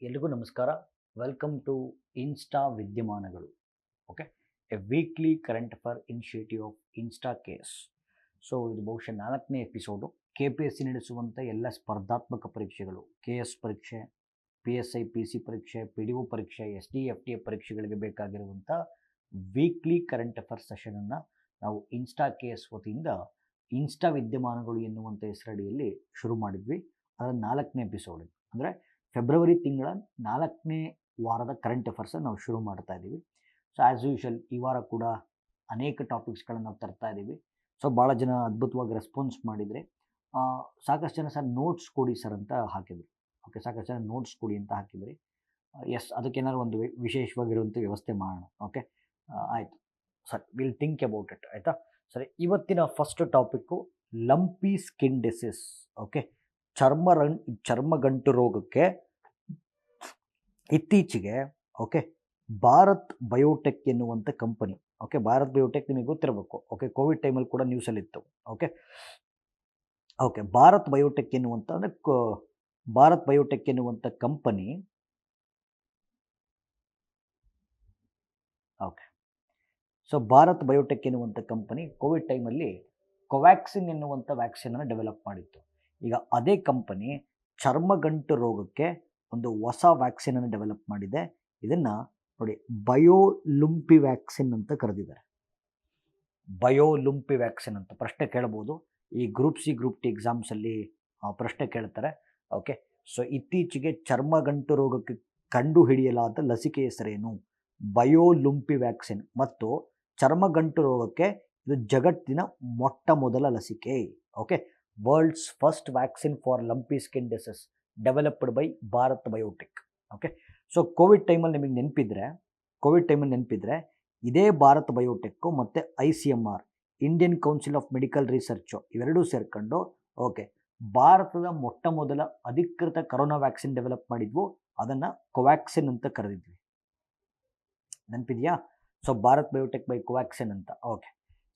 ಎಲ್ರಿಗೂ ನಮಸ್ಕಾರ. Welcome to insta ವಿದ್ಯಮಾನಗಳು. Okay, A weekly current affair initiative of insta case. So ಇದು ಬಹುಶಃ 4ನೇ ಎಪಿಸೋಡು. KPSC ನಡೆಸುವಂಥ ಎಲ್ಲ ಸ್ಪರ್ಧಾತ್ಮಕ ಪರೀಕ್ಷೆಗಳು, KS ಪರೀಕ್ಷೆ, PSI PC ಪರೀಕ್ಷೆ, PDO ಪರೀಕ್ಷೆ, SD FTA ಪರೀಕ್ಷೆಗಳಿಗೆ ಬೇಕಾಗಿರುವಂಥ ವೀಕ್ಲಿ ಕರೆಂಟ್ ಅಫೇರ್ ಸೆಷನನ್ನು ನಾವು ಇನ್ಸ್ಟಾ ಕೇಸ್ ವತಿಯಿಂದ ಇನ್ಸ್ಟಾ ವಿದ್ಯಮಾನಗಳು ಎನ್ನುವಂಥ ಹೆಸರಡಿಯಲ್ಲಿ ಶುರು ಮಾಡಿದ್ವಿ. ಅದರ 4ನೇ ಎಪಿಸೋಡ್ ಅಂದರೆ ಫೆಬ್ರವರಿ ತಿಂಗಳ 4ನೇ ವಾರದ ಕರೆಂಟ್ ಅಫೇರ್ಸನ್ನು ನಾವು ಶುರು ಮಾಡ್ತಾ ಇದ್ದೀವಿ. ಸೊ ಆ್ಯಸ್ ಯೂಶುವಲ್ ಈ ವಾರ ಕೂಡ ಅನೇಕ ಟಾಪಿಕ್ಸ್ಗಳನ್ನು ನಾವು ತರ್ತಾ ಇದ್ದೀವಿ. ಸೊ ಭಾಳ ಜನ ಅದ್ಭುತವಾಗಿ ರೆಸ್ಪಾನ್ಸ್ ಮಾಡಿದರೆ, ಸಾಕಷ್ಟು ಜನ ಸರ್ ನೋಟ್ಸ್ ಕೊಡಿ ಸರ್ ಅಂತ ಹಾಕಿದ್ರು. ಓಕೆ, ಸಾಕಷ್ಟು ಜನ ನೋಟ್ಸ್ ಕೊಡಿ ಅಂತ ಹಾಕಿದ್ರಿ. ಎಸ್, ಅದಕ್ಕೇನಾದ್ರು ಒಂದು ವಿಶೇಷವಾಗಿರುವಂಥ ವ್ಯವಸ್ಥೆ ಮಾಡೋಣ. ಓಕೆ, ಆಯಿತು sir, will think about it. ಆಯಿತಾ ಸರಿ. ಇವತ್ತಿನ first topic lumpy skin disease. Okay, ಚರ್ಮಗಂಟು ರೋಗಕ್ಕೆ ಇತ್ತೀಚೆಗೆ ಭಾರತ್ ಬಯೋಟೆಕ್ ಎನ್ನುವಂಥ ಕಂಪನಿ, ಭಾರತ್ ಬಯೋಟೆಕ್ ನಿಮಗೆ ಗೊತ್ತಿರಬೇಕು. ಕೋವಿಡ್ ಟೈಮಲ್ಲಿ ಕೂಡ ನ್ಯೂಸಲ್ಲಿತ್ತು. ಭಾರತ್ ಬಯೋಟೆಕ್ ಎನ್ನುವಂಥ ಅಂದರೆ ಭಾರತ್ ಬಯೋಟೆಕ್ ಎನ್ನುವಂಥ ಕಂಪನಿ ಸೊ ಭಾರತ್ ಬಯೋಟೆಕ್ ಎನ್ನುವಂಥ ಕಂಪನಿ ಕೋವಿಡ್ ಟೈಮಲ್ಲಿ ಕೋವ್ಯಾಕ್ಸಿನ್ ಎನ್ನುವಂಥ ವ್ಯಾಕ್ಸಿನನ್ನು ಡೆವಲಪ್ ಮಾಡಿತ್ತು. ಈಗ ಅದೇ ಕಂಪನಿ ಚರ್ಮಗಂಟು ರೋಗಕ್ಕೆ ಒಂದು ಹೊಸ ವ್ಯಾಕ್ಸಿನನ್ನು ಡೆವಲಪ್ ಮಾಡಿದೆ. ಇದನ್ನು ನೋಡಿ, ಬಯೋಲುಂಪಿ ವ್ಯಾಕ್ಸಿನ್ ಅಂತ ಕರೆದಿದ್ದಾರೆ. ಬಯೋಲುಂಪಿ ವ್ಯಾಕ್ಸಿನ್ ಅಂತ ಪ್ರಶ್ನೆ ಕೇಳ್ಬೋದು. ಈ ಗ್ರೂಪ್ ಸಿ ಗ್ರೂಪ್ ಟಿ ಎಕ್ಸಾಮ್ಸಲ್ಲಿ ಪ್ರಶ್ನೆ ಕೇಳ್ತಾರೆ. ಸೊ ಇತ್ತೀಚೆಗೆ ಚರ್ಮಗಂಟು ರೋಗಕ್ಕೆ ಕಂಡುಹಿಡಿಯಲಾದ ಲಸಿಕೆ ಹೆಸರೇನು? Biolumpi vaccine. ಮತ್ತು ಚರ್ಮಗಂಟು ರೋಗಕ್ಕೆ ಇದು ಜಗತ್ತಿನ ಮೊಟ್ಟ ಮೊದಲ ಲಸಿಕೆ. World's first vaccine for lumpy skin disease developed by Bharat Biotech. So COVID ಟೈಮಲ್ಲಿ ನಿಮಗೆ ನೆನಪಿದ್ರೆ ಇದೇ ಭಾರತ್ ಬಯೋಟೆಕ್ಕು ಮತ್ತು ICMR, Indian Council of Medical research, ಇವೆರಡೂ ಸೇರ್ಕೊಂಡು ಭಾರತದ ಮೊಟ್ಟ ಮೊದಲ ಅಧಿಕೃತ ಕರೋನಾ ವ್ಯಾಕ್ಸಿನ್ ಡೆವಲಪ್ ಮಾಡಿದ್ವು. ಅದನ್ನು ಕೋವ್ಯಾಕ್ಸಿನ್ ಅಂತ ಕರೆದಿದ್ವಿ. ನೆನಪಿದೆಯಾ? So Bharat Biotech by Covaxin ಅಂತ.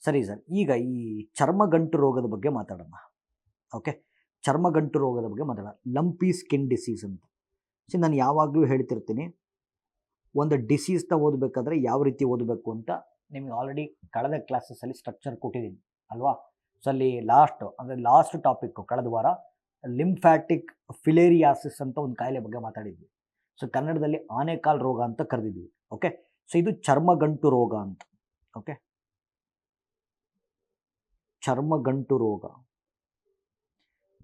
ಸರಿ ಸರ್, ಈಗ ಈ ಚರ್ಮಗಂಟು ರೋಗದ ಬಗ್ಗೆ ಮಾತಾಡೋಣ. ಚರ್ಮಗಂಟು ರೋಗದ ಬಗ್ಗೆ ಮಾತಾಡೋಣ. ಲಂಪಿ ಸ್ಕಿನ್ ಡಿಸೀಸ್ ಅಂತ. ನಾನು ಯಾವಾಗಲೂ ಹೇಳ್ತಿರ್ತೀನಿ, ಒಂದು ಡಿಸೀಸ್ನ ಓದಬೇಕಾದ್ರೆ ಯಾವ ರೀತಿ ಓದಬೇಕು ಅಂತ ನಿಮಗೆ ಆಲ್ರೆಡಿ ಕಳೆದ ಕ್ಲಾಸಸ್ಸಲ್ಲಿ ಸ್ಟ್ರಕ್ಚರ್ ಕೊಟ್ಟಿದ್ದೀನಿ ಅಲ್ವಾ? ಸೊ ಅಲ್ಲಿ ಲಾಸ್ಟ್ ಟಾಪಿಕ್ಕು ಕಳೆದ ವಾರ ಲಿಂಫ್ಯಾಟಿಕ್ ಫಿಲೇರಿಯಾಸಿಸ್ ಅಂತ ಒಂದು ಕಾಯಿಲೆ ಬಗ್ಗೆ ಮಾತಾಡಿದ್ವಿ. ಸೊ ಕನ್ನಡದಲ್ಲಿ ಆನೆಕಾಲ್ ರೋಗ ಅಂತ ಕರೆದಿದ್ವಿ. ಸೊ ಇದು ಚರ್ಮಗಂಟು ರೋಗ ಅಂತ.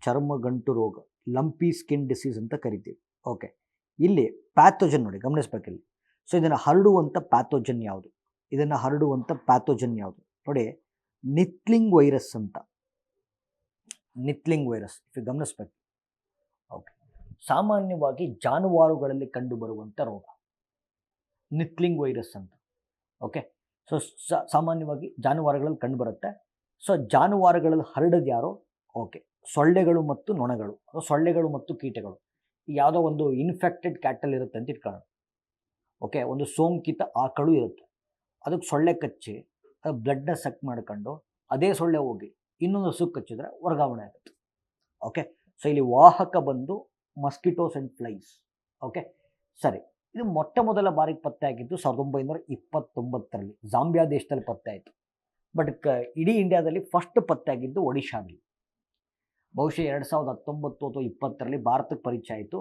ಚರ್ಮಗಂಟು ರೋಗ ಲಂಪಿ ಸ್ಕಿನ್ ಡಿಸೀಸ್ ಅಂತ ಕರಿತೀವಿ. ಇಲ್ಲಿ ಪ್ಯಾಥೋಜನ್ ನೋಡಿ, ಗಮನಿಸ್ಬೇಕಿಲ್ಲಿ. ಸೊ ಇದನ್ನು ಹರಡುವಂಥ ಪ್ಯಾಥೋಜನ್ ಯಾವುದು? ನೋಡಿ, ನಿತ್ಲಿಂಗ್ ವೈರಸ್ ಅಂತ. ನಿತ್ಲಿಂಗ್ ವೈರಸ್ ಗಮನಿಸ್ಬೇಕು. ಸಾಮಾನ್ಯವಾಗಿ ಜಾನುವಾರುಗಳಲ್ಲಿ ಕಂಡುಬರುವಂಥ ರೋಗ ನಿತ್ಲಿಂಗ್ ವೈರಸ್ ಅಂತ. ಸೊ ಸಾಮಾನ್ಯವಾಗಿ ಜಾನುವಾರುಗಳಲ್ಲಿ ಕಂಡುಬರುತ್ತೆ. ಸೊ ಜಾನುವಾರುಗಳಲ್ಲಿ ಹರಡೋದು ಯಾರು? ಸೊಳ್ಳೆಗಳು ಮತ್ತು ನೊಣಗಳು, ಸೊಳ್ಳೆಗಳು ಮತ್ತು ಕೀಟಗಳು. ಯಾವುದೋ ಒಂದು ಇನ್ಫೆಕ್ಟೆಡ್ ಕ್ಯಾಟಲ್ ಇರುತ್ತೆ ಅಂತ ಇಟ್ಕೊಳ್ಳೋಣ. ಒಂದು ಸೋಂಕಿತ ಆಕಳು ಇರುತ್ತೆ, ಅದಕ್ಕೆ ಸೊಳ್ಳೆ ಕಚ್ಚಿ ಅದು ಬ್ಲಡ್ನ ಸಕ್ ಮಾಡ್ಕೊಂಡು ಅದೇ ಸೊಳ್ಳೆ ಹೋಗಿ ಇನ್ನೊಂದು ಹಸು ಕಚ್ಚಿದ್ರೆ ವರ್ಗಾವಣೆ ಆಗುತ್ತೆ. ಸೊ ಇಲ್ಲಿ ವಾಹಕ ಬಂದು ಮಸ್ಕಿಟೋಸ್ ಆ್ಯಂಡ್ ಫ್ಲೈಸ್. ಸರಿ, ಇದು ಮೊಟ್ಟ ಮೊದಲ ಬಾರಿಗೆ ಪತ್ತೆ ಆಗಿದ್ದು 1929ರಲ್ಲಿ ಜಾಂಬಿಯಾ ದೇಶದಲ್ಲಿ ಪತ್ತೆ ಆಯಿತು. ಬಟ್ ಇಡೀ ಇಂಡಿಯಾದಲ್ಲಿ ಫಸ್ಟ್ ಪತ್ತೆ ಆಗಿದ್ದು ಒಡಿಶಾದಲ್ಲಿ. ಬಹುಶಃ 2019 ಅಥವಾ 20ರಲ್ಲಿ ಭಾರತಕ್ಕೆ ಪರಿಚಯ ಆಯಿತು.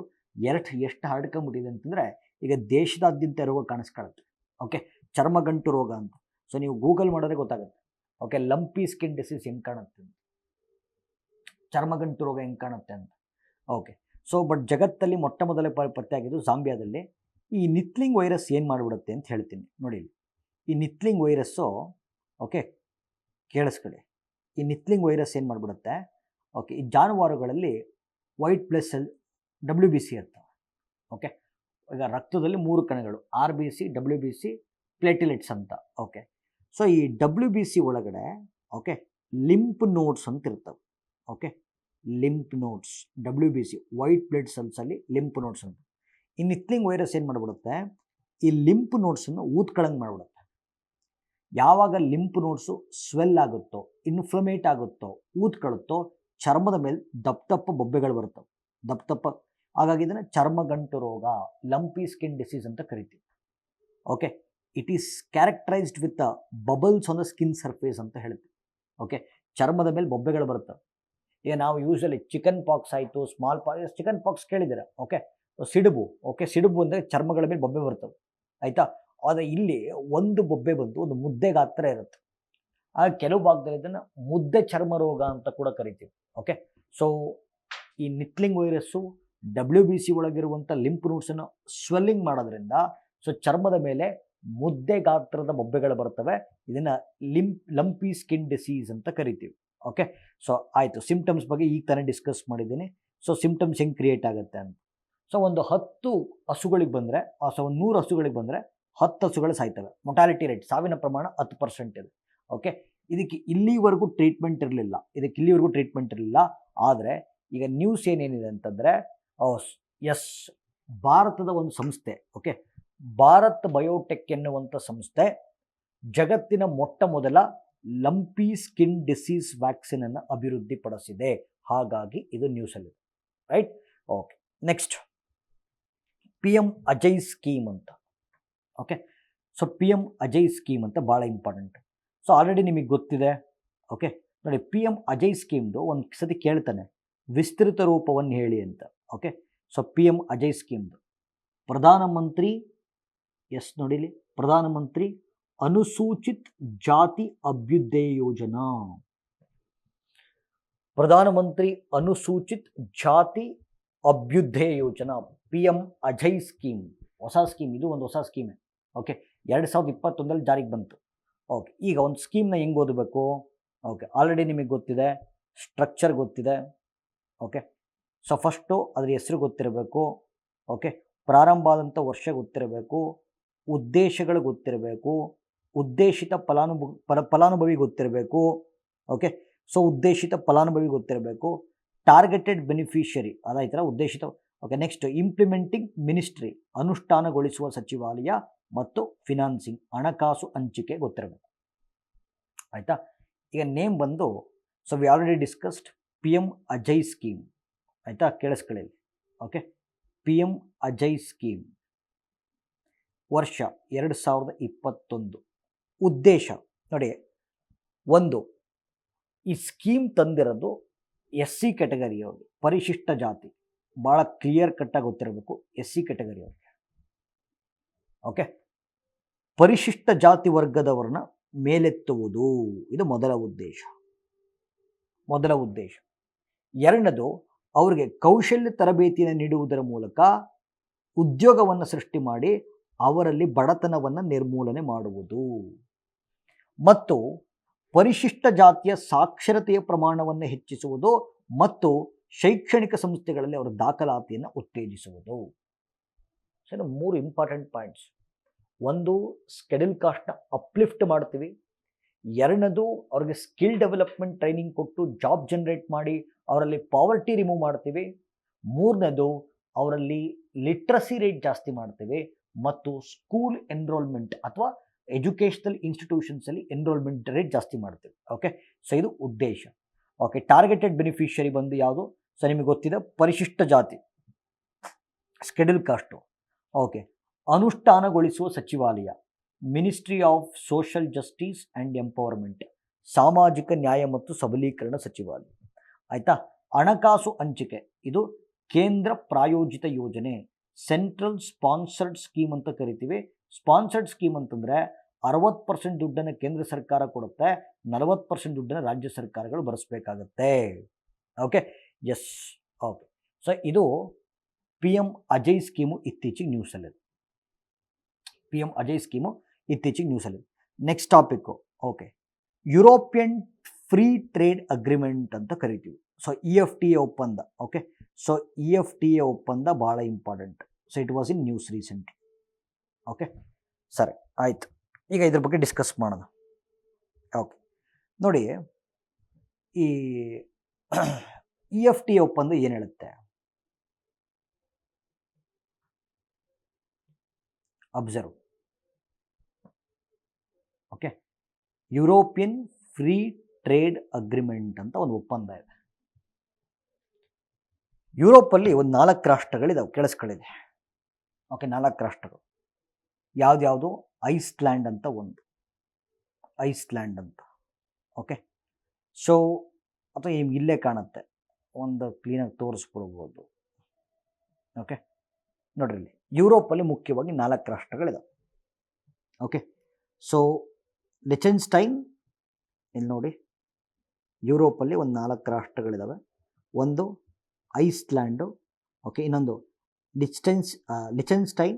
ಎಷ್ಟು ಹರಡ್ಕೊಂಡ್ಬಿಟ್ಟಿದೆ ಅಂತಂದರೆ ಈಗ ದೇಶದಾದ್ಯಂತ ರೋಗ ಕಾಣಿಸ್ಕೊಳ್ಳುತ್ತೆ. ಚರ್ಮಗಂಟು ರೋಗ ಅಂತ. ಸೊ ನೀವು ಗೂಗಲ್ ಮಾಡಿದ್ರೆ ಗೊತ್ತಾಗುತ್ತೆ. ಲಂಪಿ ಸ್ಕಿನ್ ಡಿಸೀಸ್ ಹೆಂಗೆ ಕಾಣುತ್ತೆ ಅಂತ, ಚರ್ಮಗಂಟು ರೋಗ ಹೆಂಗೆ ಕಾಣುತ್ತೆ ಅಂತ. ಸೊ ಬಟ್ ಜಗತ್ತಲ್ಲಿ ಮೊಟ್ಟ ಮೊದಲ ಪತ್ತೆ ಆಗಿದ್ದು ಜಾಂಬಿಯಾದಲ್ಲಿ. ಈ ನಿತ್ಲಿಂಗ್ ವೈರಸ್ ಏನು ಮಾಡಿಬಿಡುತ್ತೆ ಅಂತ ಹೇಳ್ತೀನಿ ನೋಡಿ. ಈ ನಿತ್ಲಿಂಗ್ ವೈರಸ್ಸು ಕೇಳಿಸ್ಕೊಳ್ಳಿ. ಈ ನಿತ್ಲಿಂಗ್ ವೈರಸ್ ಏನು ಮಾಡಿಬಿಡುತ್ತೆ? ಈ ಜಾನುವಾರುಗಳಲ್ಲಿ ವೈಟ್ ಬ್ಲಡ್ ಸೆಲ್ WBC ಇರ್ತವೆ. ಈಗ ರಕ್ತದಲ್ಲಿ 3 ಕಣಗಳು, RBC, WBC, ಪ್ಲೇಟಿಲೆಟ್ಸ್ ಅಂತ. ಸೊ ಈ WBC ಒಳಗಡೆ ಲಿಂಪ್ ನೋಡ್ಸ್ ಅಂತ ಇರ್ತವೆ. Lymph nodes, WBC white blood ಸೆಲ್ಸಲ್ಲಿ ಲಿಂಪ್ ನೋಡ್ಸ್ ಅಂತ. ಈ ನಿತ್ಲಿಂಗ್ ವೈರಸ್ ಏನು ಮಾಡಿಬಿಡುತ್ತೆ? ಈ ಲಿಂಪ್ ನೋಡ್ಸನ್ನು ಊದ್ಕೊಳ್ಳಂಗೆ ಮಾಡಿಬಿಡುತ್ತೆ. ಯಾವಾಗ ಲಿಂಪ್ ನೋಡ್ಸು ಸ್ವೆಲ್ ಆಗುತ್ತೋ, ಇನ್ಫ್ಲಮೇಟ್ ಆಗುತ್ತೋ, ಊದ್ಕೊಳ್ಳುತ್ತೋ, ಚರ್ಮದ ಮೇಲೆ ದಪ್ಪ ದಪ್ಪ ಬೊಬ್ಬೆಗಳು ಬರ್ತವೆ. ಹಾಗಾಗಿ ಇದನ್ನು ಚರ್ಮಗಂಟು ರೋಗ, ಲಂಪಿ ಸ್ಕಿನ್ ಡಿಸೀಸ್ ಅಂತ ಕರಿತೀವಿ. Okay, it is characterised with bubbles on the skin surface ಅಂತ ಹೇಳ್ತೀವಿ. ಓಕೆ, ಚರ್ಮದ ಮೇಲೆ ಬೊಬ್ಬೆಗಳು ಬರ್ತವೆ. ಈಗ ನಾವು ಯೂಶಲಿ ಚಿಕನ್ ಪಾಕ್ಸ್ ಆಯಿತು, ಸ್ಮಾಲ್ ಪಾಕ್ಸ್, ಚಿಕನ್ ಪಾಕ್ಸ್ ಕೇಳಿದ್ದೀರಾ. ಓಕೆ, ಸಿಡುಬು. ಓಕೆ, ಸಿಡುಬು ಅಂದರೆ ಚರ್ಮಗಳ ಮೇಲೆ ಬೊಬ್ಬೆ ಬರ್ತವೆ, ಆಯಿತಾ. ಆದರೆ ಇಲ್ಲಿ ಒಂದು ಬೊಬ್ಬೆ ಬಂದು ಒಂದು ಮುದ್ದೆ ಗಾತ್ರ ಇರುತ್ತೆ. ಆಗ ಕೆಲವು ಭಾಗದಲ್ಲಿ ಇದನ್ನು ಮುದ್ದೆ ಚರ್ಮ ರೋಗ ಅಂತ ಕೂಡ ಕರಿತೀವಿ. ಓಕೆ, ಸೊ ಈ ನಿಟ್ಲಿಂಗ್ ವೈರಸ್ಸು WBC ಒಳಗಿರುವಂಥ ಲಿಂಪ್ ನೋಡ್ಸನ್ನು ಸ್ವೆಲ್ಲಿಂಗ್ ಮಾಡೋದ್ರಿಂದ ಸೊ ಚರ್ಮದ ಮೇಲೆ ಮುದ್ದೆ ಗಾತ್ರದ ಬೊಬ್ಬೆಗಳು ಬರ್ತವೆ. ಇದನ್ನು ಲಂಪಿ ಸ್ಕಿನ್ ಡಿಸೀಸ್ ಅಂತ ಕರಿತೀವಿ. ಓಕೆ, ಸೊ ಆಯಿತು. ಸಿಂಪ್ಟಮ್ಸ್ ಬಗ್ಗೆ ಈಗ ತಾನೇ ಡಿಸ್ಕಸ್ ಮಾಡಿದ್ದೀನಿ. ಸೊ ಸಿಂಪ್ಟಮ್ಸ್ ಹೆಂಗೆ ಕ್ರಿಯೇಟ್ ಆಗುತ್ತೆ ಅಂತ. ಸೊ ಒಂದು 10 ಹಸುಗಳಿಗೆ ಬಂದರೆ, ಸೊ ಒಂದು 100 ಹಸುಗಳಿಗೆ ಬಂದರೆ 10 ಹಸುಗಳು ಸಾಯ್ತವೆ. ಮೊಟಾಲಿಟಿ ರೇಟ್, ಸಾವಿನ ಪ್ರಮಾಣ 10% ಇದೆ. ಓಕೆ, ಇದಕ್ಕೆ ಇಲ್ಲಿವರೆಗೂ ಟ್ರೀಟ್ಮೆಂಟ್ ಇರಲಿಲ್ಲ. ಆದರೆ ಈಗ ನ್ಯೂಸ್ ಏನೇನಿದೆ ಅಂತಂದರೆ, ಎಸ್, ಭಾರತದ ಒಂದು ಸಂಸ್ಥೆ, ಓಕೆ, ಭಾರತ್ ಬಯೋಟೆಕ್ ಎನ್ನುವಂಥ ಸಂಸ್ಥೆ ಜಗತ್ತಿನ ಮೊಟ್ಟ ಮೊದಲ ಲಂಪಿ ಸ್ಕಿನ್ ಡಿಸೀಸ್ ವ್ಯಾಕ್ಸಿನನ್ನು ಅಭಿವೃದ್ಧಿಪಡಿಸಿದೆ. ಹಾಗಾಗಿ ಇದು ನ್ಯೂಸಲ್ಲಿದೆ, right. Okay, next PM Ajay scheme ಅಂತ. Okay, so PM Ajay scheme ಅಂತ ಭಾಳ ಇಂಪಾರ್ಟೆಂಟ್. ಸೊ ಆಲ್ರೆಡಿ ನಿಮಗೆ ಗೊತ್ತಿದೆ. ಓಕೆ, ನೋಡಿ, PM ಅಜಯ್ ಸ್ಕೀಮ್ದು ಒಂದು ಸತಿ ಕೇಳ್ತಾನೆ, ವಿಸ್ತೃತ ರೂಪವನ್ನು ಹೇಳಿ ಅಂತ. ಓಕೆ, ಸೊ PM ಅಜಯ್ ಸ್ಕೀಮ್ದು ಪ್ರಧಾನಮಂತ್ರಿ, ಎಸ್ ನೋಡಿಲಿ, ಪ್ರಧಾನಮಂತ್ರಿ ಅನುಸೂಚಿತ್ ಜಾತಿ ಅಭ್ಯುದಯ ಯೋಜನಾ. ಪ್ರಧಾನಮಂತ್ರಿ ಅನುಸೂಚಿತ್ ಜಾತಿ ಅಭ್ಯುದಯ ಯೋಜನಾ, PM ಅಜಯ್ ಸ್ಕೀಮ್. ಹೊಸ ಸ್ಕೀಮ್, ಇದು ಒಂದು ಹೊಸ ಸ್ಕೀಮೇ. ಓಕೆ, 2021 ಜಾರಿಗೆ ಬಂತು. ಓಕೆ, ಈಗ ಒಂದು ಸ್ಕೀಮ್ನ ಹೆಂಗೆ ಓದಬೇಕು? ಓಕೆ, ಆಲ್ರೆಡಿ ನಿಮಗೆ ಗೊತ್ತಿದೆ, ಸ್ಟ್ರಕ್ಚರ್ ಗೊತ್ತಿದೆ. ಓಕೆ, ಸೊ ಫಸ್ಟು ಅದ್ರ ಹೆಸರು ಗೊತ್ತಿರಬೇಕು. ಓಕೆ, ಪ್ರಾರಂಭ ಆದಂಥ ವರ್ಷ ಗೊತ್ತಿರಬೇಕು, ಉದ್ದೇಶಗಳು ಗೊತ್ತಿರಬೇಕು, ಉದ್ದೇಶಿತ ಫಲಾನುಭವಿ ಗೊತ್ತಿರಬೇಕು. ಓಕೆ, ಸೊ ಉದ್ದೇಶಿತ ಫಲಾನುಭವಿ ಗೊತ್ತಿರಬೇಕು, ಟಾರ್ಗೆಟೆಡ್ ಬೆನಿಫಿಷರಿ, ಅದಾಯ್ತಲ್ಲ ಉದ್ದೇಶಿತ. ಓಕೆ, ನೆಕ್ಸ್ಟ್ ಇಂಪ್ಲಿಮೆಂಟಿಂಗ್ ಮಿನಿಸ್ಟ್ರಿ, ಅನುಷ್ಠಾನಗೊಳಿಸುವ ಸಚಿವಾಲಯ ಮತ್ತು ಫಿನಾನ್ಸಿಂಗ್, ಹಣಕಾಸು ಹಂಚಿಕೆ ಗೊತ್ತಿರಬೇಕು. ಆಯಿತಾ. ಈಗ ನೇಮ್ ಬಂದು, so we already discussed PM Ajay scheme. ಆಯಿತಾ, ಕೇಳಿಸ್ಕೊಳ್ಳಿ. ಓಕೆ, PM ಅಜಯ್ ಸ್ಕೀಮ್, ವರ್ಷ 2021. ಉದ್ದೇಶ ನೋಡಿ, ಒಂದು, ಈ ಸ್ಕೀಮ್ ತಂದಿರೋದು SC ಕ್ಯಾಟಗರಿಯವ್ರಿಗೆ, ಪರಿಶಿಷ್ಟ ಜಾತಿ, ಭಾಳ ಕ್ಲಿಯರ್ ಕಟ್ಟಾಗಿ ಗೊತ್ತಿರಬೇಕು, SC ಕ್ಯಾಟಗರಿಯವ್ರಿಗೆ. ಓಕೆ, ಪರಿಶಿಷ್ಟ ಜಾತಿ ವರ್ಗದವ್ರನ್ನ ಮೇಲೆತ್ತುವುದು, ಇದು ಮೊದಲ ಉದ್ದೇಶ. ಎರಡನೇದು, ಅವರಿಗೆ ಕೌಶಲ್ಯ ತರಬೇತಿಯನ್ನು ನೀಡುವುದರ ಮೂಲಕ ಉದ್ಯೋಗವನ್ನು ಸೃಷ್ಟಿ ಮಾಡಿ ಅವರಲ್ಲಿ ಬಡತನವನ್ನು ನಿರ್ಮೂಲನೆ ಮಾಡುವುದು ಮತ್ತು ಪರಿಶಿಷ್ಟ ಜಾತಿಯ ಸಾಕ್ಷರತೆಯ ಪ್ರಮಾಣವನ್ನು ಹೆಚ್ಚಿಸುವುದು ಮತ್ತು ಶೈಕ್ಷಣಿಕ ಸಂಸ್ಥೆಗಳಲ್ಲಿ ಅವರ ದಾಖಲಾತಿಯನ್ನು ಉತ್ತೇಜಿಸುವುದು. So 3 important points. ಒಂದು, ಸ್ಕೆಡ್ಯೂಲ್ ಕಾಸ್ಟ್ನ ಅಪ್ಲಿಫ್ಟ್ ಮಾಡ್ತೀವಿ. ಎರಡನೇದು, ಅವ್ರಿಗೆ ಸ್ಕಿಲ್ ಡೆವಲಪ್ಮೆಂಟ್ ಟ್ರೈನಿಂಗ್ ಕೊಟ್ಟು ಜಾಬ್ ಜನರೇಟ್ ಮಾಡಿ ಅವರಲ್ಲಿ ಪಾವರ್ಟಿ ರಿಮೂವ್ ಮಾಡ್ತೀವಿ. ಮೂರನೇದು, ಅವರಲ್ಲಿ ಲಿಟ್ರಸಿ ರೇಟ್ ಜಾಸ್ತಿ ಮಾಡ್ತೀವಿ ಮತ್ತು ಸ್ಕೂಲ್ ಎನ್ರೋಲ್ಮೆಂಟ್ ಅಥವಾ ಎಜುಕೇಷನಲ್ ಇನ್ಸ್ಟಿಟ್ಯೂಷನ್ಸಲ್ಲಿ ಎನ್ರೋಲ್ಮೆಂಟ್ ರೇಟ್ ಜಾಸ್ತಿ ಮಾಡ್ತೀವಿ. ಓಕೆ, ಸೊ ಇದು ಉದ್ದೇಶ. ಓಕೆ, ಟಾರ್ಗೆಟೆಡ್ ಬೆನಿಫಿಷರಿ ಬಂದು ಯಾವುದು? ಸೊ ನಿಮಗೆ ಗೊತ್ತಿದೆ, ಪರಿಶಿಷ್ಟ ಜಾತಿ, ಸ್ಕೆಡ್ಯೂಲ್ ಕಾಸ್ಟು. ಓಕೆ, ಅನುಷ್ಠಾನಗೊಳಿಸುವ ಸಚಿವಾಲಯ, ministry of social justice and empowerment, ಸಾಮಾಜಿಕ ನ್ಯಾಯ ಮತ್ತು ಸಬಲೀಕರಣ ಸಚಿವಾಲಯ. ಆಯಿತಾ. ಹಣಕಾಸು ಹಂಚಿಕೆ, ಇದು ಕೇಂದ್ರ ಪ್ರಾಯೋಜಿತ ಯೋಜನೆ, ಸೆಂಟ್ರಲ್ ಸ್ಪಾನ್ಸರ್ಡ್ ಸ್ಕೀಮ್ ಅಂತ ಕರಿತೀವಿ. ಸ್ಪಾನ್ಸರ್ಡ್ ಸ್ಕೀಮ್ ಅಂತಂದರೆ 60% ದುಡ್ಡನ್ನು ಕೇಂದ್ರ ಸರ್ಕಾರ ಕೊಡುತ್ತೆ, 40% ದುಡ್ಡನ್ನು ರಾಜ್ಯ ಸರ್ಕಾರಗಳು ಭರಿಸಬೇಕಾಗತ್ತೆ. Okay, yes. ಓಕೆ, ಸೊ ಇದು PM ಅಜಯ್ ಸ್ಕೀಮು ಇತ್ತೀಚೆಗೆ ನ್ಯೂಸಲ್ಲಿದೆ. PM ಅಜಯ್ ಸ್ಕೀಮು ಇತ್ತೀಚೆಗೆ ನ್ಯೂಸಲ್ಲಿದೆ. Next topic, okay, European free trade agreement ಅಂತ ಕರಿತೀವಿ. ಸೊ EFTA ಒಪ್ಪಂದ. ಓಕೆ, ಸೊ EFTA ಒಪ್ಪಂದ ಭಾಳ important. So it was in news recently. Okay, ಸರಿ, ಆಯಿತು. ಈಗ ಇದ್ರ ಬಗ್ಗೆ ಡಿಸ್ಕಸ್ ಮಾಡೋಣ. ಓಕೆ, ನೋಡಿ, ಈ EFTA ಒಪ್ಪಂದ ಏನು ಹೇಳುತ್ತೆ? Observe. Okay, European free trade agreement ಅಂತ ಒಂದು ಒಪ್ಪಂದ ಇದೆ. ಯುರೋಪಲ್ಲಿ ಒಂದು 4 ರಾಷ್ಟ್ರಗಳಿದಾವೆ, ಕೇಳಿಸ್ಕೊಳ್ಳಿದೆ. ಓಕೆ, 4 ರಾಷ್ಟ್ರಗಳು ಯಾವ್ದ್ಯಾವುದು? ಐಸ್ಲ್ಯಾಂಡ್ ಅಂತ ಒಂದು, ಐಸ್ಲ್ಯಾಂಡ್ ಅಂತ. ಓಕೆ, ಸೊ ಅಥವಾ ನಿಮ್ಗೆ ಇಲ್ಲೇ ಕಾಣುತ್ತೆ, ಒಂದು ಕ್ಲೀನಾಗಿ ತೋರಿಸ್ಬಿಡ್ಬೋದು. ಓಕೆ, ನೋಡ್ರಿ ಇಲ್ಲಿ ಯುರೋಪಲ್ಲಿ ಮುಖ್ಯವಾಗಿ 4 ರಾಷ್ಟ್ರಗಳಿದಾವೆ. ಓಕೆ, ಸೊ ಲಿಚೆನ್ಸ್ಟೈನ್, ಇಲ್ಲಿ ನೋಡಿ ಯುರೋಪಲ್ಲಿ ಒಂದು 4 ರಾಷ್ಟ್ರಗಳಿದ್ದಾವೆ. ಒಂದು ಐಸ್ಲ್ಯಾಂಡು, ಓಕೆ, ಇನ್ನೊಂದು ಲಿಚೆನ್ಸ್ಟೈನ್,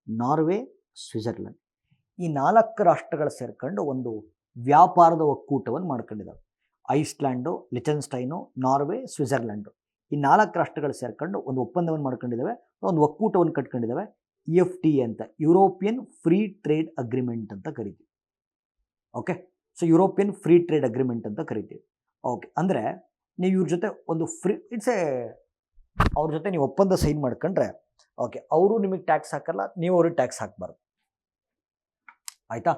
ನಾರ್ವೆ, ಸ್ವಿಟ್ಜರ್ಲೆಂಡ್. ಈ 4 ರಾಷ್ಟ್ರಗಳು ಸೇರ್ಕೊಂಡು ಒಂದು ವ್ಯಾಪಾರದ ಒಕ್ಕೂಟವನ್ನು ಮಾಡ್ಕೊಂಡಿದ್ದಾವೆ. ಐಸ್ಲ್ಯಾಂಡು, ಲಿಚೆನ್ಸ್ಟೈನು, ನಾರ್ವೆ, ಸ್ವಿಟ್ಜರ್ಲೆಂಡು, ಈ 4 ರಾಷ್ಟ್ರಗಳು ಸೇರ್ಕೊಂಡು ಒಂದು ಒಪ್ಪಂದವನ್ನು ಮಾಡ್ಕೊಂಡಿದ್ದಾವೆ, ಒಂದು ಒಕ್ಕೂಟವನ್ನು ಕಟ್ಕೊಂಡಿದ್ದಾವೆ. EFTA ಅಂತ, ಯುರೋಪಿಯನ್ ಫ್ರೀ ಟ್ರೇಡ್ ಅಗ್ರಿಮೆಂಟ್ ಅಂತ ಕರಿತೀವಿ. Okay, so European free trade agreement ಅಂತ ಕರಿತೀವಿ. ಓಕೆ, ಅಂದರೆ ನೀವು ಇವ್ರ ಜೊತೆ ಒಂದು ಅವ್ರ ಜೊತೆ ನೀವು ಒಪ್ಪಂದ ಸೈನ್ ಮಾಡ್ಕೊಂಡ್ರೆ, ಓಕೆ, ಅವರು ನಿಮಗೆ ಟ್ಯಾಕ್ಸ್ ಹಾಕಲ್ಲ, ನೀವು ಅವ್ರಿಗೆ ಟ್ಯಾಕ್ಸ್ ಹಾಕಬಾರ್ದು. ಆಯಿತಾ?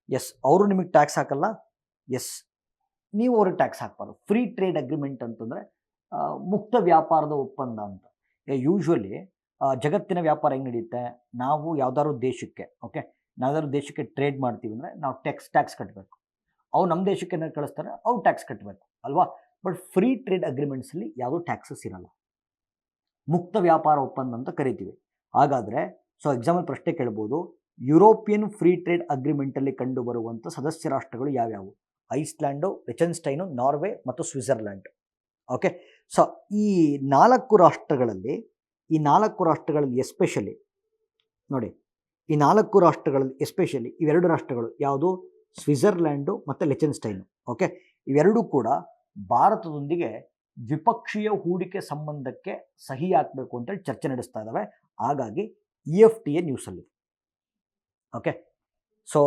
ಎಸ್, ಅವರು ನಿಮಗೆ ಟ್ಯಾಕ್ಸ್ ಹಾಕಲ್ಲ, ಎಸ್, ನೀವು ಅವ್ರಿಗೆ ಟ್ಯಾಕ್ಸ್ ಹಾಕಬಾರ್ದು. ಫ್ರೀ ಟ್ರೇಡ್ ಅಗ್ರಿಮೆಂಟ್ ಅಂತಂದರೆ ಮುಕ್ತ ವ್ಯಾಪಾರದ ಒಪ್ಪಂದ ಅಂತ. ಯೂಶ್ವಲಿ ಜಗತ್ತಿನ ವ್ಯಾಪಾರ ಹೆಂಗೆ ನಡೆಯುತ್ತೆ? ನಾವು ಯಾವ್ದಾದ್ರು ದೇಶಕ್ಕೆ, ಓಕೆ, ನಾವ್ಯಾವ್ದಾದ್ರು ದೇಶಕ್ಕೆ ಟ್ರೇಡ್ ಮಾಡ್ತೀವಿ ಅಂದರೆ ನಾವು ಟ್ಯಾಕ್ಸ್ ಕಟ್ಟಬೇಕು. ಅವು ನಮ್ಮ ದೇಶಕ್ಕೆ ಏನಾದ್ರು ಕಳಿಸ್ತಾರೆ, ಅವು ಟ್ಯಾಕ್ಸ್ ಕಟ್ಟಬೇಕು ಅಲ್ವಾ? ಬಟ್ ಫ್ರೀ ಟ್ರೇಡ್ ಅಗ್ರಿಮೆಂಟ್ಸಲ್ಲಿ ಯಾವುದೂ ಟ್ಯಾಕ್ಸಸ್ ಇರಲ್ಲ, ಮುಕ್ತ ವ್ಯಾಪಾರ ಒಪ್ಪಂದ ಅಂತ ಕರಿತೀವಿ. ಹಾಗಾದರೆ ಸೊ ಎಕ್ಸಾಂಪಲ್ ಪ್ರಶ್ನೆ ಕೇಳ್ಬೋದು, ಯುರೋಪಿಯನ್ ಫ್ರೀ ಟ್ರೇಡ್ ಅಗ್ರಿಮೆಂಟಲ್ಲಿ ಕಂಡು ಬರುವಂಥ ಸದಸ್ಯ ರಾಷ್ಟ್ರಗಳು ಯಾವ್ಯಾವು? ಐಸ್ಲ್ಯಾಂಡು, ಲಿಚೆನ್ಸ್ಟೈನು, ನಾರ್ವೆ ಮತ್ತು ಸ್ವಿಟ್ಜರ್ಲ್ಯಾಂಡ್. ಓಕೆ, ಸೊ ಈ 4 ರಾಷ್ಟ್ರಗಳಲ್ಲಿ ಎಸ್ಪೆಷಲಿ ನೋಡಿ, ಈ 4 ರಾಷ್ಟ್ರಗಳಲ್ಲಿ ಎಸ್ಪೆಷಲಿ ಇವೆರಡು ರಾಷ್ಟ್ರಗಳು ಯಾವುದು? ಸ್ವಿಟ್ಜರ್ಲ್ಯಾಂಡು ಮತ್ತು ಲಿಚೆನ್ಸ್ಟೈನು. ಓಕೆ, ಇವೆರಡೂ ಕೂಡ ಭಾರತದೊಂದಿಗೆ ದ್ವಿಪಕ್ಷೀಯ ಹೂಡಿಕೆ ಸಂಬಂಧಕ್ಕೆ ಸಹಿ ಹಾಕಬೇಕು ಅಂತೇಳಿ ಚರ್ಚೆ ನಡೆಸ್ತಾ ಇದ್ದಾವೆ. ಹಾಗಾಗಿ EFTA ನ್ಯೂಸಲ್ಲಿ. ಓಕೆ, ಸೊ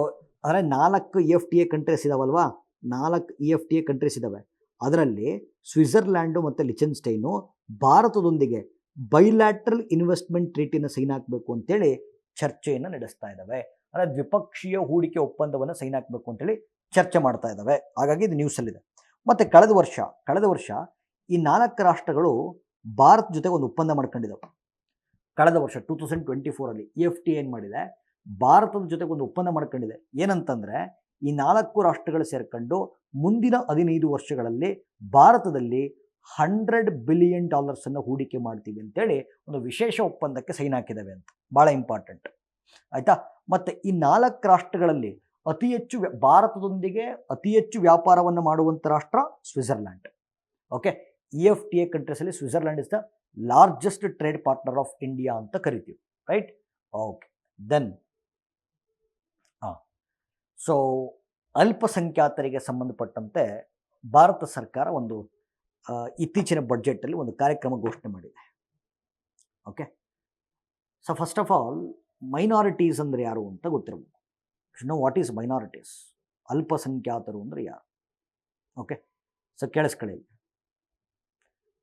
ಅಂದರೆ 4 EFTA ಕಂಟ್ರೀಸ್ ಇದಾವಲ್ವಾ, 4 EFTA ಕಂಟ್ರೀಸ್ ಇದ್ದಾವೆ. ಅದರಲ್ಲಿ ಸ್ವಿಟ್ಜರ್ಲ್ಯಾಂಡು ಮತ್ತು ಲಿಚೆನ್ಸ್ಟೈನು ಭಾರತದೊಂದಿಗೆ ಬೈಲ್ಯಾಟ್ರಲ್ ಇನ್ವೆಸ್ಟ್ಮೆಂಟ್ ಟ್ರೀಟಿನ ಸೈನ್ ಹಾಕಬೇಕು ಅಂತೇಳಿ ಚರ್ಚೆಯನ್ನು ನಡೆಸ್ತಾ ಇದ್ದಾವೆ. ಅಂದರೆ ದ್ವಿಪಕ್ಷೀಯ ಹೂಡಿಕೆ ಒಪ್ಪಂದವನ್ನು ಸೈನ್ ಹಾಕಬೇಕು ಅಂತೇಳಿ ಚರ್ಚೆ ಮಾಡ್ತಾ ಇದ್ದಾವೆ. ಹಾಗಾಗಿ ಇದು ನ್ಯೂಸಲ್ಲಿದೆ. ಮತ್ತು ಕಳೆದ ವರ್ಷ ಈ 4 ರಾಷ್ಟ್ರಗಳು ಭಾರತ ಜೊತೆ ಒಂದು ಒಪ್ಪಂದ ಮಾಡ್ಕೊಂಡಿದ್ದಾವೆ. ಕಳೆದ ವರ್ಷ 2024 EFTA ಏನು ಮಾಡಿದೆ? ಭಾರತದ ಜೊತೆಗೆ ಒಂದು ಒಪ್ಪಂದ ಮಾಡ್ಕೊಂಡಿದೆ. ಏನಂತಂದರೆ, ಈ 4 ರಾಷ್ಟ್ರಗಳು ಸೇರ್ಕೊಂಡು ಮುಂದಿನ 15 ವರ್ಷಗಳಲ್ಲಿ ಭಾರತದಲ್ಲಿ $100 ಬಿಲಿಯನ್ ಹೂಡಿಕೆ ಮಾಡ್ತೀವಿ ಅಂತೇಳಿ ಒಂದು ವಿಶೇಷ ಒಪ್ಪಂದಕ್ಕೆ ಸೈನ್ ಹಾಕಿದ್ದಾವೆ ಅಂತ. ಭಾಳ ಇಂಪಾರ್ಟೆಂಟ್, ಆಯಿತಾ? ಮತ್ತು ಈ 4 ರಾಷ್ಟ್ರಗಳಲ್ಲಿ ಭಾರತದೊಂದಿಗೆ ಅತಿ ಹೆಚ್ಚು ವ್ಯಾಪಾರವನ್ನು ಮಾಡುವಂಥ ರಾಷ್ಟ್ರ ಸ್ವಿಟ್ಜರ್ಲ್ಯಾಂಡ್. ಓಕೆ, EFTA ಕಂಟ್ರೀಸಲ್ಲಿ Switzerland is the largest trade partner of India ಅಂತ ಕರಿತೀವಿ, ರೈಟ್? ಓಕೆ, ದೆನ್ ಸೊ ಅಲ್ಪಸಂಖ್ಯಾತರಿಗೆ ಸಂಬಂಧಪಟ್ಟಂತೆ ಭಾರತ ಸರ್ಕಾರ ಒಂದು ಇತ್ತೀಚಿನ ಬಡ್ಜೆಟಲ್ಲಿ ಒಂದು ಕಾರ್ಯಕ್ರಮ ಘೋಷಣೆ ಮಾಡಿದೆ. Okay, so first of all minorities ಅಂದರೆ ಯಾರು ಅಂತ ಗೊತ್ತಿರಬೇಕು. Know what is minorities? ಅಲ್ಪಸಂಖ್ಯಾತರು ಅಂದರೆ ಯಾರು? ಓಕೆ, ಸೊ ಕೇಳಿಸ್ಕೊಳ್ಳಿ,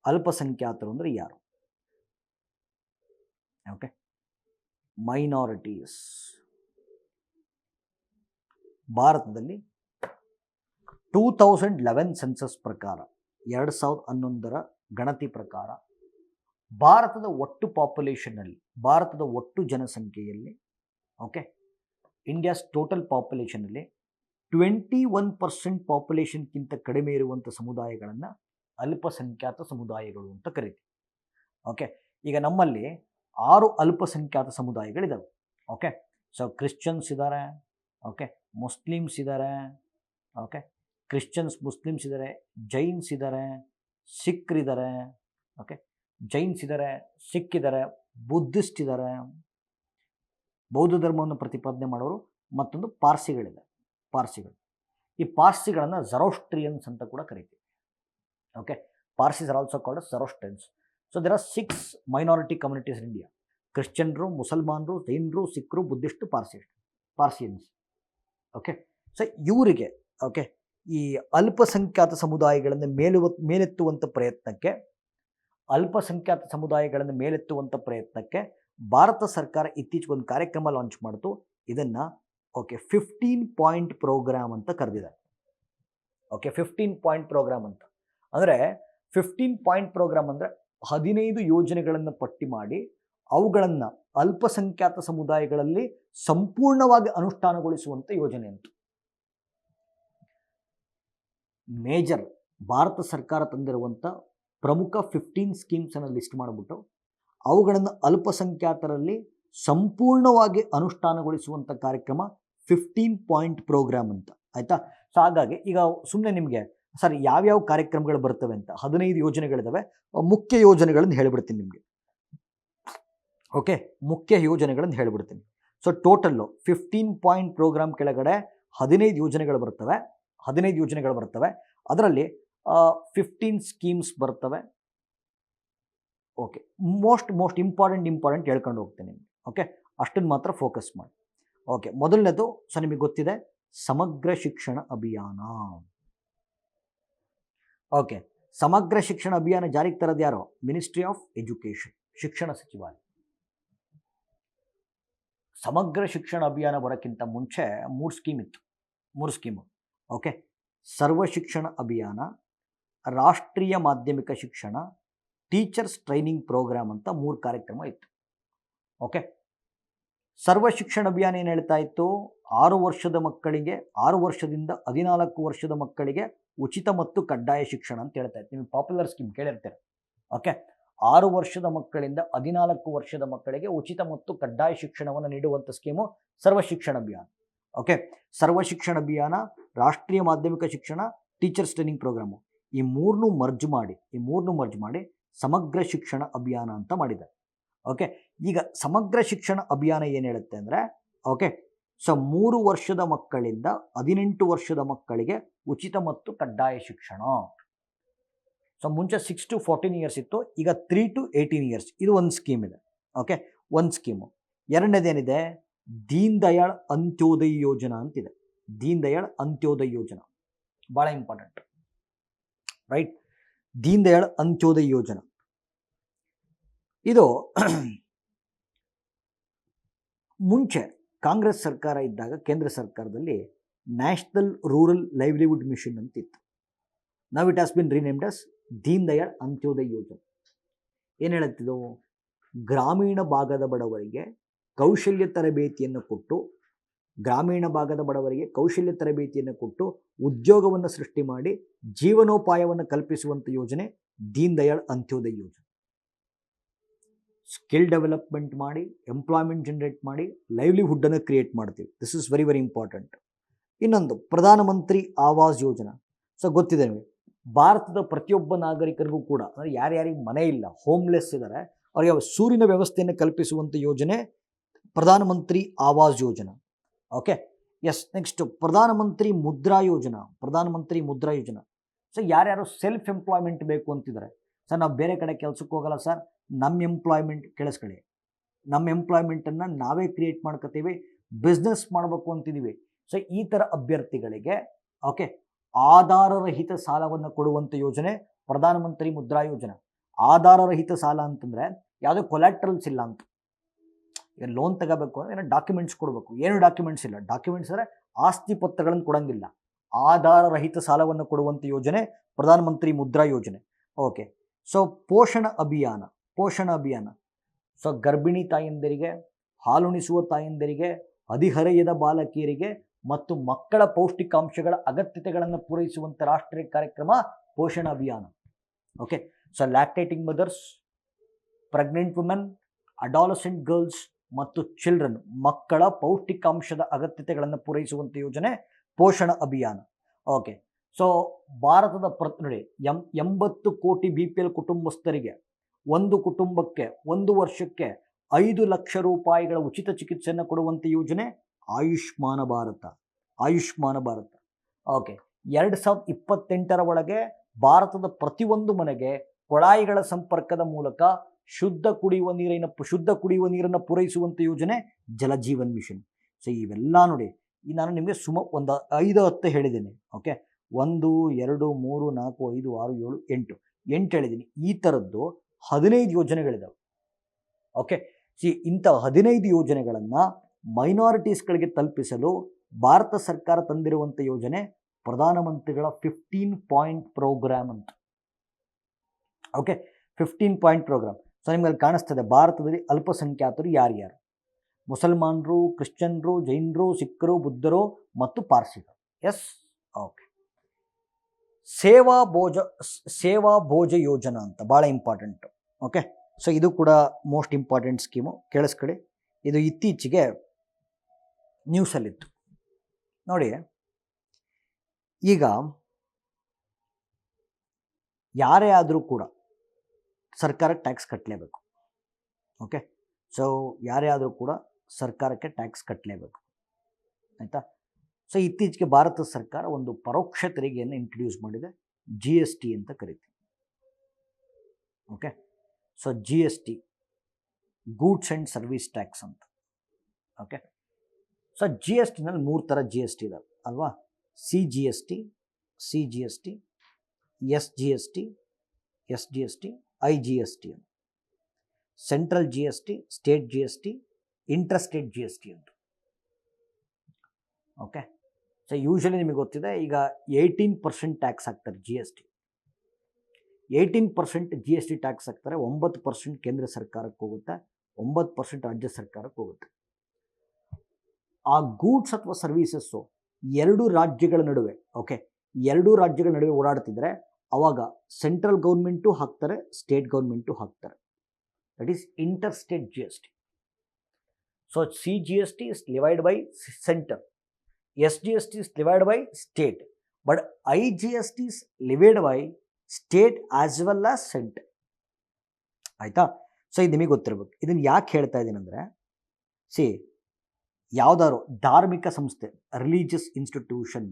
ಅಲ್ಪಸಂಖ್ಯಾತರು ಅಂದರೆ ಯಾರು? ಓಕೆ, ಮೈನಾರಿಟೀಸ್ ಭಾರತದಲ್ಲಿ 2011 ಸೆನ್ಸಸ್ ಪ್ರಕಾರ, 2011ರ ಗಣತಿ ಪ್ರಕಾರ ಭಾರತದ ಒಟ್ಟು ಪಾಪ್ಯುಲೇಷನ್ನಲ್ಲಿ, ಭಾರತದ ಒಟ್ಟು ಜನಸಂಖ್ಯೆಯಲ್ಲಿ, ಓಕೆ, ಇಂಡಿಯಾಸ್ ಟೋಟಲ್ ಪಾಪ್ಯುಲೇಷನಲ್ಲಿ 21% ಪಾಪ್ಯುಲೇಷನ್ಗಿಂತ ಕಡಿಮೆ ಇರುವಂಥ ಸಮುದಾಯಗಳನ್ನು ಅಲ್ಪಸಂಖ್ಯಾತ ಸಮುದಾಯಗಳು ಅಂತ ಕರಿತೀವಿ. ಓಕೆ, ಈಗ ನಮ್ಮಲ್ಲಿ 6 ಅಲ್ಪಸಂಖ್ಯಾತ ಸಮುದಾಯಗಳಿದ್ದಾವೆ. ಓಕೆ, ಸೊ ಕ್ರಿಶ್ಚಿಯನ್ಸ್ ಇದ್ದಾರೆ, ಓಕೆ, ಮುಸ್ಲಿಮ್ಸ್ ಇದ್ದಾರೆ, ಓಕೆ, ಕ್ರಿಶ್ಚಿಯನ್ಸ್ ಮುಸ್ಲಿಮ್ಸ್ ಇದ್ದಾರೆ, ಜೈನ್ಸ್ ಇದ್ದಾರೆ, ಸಿಖ್ರಿದ್ದಾರೆ, ಓಕೆ, ಜೈನ್ಸ್ ಇದ್ದಾರೆ, ಸಿಖ್ ಇದ್ದಾರೆ, ಬುದ್ಧಿಸ್ಟ್ ಇದ್ದಾರೆ, ಬೌದ್ಧ ಧರ್ಮವನ್ನು ಪ್ರತಿಪಾದನೆ ಮಾಡೋರು, ಮತ್ತೊಂದು ಪಾರ್ಸಿಗಳಿದೆ, ಪಾರ್ಸಿಗಳು. ಈ ಪಾರ್ಸಿಗಳನ್ನು ಝರೋಸ್ಟ್ರಿಯನ್ಸ್ ಅಂತ ಕೂಡ ಕರಿತೀವಿ. Okay, Parsis are also called Zoroastrians. So there are 6 minority communities in India: ಕ್ರಿಶ್ಚಿಯನ್ರು, ಮುಸಲ್ಮಾನರು, ಜೈನರು, ಸಿಖ್ರು, ಬುದ್ಧಿಸ್ಟು, ಪಾರ್ಸಿಯನ್ಸ್. ಓಕೆ, ಸೊ ಇವರಿಗೆ, ಓಕೆ, ಈ ಅಲ್ಪಸಂಖ್ಯಾತ ಸಮುದಾಯಗಳನ್ನು ಮೇಲೆತ್ತುವಂಥ ಪ್ರಯತ್ನಕ್ಕೆ ಭಾರತ ಸರ್ಕಾರ ಇತ್ತೀಚೆಗೆ ಒಂದು ಕಾರ್ಯಕ್ರಮ ಲಾಂಚ್ ಮಾಡಿತು. ಇದನ್ನು ಓಕೆ 15 ಪಾಯಿಂಟ್ ಪ್ರೋಗ್ರಾಮ್ ಅಂತ ಕರೆದಿದ್ದಾರೆ. ಓಕೆ, 15 ಪಾಯಿಂಟ್ ಪ್ರೋಗ್ರಾಮ್ ಅಂತ ಅಂದರೆ 15 ಪಾಯಿಂಟ್ ಪ್ರೋಗ್ರಾಮ್ ಅಂದರೆ 15 ಯೋಜನೆಗಳನ್ನು ಪಟ್ಟಿ ಮಾಡಿ ಅವುಗಳನ್ನು ಅಲ್ಪಸಂಖ್ಯಾತ ಸಮುದಾಯಗಳಲ್ಲಿ ಸಂಪೂರ್ಣವಾಗಿ ಅನುಷ್ಠಾನಗೊಳಿಸುವಂಥ ಯೋಜನೆ ಅಂತ. ಮೇಜರ್ ಭಾರತ ಸರ್ಕಾರ ತಂದಿರುವಂಥ ಪ್ರಮುಖ 15 ಸ್ಕೀಮ್ಸನ್ನು ಲಿಸ್ಟ್ ಮಾಡಿಬಿಟ್ಟು ಅವುಗಳನ್ನು ಅಲ್ಪಸಂಖ್ಯಾತರಲ್ಲಿ ಸಂಪೂರ್ಣವಾಗಿ ಅನುಷ್ಠಾನಗೊಳಿಸುವಂಥ ಕಾರ್ಯಕ್ರಮ 15 ಪಾಯಿಂಟ್ ಪ್ರೋಗ್ರಾಮ್ ಅಂತ, ಆಯಿತಾ. ಸೊ ಹಾಗಾಗಿ ಈಗ ಸುಮ್ಮನೆ ನಿಮಗೆ ಸರ್ ಯಾವ್ಯಾವ ಕಾರ್ಯಕ್ರಮಗಳು ಬರ್ತವೆ ಅಂತ 15 ಯೋಜನೆಗಳಿದ್ದಾವೆ. ಮುಖ್ಯ ಯೋಜನೆಗಳನ್ನು ಹೇಳಿಬಿಡ್ತೀನಿ ನಿಮಗೆ. ಓಕೆ, ಮುಖ್ಯ ಯೋಜನೆಗಳನ್ನು ಹೇಳಿಬಿಡ್ತೀನಿ. ಸೊ ಟೋಟಲ್ಲು 15 ಪಾಯಿಂಟ್ ಪ್ರೋಗ್ರಾಮ್ ಕೆಳಗಡೆ 15 ಯೋಜನೆಗಳು ಬರ್ತವೆ. ಅದರಲ್ಲಿ 15 ಸ್ಕೀಮ್ಸ್ ಬರ್ತವೆ. ಓಕೆ, ಮೋಸ್ಟ್ ಇಂಪಾರ್ಟೆಂಟ್ ಹೇಳ್ಕೊಂಡು ಹೋಗ್ತೀನಿ ನಿಮಗೆ. ಓಕೆ, ಅಷ್ಟನ್ನು ಮಾತ್ರ ಫೋಕಸ್ ಮಾಡಿ. ಓಕೆ, ಮೊದಲನೇದು ಸೊ ನಿಮಗೆ ಗೊತ್ತಿದೆ ಸಮಗ್ರ ಶಿಕ್ಷಣ ಅಭಿಯಾನ. ಓಕೆ, ಸಮಗ್ರ ಶಿಕ್ಷಣ ಅಭಿಯಾನ ಜಾರಿಗೆ ತರೋದು ಯಾರು? ಮಿನಿಸ್ಟ್ರಿ ಆಫ್ ಎಜುಕೇಷನ್, ಶಿಕ್ಷಣ ಸಚಿವಾಲಯ. ಸಮಗ್ರ ಶಿಕ್ಷಣ ಅಭಿಯಾನ ಬರೋಕ್ಕಿಂತ ಮುಂಚೆ 3 ಸ್ಕೀಮ್ ಇತ್ತು. 3 ಸ್ಕೀಮು. ಓಕೆ, ಸರ್ವ ಶಿಕ್ಷಣ ಅಭಿಯಾನ, ರಾಷ್ಟ್ರೀಯ ಮಾಧ್ಯಮಿಕ ಶಿಕ್ಷಣ, ಟೀಚರ್ಸ್ ಟ್ರೈನಿಂಗ್ ಪ್ರೋಗ್ರಾಮ್ ಅಂತ 3 ಕಾರ್ಯಕ್ರಮ ಇತ್ತು. ಓಕೆ, ಸರ್ವ ಶಿಕ್ಷಣ ಅಭಿಯಾನ ಏನು ಹೇಳ್ತಾ ಇತ್ತು? 6 ವರ್ಷದ ಮಕ್ಕಳಿಗೆ, 6 ವರ್ಷದಿಂದ 14 ವರ್ಷದ ಮಕ್ಕಳಿಗೆ ಉಚಿತ ಮತ್ತು ಕಡ್ಡಾಯ ಶಿಕ್ಷಣ ಅಂತ ಹೇಳ್ತಾ ಇತ್ತು. ನಿಮಗೆ ಪಾಪ್ಯುಲರ್ ಸ್ಕೀಮ್ ಕೇಳಿರ್ತಾರೆ. ಓಕೆ, 6 ವರ್ಷದ ಮಕ್ಕಳಿಂದ 14 ವರ್ಷದ ಮಕ್ಕಳಿಗೆ ಉಚಿತ ಮತ್ತು ಕಡ್ಡಾಯ ಶಿಕ್ಷಣವನ್ನು ನೀಡುವಂಥ ಸ್ಕೀಮು ಸರ್ವ ಶಿಕ್ಷಣ ಅಭಿಯಾನ. ಓಕೆ, ಸರ್ವ ಶಿಕ್ಷಣ ಅಭಿಯಾನ, ರಾಷ್ಟ್ರೀಯ ಮಾಧ್ಯಮಿಕ ಶಿಕ್ಷಣ, ಟೀಚರ್ಸ್ ಟ್ರೈನಿಂಗ್ ಪ್ರೋಗ್ರಾಮು, ಈ ಮೂರನ್ನೂ ಮರ್ಜ್ ಮಾಡಿ ಸಮಗ್ರ ಶಿಕ್ಷಣ ಅಭಿಯಾನ ಅಂತ ಮಾಡಿದ್ದಾರೆ. ಓಕೆ, ಈಗ ಸಮಗ್ರ ಶಿಕ್ಷಣ ಅಭಿಯಾನ ಏನು ಹೇಳುತ್ತೆ ಅಂದರೆ, ಓಕೆ, ಸೊ 3 ವರ್ಷದ ಮಕ್ಕಳಿಂದ 18 ವರ್ಷದ ಮಕ್ಕಳಿಗೆ ಉಚಿತ ಮತ್ತು ಕಡ್ಡಾಯ ಶಿಕ್ಷಣ. ಸೊ ಮುಂಚೆ 6 to 14 ಇಯರ್ಸ್ ಇತ್ತು, ಈಗ 3 to 18 ಇಯರ್ಸ್. ಇದು ಒಂದು ಸ್ಕೀಮ್ ಇದೆ. ಓಕೆ, ಒಂದು ಸ್ಕೀಮು. ಎರಡನೇದೇನಿದೆ? ದೀನ್ ದಯಾಳ್ ಅಂತ್ಯೋದಯ ಯೋಜನಾ ಅಂತಿದೆ. ದೀನ್ ದಯಾಳ್ ಅಂತ್ಯೋದಯ ಯೋಜನಾ ಭಾಳ ಇಂಪಾರ್ಟೆಂಟ್, ರೈಟ್? ದೀನ್ ದಯಾಳ್ ಅಂತ್ಯೋದಯ ಯೋಜನಾ ಇದು ಮುಂಚೆ ಕಾಂಗ್ರೆಸ್ ಸರ್ಕಾರ ಇದ್ದಾಗ ಕೇಂದ್ರ ಸರ್ಕಾರದಲ್ಲಿ ನ್ಯಾಷನಲ್ ರೂರಲ್ ಲೈವ್ಲಿಹುಡ್ ಮಿಷನ್ ಅಂತಿತ್ತು. Now it has been renamed as Deen Dayal Antyodaya Yojane. ಏನು ಹೇಳುತ್ತಿದ್ದು? ಗ್ರಾಮೀಣ ಭಾಗದ ಬಡವರಿಗೆ ಕೌಶಲ್ಯ ತರಬೇತಿಯನ್ನು ಕೊಟ್ಟು ಉದ್ಯೋಗವನ್ನು ಸೃಷ್ಟಿ ಮಾಡಿ ಜೀವನೋಪಾಯವನ್ನು ಕಲ್ಪಿಸುವಂಥ ಯೋಜನೆ ದೀನ್ ದಯಾಳ್ ಅಂತ್ಯೋದಯ ಯೋಜನೆ. ಸ್ಕಿಲ್ ಡೆವಲಪ್ಮೆಂಟ್ ಮಾಡಿ, ಎಂಪ್ಲಾಯ್ಮೆಂಟ್ ಜನರೇಟ್ ಮಾಡಿ, ಲೈವ್ಲಿಹುಡ್ಡನ್ನು ಕ್ರಿಯೇಟ್ ಮಾಡ್ತೀವಿ. This is very important. ಇನ್ನೊಂದು ಪ್ರಧಾನಮಂತ್ರಿ ಆವಾಸ್ ಯೋಜನಾ. ಸೊ ಗೊತ್ತಿದೆ ನಿಮಗೆ, ಭಾರತದ ಪ್ರತಿಯೊಬ್ಬ ನಾಗರಿಕರಿಗೂ ಕೂಡ, ಅಂದರೆ ಯಾರ್ಯಾರಿಗೆ ಮನೆ ಇಲ್ಲ, ಹೋಮ್ಲೆಸ್ ಇದ್ದಾರೆ, ಅವರಿಗೆ ಸೂರಿನ ವ್ಯವಸ್ಥೆಯನ್ನು ಕಲ್ಪಿಸುವಂಥ ಯೋಜನೆ ಪ್ರಧಾನಮಂತ್ರಿ Awas Yojana. Okay, S. Next ಪ್ರಧಾನಮಂತ್ರಿ ಮುದ್ರಾ ಯೋಜನಾ. ಸೊ ಯಾರ್ಯಾರು ಸೆಲ್ಫ್ ಎಂಪ್ಲಾಯ್ಮೆಂಟ್ ಬೇಕು ಅಂತಿದ್ದಾರೆ. ಸರ್ ನಾವು ಬೇರೆ ಕಡೆ ಕೆಲಸಕ್ಕೆ ಹೋಗಲ್ಲ ಸರ್, ನಮ್ಮ ಎಂಪ್ಲಾಯ್ಮೆಂಟ್ ಕೇಳಿಸ್ಕೊಳ್ಳಿ, ನಮ್ಮ ಎಂಪ್ಲಾಯ್ಮೆಂಟನ್ನು ನಾವೇ ಕ್ರಿಯೇಟ್ ಮಾಡ್ಕೋತೀವಿ, ಬಿಸ್ನೆಸ್ ಮಾಡಬೇಕು ಅಂತಿದ್ದೀವಿ. ಸೊ ಈ ಥರ ಅಭ್ಯರ್ಥಿಗಳಿಗೆ ಓಕೆ ಆಧಾರರಹಿತ ಸಾಲವನ್ನು ಕೊಡುವಂಥ ಯೋಜನೆ ಪ್ರಧಾನಮಂತ್ರಿ ಮುದ್ರಾ ಯೋಜನಾ. ಆಧಾರರಹಿತ ಸಾಲ ಅಂತಂದರೆ ಯಾವುದೇ ಕೊಲ್ಯಾಟ್ರಲ್ಸ್ ಇಲ್ಲ ಅಂತ. ಈಗ ಲೋನ್ ತಗೋಬೇಕು ಅಂದರೆ ಏನೋ ಡಾಕ್ಯುಮೆಂಟ್ಸ್ ಕೊಡಬೇಕು. ಏನು ಡಾಕ್ಯುಮೆಂಟ್ಸ್ ಇಲ್ಲ. ಡಾಕ್ಯುಮೆಂಟ್ಸ್ ಅಂದರೆ ಆಸ್ತಿ ಪತ್ರಗಳನ್ನು ಕೊಡೋಂಗಿಲ್ಲ. ಆಧಾರರಹಿತ ಸಾಲವನ್ನು ಕೊಡುವಂಥ ಯೋಜನೆ ಪ್ರಧಾನಮಂತ್ರಿ ಮುದ್ರಾ ಯೋಜನೆ. ಓಕೆ, ಸೊ ಪೋಷಣ ಅಭಿಯಾನ. ಸೊ ಗರ್ಭಿಣಿ ತಾಯಂದಿರಿಗೆ, ಹಾಲುಣಿಸುವ ತಾಯಂದಿರಿಗೆ, ಹದಿಹರೆಯದ ಬಾಲಕಿಯರಿಗೆ ಮತ್ತು ಮಕ್ಕಳ ಪೌಷ್ಟಿಕಾಂಶಗಳ ಅಗತ್ಯತೆಗಳನ್ನು ಪೂರೈಸುವಂಥ ರಾಷ್ಟ್ರೀಯ ಕಾರ್ಯಕ್ರಮ ಪೋಷಣ ಅಭಿಯಾನ. Okay, so lactating mother's, pregnant women, adolescent girls ಮತ್ತು ಚಿಲ್ಡ್ರನ್, ಮಕ್ಕಳ ಪೌಷ್ಟಿಕಾಂಶದ ಅಗತ್ಯತೆಗಳನ್ನು ಪೂರೈಸುವಂಥ ಯೋಜನೆ ಪೋಷಣ ಅಭಿಯಾನ. ಓಕೆ, ಸೊ ಭಾರತದ ನೋಡಿ 80 ಕೋಟಿ BPL ಕುಟುಂಬಸ್ಥರಿಗೆ ಒಂದು ಕುಟುಂಬಕ್ಕೆ 1 ವರ್ಷಕ್ಕೆ 5 ಲಕ್ಷ ರೂಪಾಯಿಗಳ ಉಚಿತ ಚಿಕಿತ್ಸೆಯನ್ನು ಕೊಡುವಂಥ ಯೋಜನೆ ಆಯುಷ್ಮಾನ ಭಾರತ. ಓಕೆ, 2028 ಒಳಗೆ ಭಾರತದ ಪ್ರತಿಯೊಂದು ಮನೆಗೆ ಕೊಳಾಯಿಗಳ ಸಂಪರ್ಕದ ಮೂಲಕ ಶುದ್ಧ ಕುಡಿಯುವ ನೀರನ್ನು ಪೂರೈಸುವಂಥ ಯೋಜನೆ ಜಲಜೀವನ್ ಮಿಷನ್. ಸೊ ಇವೆಲ್ಲ ನೋಡಿ, ಈ ನಾನು ನಿಮಗೆ ಒಂದು 5-10 ಹೇಳಿದ್ದೀನಿ. ಓಕೆ, 1 2 3 4 5 6 7 8 ಹೇಳಿದ್ದೀನಿ. ಈ ಥರದ್ದು 15 ಯೋಜನೆಗಳಿದ್ದಾವೆ. ಓಕೆ, ಇಂಥ 15 ಯೋಜನೆಗಳನ್ನು ಮೈನಾರಿಟೀಸ್ಗಳಿಗೆ ತಲುಪಿಸಲು ಭಾರತ ಸರ್ಕಾರ ತಂದಿರುವಂಥ ಯೋಜನೆ ಪ್ರಧಾನಮಂತ್ರಿಗಳ 15 ಪಾಯಿಂಟ್ ಪ್ರೋಗ್ರಾಮ್ ಅಂತ. Okay, 15 point programme. ಸೊ ನಿಮ್ಗೆ ಅಲ್ಲಿ ಕಾಣಿಸ್ತದೆ ಭಾರತದಲ್ಲಿ ಅಲ್ಪಸಂಖ್ಯಾತರು ಯಾರ್ಯಾರು: ಮುಸಲ್ಮಾನರು, ಕ್ರಿಶ್ಚಿಯನ್ರು, ಜೈನರು, ಸಿಖ್ಖರು, ಬುದ್ಧರು ಮತ್ತು ಪಾರ್ಸಿಗಳು. S, okay. ಸೇವಾ ಭೋಜ ಯೋಜನಾ ಅಂತ ಭಾಳ ಇಂಪಾರ್ಟೆಂಟು. ಓಕೆ, ಸೊ ಇದು ಕೂಡ ಮೋಸ್ಟ್ ಇಂಪಾರ್ಟೆಂಟ್ ಸ್ಕೀಮು, ಕೇಳಿಸ್ಕೊಳ್ಳಿ. ಇದು ಇತ್ತೀಚೆಗೆ ನ್ಯೂಸಲ್ಲಿತ್ತು ನೋಡಿ. ಈಗ ಯಾರೇ ಆದರೂ ಕೂಡ ಸರ್ಕಾರಕ್ಕೆ ಟ್ಯಾಕ್ಸ್ ಕಟ್ಟಲೇಬೇಕು. ಓಕೆ, ಸೊ ಯಾರೇ ಆದರೂ ಕೂಡ ಸರ್ಕಾರಕ್ಕೆ ಟ್ಯಾಕ್ಸ್ ಕಟ್ಟಲೇಬೇಕು, ಆಯಿತಾ. ಸೊ ಇತ್ತೀಚೆಗೆ ಭಾರತ ಸರ್ಕಾರ ಒಂದು ಪರೋಕ್ಷ ತೆರಿಗೆಯನ್ನು ಇಂಟ್ರಡ್ಯೂಸ್ ಮಾಡಿದೆ, GST ಅಂತ ಕರಿತೀವಿ. Okay, so GST, goods and service tax ಅಂತ. ಓಕೆ, ಸೊ GSTನಲ್ಲಿ 3 ಥರ GST ಇದಾವೆ ಅಲ್ವಾ: CGST, CGST, SGST, SGST, IGST ಅಂತ. Central GST, state GST, ಇಂಟ್ರಸ್ಟೇಟ್ GST ಅಂತ. ಓಕೆ, ಸೊ ಯೂಶಲಿ ನಿಮಗೆ ಗೊತ್ತಿದೆ, ಈಗ 18% ಟ್ಯಾಕ್ಸ್ ಹಾಕ್ತಾರೆ GST. 18% GST ಟ್ಯಾಕ್ಸ್ ಹಾಕ್ತಾರೆ. 9% ಕೇಂದ್ರ ಸರ್ಕಾರಕ್ಕೆ ಹೋಗುತ್ತೆ, 9% ರಾಜ್ಯ ಸರ್ಕಾರಕ್ಕೆ ಹೋಗುತ್ತೆ. ಆ ಗೂಡ್ಸ್ ಅಥವಾ ಸರ್ವೀಸಸ್ಸು 2 ರಾಜ್ಯಗಳ ನಡುವೆ, ಓಕೆ, 2 ರಾಜ್ಯಗಳ ನಡುವೆ ಓಡಾಡ್ತಿದ್ರೆ ಅವಾಗ ಸೆಂಟ್ರಲ್ ಗೌರ್ಮೆಂಟು ಹಾಕ್ತಾರೆ, ಸ್ಟೇಟ್ ಗೌರ್ಮೆಂಟು ಹಾಕ್ತಾರೆ. That is interstate GST. So CGST is divide by centre, SGST is divided by state, but IGST is divided by state as well as center. ಆಯಿತಾ. So ಇದು ನಿಮಗೆ ಗೊತ್ತಿರಬೇಕು. ಇದನ್ನು ಯಾಕೆ ಹೇಳ್ತಾ ಇದ್ದೀನಿ ಅಂದರೆ, ಯಾವುದಾದ್ರು ಧಾರ್ಮಿಕ ಸಂಸ್ಥೆ, ರಿಲಿಜಿಯಸ್ ಇನ್ಸ್ಟಿಟ್ಯೂಷನ್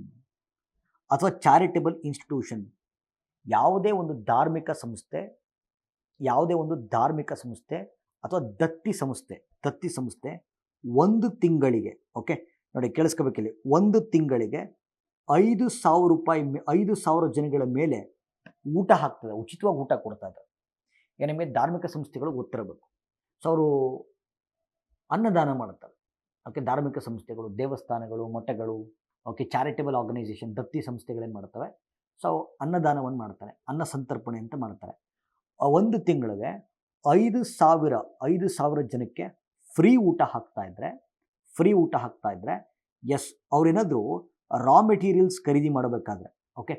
ಅಥವಾ ಚಾರಿಟಬಲ್ ಇನ್ಸ್ಟಿಟ್ಯೂಷನ್, ಯಾವುದೇ ಒಂದು ಧಾರ್ಮಿಕ ಸಂಸ್ಥೆ ಅಥವಾ ದತ್ತಿ ಸಂಸ್ಥೆ 1 ತಿಂಗಳಿಗೆ, ಓಕೆ ನೋಡಿ ಕೇಳಿಸ್ಕೋಬೇಕಿಲ್ಲಿ, 1 ತಿಂಗಳಿಗೆ 5,000 ರೂಪಾಯಿ, 5,000 ಜನಗಳ ಮೇಲೆ ಊಟ ಹಾಕ್ತದೆ, ಉಚಿತವಾಗಿ ಊಟ ಕೊಡ್ತಾ ಇದ್ದಾರೆ. ಈಗ ನಿಮಗೆ ಧಾರ್ಮಿಕ ಸಂಸ್ಥೆಗಳು ಗೊತ್ತಿರಬೇಕು. ಸೊ ಅವರು ಅನ್ನದಾನ ಮಾಡ್ತಾರೆ. ಓಕೆ, ಧಾರ್ಮಿಕ ಸಂಸ್ಥೆಗಳು, ದೇವಸ್ಥಾನಗಳು, ಮಠಗಳು, ಓಕೆ, ಚಾರಿಟಬಲ್ ಆರ್ಗನೈಸೇಷನ್, ದತ್ತಿ ಸಂಸ್ಥೆಗಳೇನು ಮಾಡ್ತವೆ, ಸೊ ಮಾಡ್ತಾನೆ, ಅನ್ನ ಸಂತರ್ಪಣೆ ಅಂತ ಮಾಡ್ತಾರೆ. 1 ತಿಂಗಳಿಗೆ 5,000 ಜನಕ್ಕೆ ಫ್ರೀ ಊಟ ಹಾಕ್ತಾ ಇದ್ರೆ, ಎಸ್, ಅವ್ರೇನಾದರೂ ರಾ ಮೆಟೀರಿಯಲ್ಸ್ ಖರೀದಿ ಮಾಡಬೇಕಾದ್ರೆ, ಓಕೆ,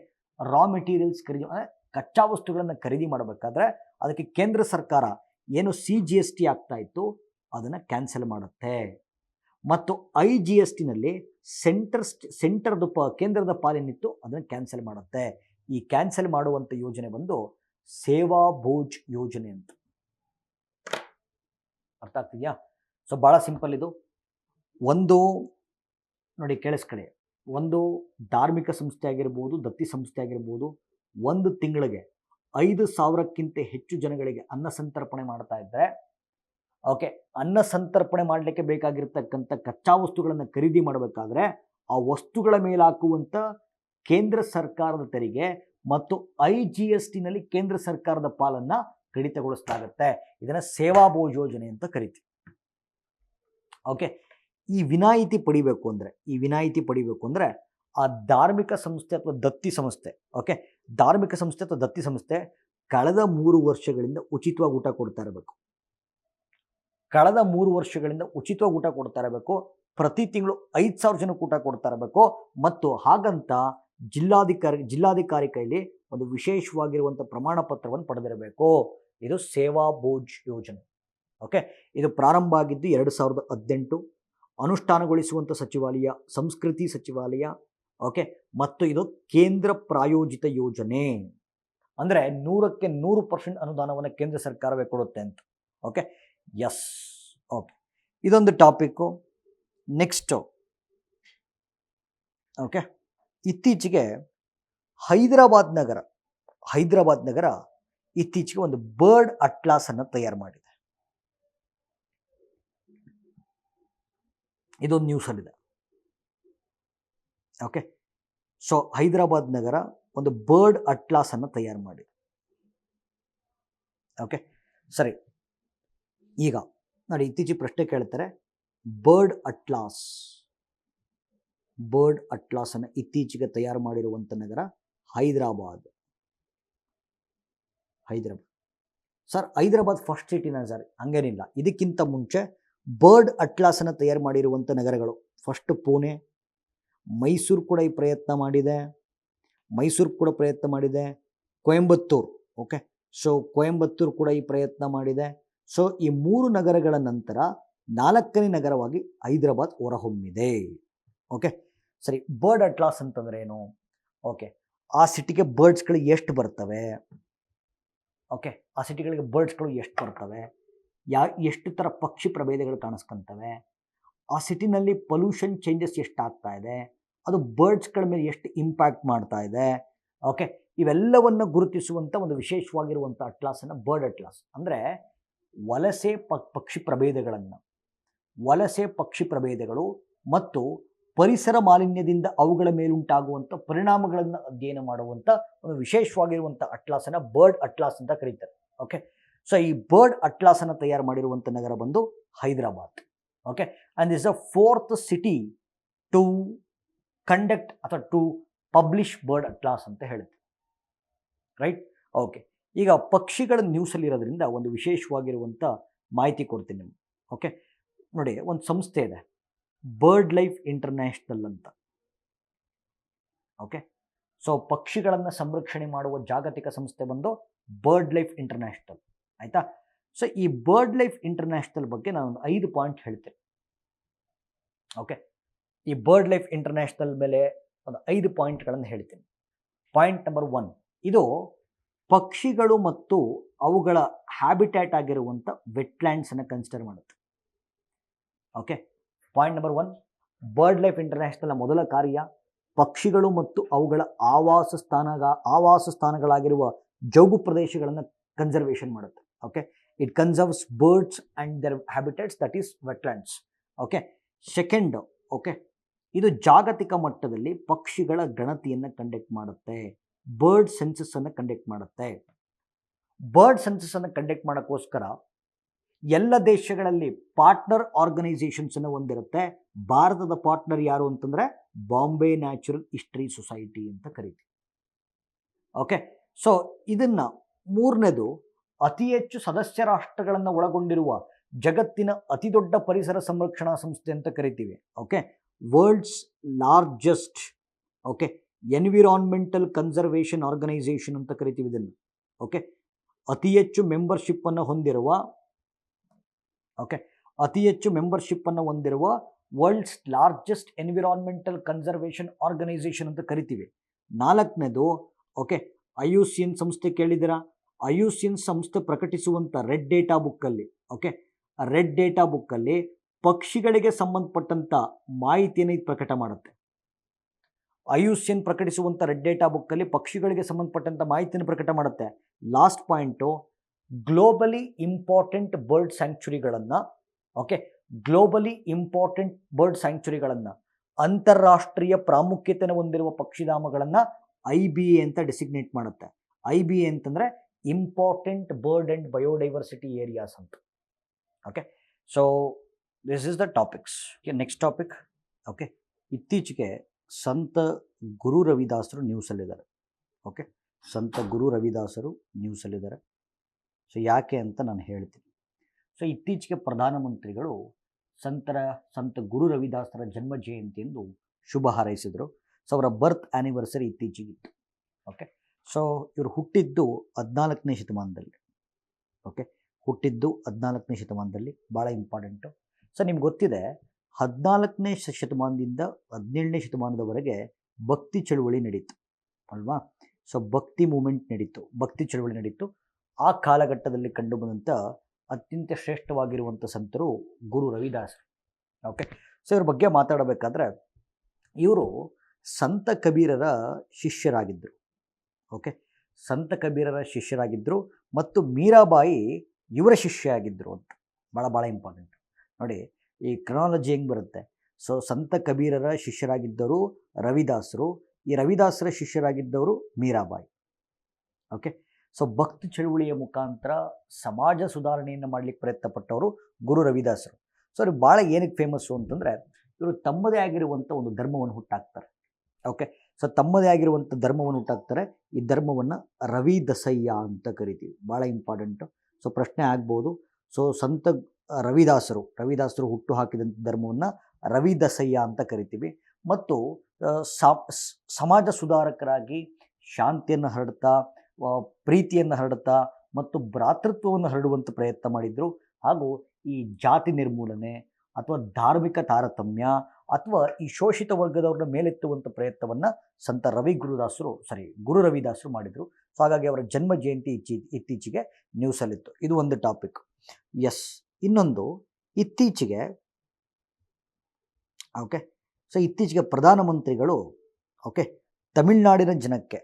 ಕಚ್ಚಾ ವಸ್ತುಗಳನ್ನು ಖರೀದಿ ಮಾಡಬೇಕಾದ್ರೆ ಅದಕ್ಕೆ ಕೇಂದ್ರ ಸರ್ಕಾರ ಏನು CGST ಆಗ್ತಾ ಇತ್ತು ಅದನ್ನು ಕ್ಯಾನ್ಸಲ್ ಮಾಡುತ್ತೆ. ಮತ್ತು IGSTನಲ್ಲಿ ಕೇಂದ್ರದ ಪಾಲೇನಿತ್ತು ಅದನ್ನು ಕ್ಯಾನ್ಸಲ್ ಮಾಡುತ್ತೆ. ಈ ಕ್ಯಾನ್ಸಲ್ ಮಾಡುವಂಥ ಯೋಜನೆ ಬಂದು ಸೇವಾ ಭೋಜ್ ಯೋಜನೆ ಅಂತ. ಅರ್ಥ ಆಗ್ತಿದೆಯಾ? ಸೊ ಭಾಳ ಸಿಂಪಲ್ ಇದು. ಒಂದು ನೋಡಿ ಕೇಳಿಸ್ಕೊಳ್ಳಿ, ಒಂದು ಧಾರ್ಮಿಕ ಸಂಸ್ಥೆ ಆಗಿರ್ಬೋದು, ದತ್ತಿ ಸಂಸ್ಥೆ ಆಗಿರ್ಬೋದು, 1 ತಿಂಗಳಿಗೆ 5,000ಕ್ಕಿಂತ ಹೆಚ್ಚು ಜನಗಳಿಗೆ ಅನ್ನ ಸಂತರ್ಪಣೆ ಮಾಡ್ತಾ ಇದ್ದರೆ, ಓಕೆ, ಅನ್ನ ಸಂತರ್ಪಣೆ ಮಾಡಲಿಕ್ಕೆ ಬೇಕಾಗಿರ್ತಕ್ಕಂಥ ಕಚ್ಚಾ ವಸ್ತುಗಳನ್ನು ಖರೀದಿ ಮಾಡಬೇಕಾದ್ರೆ ಆ ವಸ್ತುಗಳ ಮೇಲೆ ಹಾಕುವಂಥ ಕೇಂದ್ರ ಸರ್ಕಾರದ ತೆರಿಗೆ ಮತ್ತು IGSTನಲ್ಲಿ ಕೇಂದ್ರ ಸರ್ಕಾರದ ಪಾಲನ್ನು ಕಡಿತಗೊಳಿಸಲಾಗುತ್ತೆ. ಇದನ್ನು ಸೇವಾ ಭೋಜ್ ಯೋಜನೆ ಅಂತ ಕರಿತೀವಿ. ಓಕೆ, ಈ ವಿನಾಯಿತಿ ಪಡಿಬೇಕು ಅಂದರೆ ಆ ಧಾರ್ಮಿಕ ಸಂಸ್ಥೆ ಅಥವಾ ದತ್ತಿ ಸಂಸ್ಥೆ, ಓಕೆ, ಧಾರ್ಮಿಕ ಸಂಸ್ಥೆ ಅಥವಾ ದತ್ತಿ ಸಂಸ್ಥೆ ಕಳೆದ 3 ವರ್ಷಗಳಿಂದ ಉಚಿತವಾಗಿ ಊಟ ಕೊಡ್ತಾ ಇರಬೇಕು. ಪ್ರತಿ ತಿಂಗಳು 5,000 ಜನಕ್ಕೆ ಊಟ ಕೊಡ್ತಾ ಇರಬೇಕು. ಮತ್ತು ಹಾಗಂತ ಜಿಲ್ಲಾಧಿಕಾರಿ ಕೈಲಿ ಒಂದು ವಿಶೇಷವಾಗಿರುವಂಥ ಪ್ರಮಾಣ ಪತ್ರವನ್ನು ಪಡೆದಿರಬೇಕು. ಇದು ಸೇವಾ ಭೋಜ್ ಯೋಜನೆ. ಓಕೆ, ಇದು ಪ್ರಾರಂಭ ಆಗಿದ್ದು 2018. ಅನುಷ್ಠಾನಗೊಳಿಸುವಂಥ ಸಚಿವಾಲಯ ಸಂಸ್ಕೃತಿ ಸಚಿವಾಲಯ. ಓಕೆ, ಮತ್ತು ಇದು ಕೇಂದ್ರ ಪ್ರಾಯೋಜಿತ ಯೋಜನೆ. ಅಂದರೆ 100ಕ್ಕೆ 100% ಅನುದಾನವನ್ನು ಕೇಂದ್ರ ಸರ್ಕಾರವೇ ಕೊಡುತ್ತೆ ಅಂತ. ಓಕೆ, ಎಸ್, ಓಕೆ, ಇದೊಂದು ಟಾಪಿಕ್ಕು. ನೆಕ್ಸ್ಟು, ಓಕೆ, ಇತ್ತೀಚೆಗೆ ಹೈದರಾಬಾದ್ ನಗರ ಇತ್ತೀಚೆಗೆ ಒಂದು ಬರ್ಡ್ ಅಟ್ಲಾಸ್ ಅನ್ನು ತಯಾರು ಮಾಡಿದೆ. ಇದೊಂದು ನ್ಯೂಸಲ್ಲಿದೆ. ಓಕೆ, ಸೊ ಹೈದರಾಬಾದ್ ನಗರ ಒಂದು ಬರ್ಡ್ ಅಟ್ಲಾಸ್ ಅನ್ನು ತಯಾರು ಮಾಡಿದೆ. ಓಕೆ, ಸರಿ. ಈಗ ನೋಡಿ, ಇತ್ತೀಚೆಗೆ ಪ್ರಶ್ನೆ ಕೇಳ್ತಾರೆ, ಬರ್ಡ್ ಅಟ್ಲಾಸ್ ಅನ್ನು ಇತ್ತೀಚೆಗೆ ತಯಾರು ಮಾಡಿರುವಂಥ ನಗರ ಹೈದರಾಬಾದ್. ಸರ್ ಹೈದರಾಬಾದ್ ಫಸ್ಟ್ ಸಿಟಿನ ಸರ್? ಹಂಗೇನಿಲ್ಲ. ಇದಕ್ಕಿಂತ ಮುಂಚೆ ಬರ್ಡ್ ಅಟ್ಲಾಸನ್ನು ತಯಾರು ಮಾಡಿರುವಂಥ ನಗರಗಳು ಫಸ್ಟ್ ಪುಣೆ, ಮೈಸೂರು ಕೂಡ ಈ ಪ್ರಯತ್ನ ಮಾಡಿದೆ, ಕೊಯಂಬತ್ತೂರು. ಓಕೆ, ಸೊ ಕೊಯಂಬತ್ತೂರು ಕೂಡ ಈ ಪ್ರಯತ್ನ ಮಾಡಿದೆ. ಸೊ ಈ 3 ನಗರಗಳ ನಂತರ 4ನೇ ನಗರವಾಗಿ ಹೈದರಾಬಾದ್ ಹೊರಹೊಮ್ಮಿದೆ. ಓಕೆ, ಸರಿ. ಬರ್ಡ್ ಅಟ್ಲಾಸ್ ಅಂತಂದ್ರೆ ಏನು? ಓಕೆ, ಆ ಸಿಟಿಗೆ ಬರ್ಡ್ಸ್ಗಳು ಎಷ್ಟು ಬರ್ತವೆ? ಓಕೆ, ಆ ಸಿಟಿಗಳಿಗೆ ಬರ್ಡ್ಸ್ಗಳು ಎಷ್ಟು ಬರ್ತವೆ, ಎಷ್ಟು ಥರ ಪಕ್ಷಿ ಪ್ರಭೇದಗಳು ಕಾಣಿಸ್ಕೊಂತವೆ, ಆ ಸಿಟಿನಲ್ಲಿ ಪೊಲ್ಯೂಷನ್ ಚೇಂಜಸ್ ಎಷ್ಟಾಗ್ತಾ ಇದೆ, ಅದು ಬರ್ಡ್ಸ್ಗಳ ಮೇಲೆ ಎಷ್ಟು ಇಂಪ್ಯಾಕ್ಟ್ ಮಾಡ್ತಾ ಇದೆ. ಓಕೆ, ಇವೆಲ್ಲವನ್ನು ಗುರುತಿಸುವಂಥ ಒಂದು ವಿಶೇಷವಾಗಿರುವಂಥ ಅಟ್ಲಾಸನ್ನು ಬರ್ಡ್ ಅಟ್ಲಾಸ್ ಅಂದರೆ ವಲಸೆ ಪಕ್ಷಿ ಪ್ರಭೇದಗಳು ಮತ್ತು ಪರಿಸರ ಮಾಲಿನ್ಯದಿಂದ ಅವುಗಳ ಮೇಲುಂಟಾಗುವಂಥ ಪರಿಣಾಮಗಳನ್ನು ಅಧ್ಯಯನ ಮಾಡುವಂಥ ಒಂದು ವಿಶೇಷವಾಗಿರುವಂಥ ಅಟ್ಲಾಸನ್ನು ಬರ್ಡ್ ಅಟ್ಲಾಸ್ ಅಂತ ಕರೀತಾರೆ. ಓಕೆ, ಸೊ ಈ ಬರ್ಡ್ ಅಟ್ಲಾಸನ್ನು ತಯಾರು ಮಾಡಿರುವಂಥ ನಗರ ಬಂದು Hyderabad. Okay, and this the 4th city to conduct ಅಥವಾ ಟು ಪಬ್ಲಿಷ್ ಬರ್ಡ್ ಅಟ್ಲಾಸ್ ಅಂತ ಹೇಳುತ್ತೆ. ರೈಟ್? ಓಕೆ, ಈಗ ಪಕ್ಷಿಗಳ ನ್ಯೂಸಲ್ಲಿ ಇರೋದ್ರಿಂದ ಒಂದು ವಿಶೇಷವಾಗಿರುವಂಥ ಮಾಹಿತಿ ಕೊಡ್ತೀನಿ ನಿಮ್ಗೆ. ಓಕೆ, ನೋಡಿ, ಒಂದು ಸಂಸ್ಥೆ ಇದೆ, ಬರ್ಡ್ ಲೈಫ್ ಇಂಟರ್ನ್ಯಾಷನಲ್ ಅಂತ. ಓಕೆ, ಸೊ ಪಕ್ಷಿಗಳನ್ನು ಸಂರಕ್ಷಣೆ ಮಾಡುವ ಜಾಗತಿಕ ಸಂಸ್ಥೆ ಬಂದು ಬರ್ಡ್ ಲೈಫ್ ಇಂಟರ್ನ್ಯಾಷನಲ್. ಆಯಿತಾ? ಸೊ ಈ ಬರ್ಡ್ ಲೈಫ್ ಇಂಟರ್ನ್ಯಾಷನಲ್ ಬಗ್ಗೆ ನಾನೊಂದು 5 ಪಾಯಿಂಟ್ ಹೇಳ್ತೇನೆ. ಓಕೆ, ಈ ಬರ್ಡ್ ಲೈಫ್ ಇಂಟರ್ನ್ಯಾಷನಲ್ ಮೇಲೆ ಒಂದು 5 ಪಾಯಿಂಟ್ಗಳನ್ನು ಹೇಳ್ತೀನಿ. ಪಾಯಿಂಟ್ ನಂಬರ್ 1, ಇದು ಪಕ್ಷಿಗಳು ಮತ್ತು ಅವುಗಳ ಹ್ಯಾಬಿಟ್ಯಾಟ್ ಆಗಿರುವಂಥ ವೆಟ್ಲ್ಯಾಂಡ್ಸನ್ನು ಕನ್ಸಿಡರ್ ಮಾಡುತ್ತೆ. Okay, point number 1, bird life ಇಂಟರ್ನ್ಯಾಷನಲ್ನ ಮೊದಲ ಕಾರ್ಯ ಪಕ್ಷಿಗಳು ಮತ್ತು ಅವುಗಳ ಆವಾಸ ಸ್ಥಾನಗಳಾಗಿರುವ ಜೌಗು ಪ್ರದೇಶಗಳನ್ನು ಕನ್ಸರ್ವೇಷನ್ ಮಾಡುತ್ತೆ. Okay, it conserves birds and their habitats, that is wetlands. Okay, second, okay, ಇದು ಜಾಗತಿಕ ಮಟ್ಟದಲ್ಲಿ ಪಕ್ಷಿಗಳ ಗಣತಿಯನ್ನು ಕಂಡಕ್ಟ್ ಮಾಡುತ್ತೆ, ಬರ್ಡ್ ಸೆನ್ಸಸ್ಸನ್ನು ಕಂಡಕ್ಟ್ ಮಾಡುತ್ತೆ. ಬರ್ಡ್ ಸೆನ್ಸಸ್ಸನ್ನು ಕಂಡಕ್ಟ್ ಮಾಡೋಕ್ಕೋಸ್ಕರ ಎಲ್ಲ ದೇಶಗಳಲ್ಲಿ ಪಾರ್ಟ್ನರ್ ಆರ್ಗನೈಸೇಷನ್ಸನ್ನು ಹೊಂದಿರುತ್ತೆ. ಭಾರತದ ಪಾರ್ಟ್ನರ್ ಯಾರು ಅಂತಂದರೆ ಬಾಂಬೆ ನ್ಯಾಚುರಲ್ ಹಿಸ್ಟರಿ ಸೊಸೈಟಿ ಅಂತ ಕರೀತೀವಿ. ಓಕೆ, ಸೊ ಇದನ್ನು 3ನೇದು ಅತಿ ಹೆಚ್ಚು ಸದಸ್ಯ ರಾಷ್ಟ್ರಗಳನ್ನು ಒಳಗೊಂಡಿರುವ ಜಗತ್ತಿನ ಅತಿ ದೊಡ್ಡ ಪರಿಸರ ಸಂರಕ್ಷಣಾ ಸಂಸ್ಥೆ ಅಂತ ಕರಿತೀವಿ. Okay, world's largest okay environmental conservation organisation ಅಂತ ಕರಿತೀವಿ ಇದನ್ನು. ಓಕೆ, ಅತಿ ಹೆಚ್ಚು ಮೆಂಬರ್ಶಿಪ್ಪನ್ನು ಹೊಂದಿರುವ world's largest environmental conservation organisation ಅಂತ ಕರಿತೀವಿ. 4ನೇದು, ಓಕೆ, IUCN ಸಂಸ್ಥೆ ಕೇಳಿದ್ದೀರಾ? IUCN ಸಂಸ್ಥೆ ಪ್ರಕಟಿಸುವಂಥ ರೆಡ್ ಡೇಟಾ ಬುಕ್ಕಲ್ಲಿ, ಓಕೆ, ರೆಡ್ ಡೇಟಾ ಬುಕ್ಕಲ್ಲಿ ಪಕ್ಷಿಗಳಿಗೆ ಸಂಬಂಧಪಟ್ಟಂಥ ಮಾಹಿತಿಯನ್ನು ಇದು ಪ್ರಕಟ ಮಾಡುತ್ತೆ. IUCN ಪ್ರಕಟಿಸುವಂಥ ರೆಡ್ ಡೇಟಾ ಬುಕ್ಕಲ್ಲಿ ಪಕ್ಷಿಗಳಿಗೆ ಸಂಬಂಧಪಟ್ಟಂಥ ಮಾಹಿತಿಯನ್ನು ಪ್ರಕಟ ಮಾಡುತ್ತೆ. Last point, globally important bird ಸ್ಯಾಂಕ್ಚುರಿಗಳನ್ನು, ಓಕೆ, ಅಂತಾರಾಷ್ಟ್ರೀಯ ಪ್ರಾಮುಖ್ಯತೆಯನ್ನು ಹೊಂದಿರುವ ಪಕ್ಷಿಧಾಮಗಳನ್ನು IBA ಅಂತ ಡೆಸಿಗ್ನೇಟ್ ಮಾಡುತ್ತೆ. IBA ಅಂತಂದರೆ important bird and biodiversity areas ಅಂತ. Okay, so this is the topics. Next topic. Okay, ಇತ್ತೀಚೆಗೆ ಸಂತ ಗುರು ರವಿದಾಸರು ನ್ಯೂಸಲ್ಲಿದ್ದಾರೆ. ಓಕೆ, ಸಂತ ಗುರು ರವಿದಾಸರು ನ್ಯೂಸಲ್ಲಿದ್ದಾರೆ. ಸೊ ಯಾಕೆ ಅಂತ ನಾನು ಹೇಳ್ತೀನಿ. ಸೊ ಇತ್ತೀಚೆಗೆ ಪ್ರಧಾನಮಂತ್ರಿಗಳು ಸಂತ ಗುರು ರವಿದಾಸರ ಜನ್ಮ ಜಯಂತಿಯಂದು ಶುಭ ಹಾರೈಸಿದರು. ಸೊ ಅವರ ಬರ್ತ್ ಆ್ಯನಿವರ್ಸರಿ ಇತ್ತೀಚೆಗಿತ್ತು. ಓಕೆ, ಸೊ ಇವರು ಹುಟ್ಟಿದ್ದು 14ನೇ ಶತಮಾನದಲ್ಲಿ. ಓಕೆ, ಹುಟ್ಟಿದ್ದು 14ನೇ ಶತಮಾನದಲ್ಲಿ, ಭಾಳ ಇಂಪಾರ್ಟೆಂಟು. ಸೊ ನಿಮ್ಗೆ ಗೊತ್ತಿದೆ, 14ನೇ ಶತಮಾನದಿಂದ 17ನೇ ಶತಮಾನದವರೆಗೆ ಭಕ್ತಿ ಚಳುವಳಿ ನಡೀತು ಅಲ್ವಾ? ಸೊ ಭಕ್ತಿ ಚಳುವಳಿ ನಡೀತು. ಆ ಕಾಲಘಟ್ಟದಲ್ಲಿ ಕಂಡುಬಂದಂಥ ಅತ್ಯಂತ ಶ್ರೇಷ್ಠವಾಗಿರುವಂಥ ಸಂತರು ಗುರು ರವಿದಾಸರು. ಓಕೆ, ಸೊ ಇವ್ರ ಬಗ್ಗೆ ಮಾತಾಡಬೇಕಾದ್ರೆ ಇವರು ಸಂತ ಕಬೀರರ ಶಿಷ್ಯರಾಗಿದ್ದರು. ಓಕೆ, ಸಂತ ಕಬೀರರ ಶಿಷ್ಯರಾಗಿದ್ದರು ಮತ್ತು ಮೀರಾಬಾಯಿ ಇವರ ಶಿಷ್ಯ ಆಗಿದ್ದರು ಅಂತ. ಭಾಳ ಇಂಪಾರ್ಟೆಂಟ್ ನೋಡಿ, ಈ ಕ್ರೊನಾಲಜಿ ಹೆಂಗೆ ಬರುತ್ತೆ. ಸೊ ಸಂತ ಕಬೀರರ ಶಿಷ್ಯರಾಗಿದ್ದರು ರವಿದಾಸರು, ಈ ರವಿದಾಸರ ಶಿಷ್ಯರಾಗಿದ್ದವರು ಮೀರಾಬಾಯಿ. ಓಕೆ, ಸೊ ಭಕ್ತಿ ಚಳುವಳಿಯ ಮುಖಾಂತರ ಸಮಾಜ ಸುಧಾರಣೆಯನ್ನು ಮಾಡಲಿಕ್ಕೆ ಪ್ರಯತ್ನಪಟ್ಟವರು ಗುರು ರವಿದಾಸರು. ಸೊ ಅವ್ರು ಭಾಳ ಏನಕ್ಕೆ ಫೇಮಸ್ಸು ಅಂತಂದರೆ ಇವರು ತಮ್ಮದೇ ಆಗಿರುವಂಥ ಒಂದು ಧರ್ಮವನ್ನು ಹುಟ್ಟಾಕ್ತಾರೆ. ಓಕೆ, ಸೊ ತಮ್ಮದೇ ಆಗಿರುವಂಥ ಧರ್ಮವನ್ನು ಹುಟ್ಟಾಕ್ತಾರೆ. ಈ ಧರ್ಮವನ್ನು ರವಿ ದಸಯ್ಯ ಅಂತ ಕರಿತೀವಿ. ಭಾಳ ಇಂಪಾರ್ಟೆಂಟು. ಸೊ ಪ್ರಶ್ನೆ ಆಗ್ಬೋದು. ಸೊ ಸಂತ ರವಿದಾಸರು ಹುಟ್ಟು ಹಾಕಿದಂಥ ಧರ್ಮವನ್ನು ರವಿದಸಯ್ಯ ಅಂತ ಕರಿತೀವಿ. ಮತ್ತು ಸಮಾಜ ಸುಧಾರಕರಾಗಿ ಶಾಂತಿಯನ್ನು ಹರಡ್ತಾ, ಪ್ರೀತಿಯನ್ನು ಹರಡ್ತಾ ಮತ್ತು ಭ್ರಾತೃತ್ವವನ್ನು ಹರಡುವಂಥ ಪ್ರಯತ್ನ ಮಾಡಿದರು. ಹಾಗೂ ಈ ಜಾತಿ ನಿರ್ಮೂಲನೆ ಅಥವಾ ಧಾರ್ಮಿಕ ತಾರತಮ್ಯ ಅಥವಾ ಈ ಶೋಷಿತ ವರ್ಗದವ್ರನ್ನ ಮೇಲೆತ್ತುವಂಥ ಪ್ರಯತ್ನವನ್ನು ಗುರು ರವಿದಾಸರು ಮಾಡಿದರು. ಸೊ ಹಾಗಾಗಿ ಅವರ ಜನ್ಮ ಜಯಂತಿ ಇತ್ತೀಚೆಗೆ ನ್ಯೂಸಲ್ಲಿತ್ತು. ಇದು ಒಂದು ಟಾಪಿಕ್. ಎಸ್, ಇನ್ನೊಂದು ಇತ್ತೀಚೆಗೆ ಇತ್ತೀಚೆಗೆ ಪ್ರಧಾನಮಂತ್ರಿಗಳು ತಮಿಳ್ನಾಡಿನ ಜನಕ್ಕೆ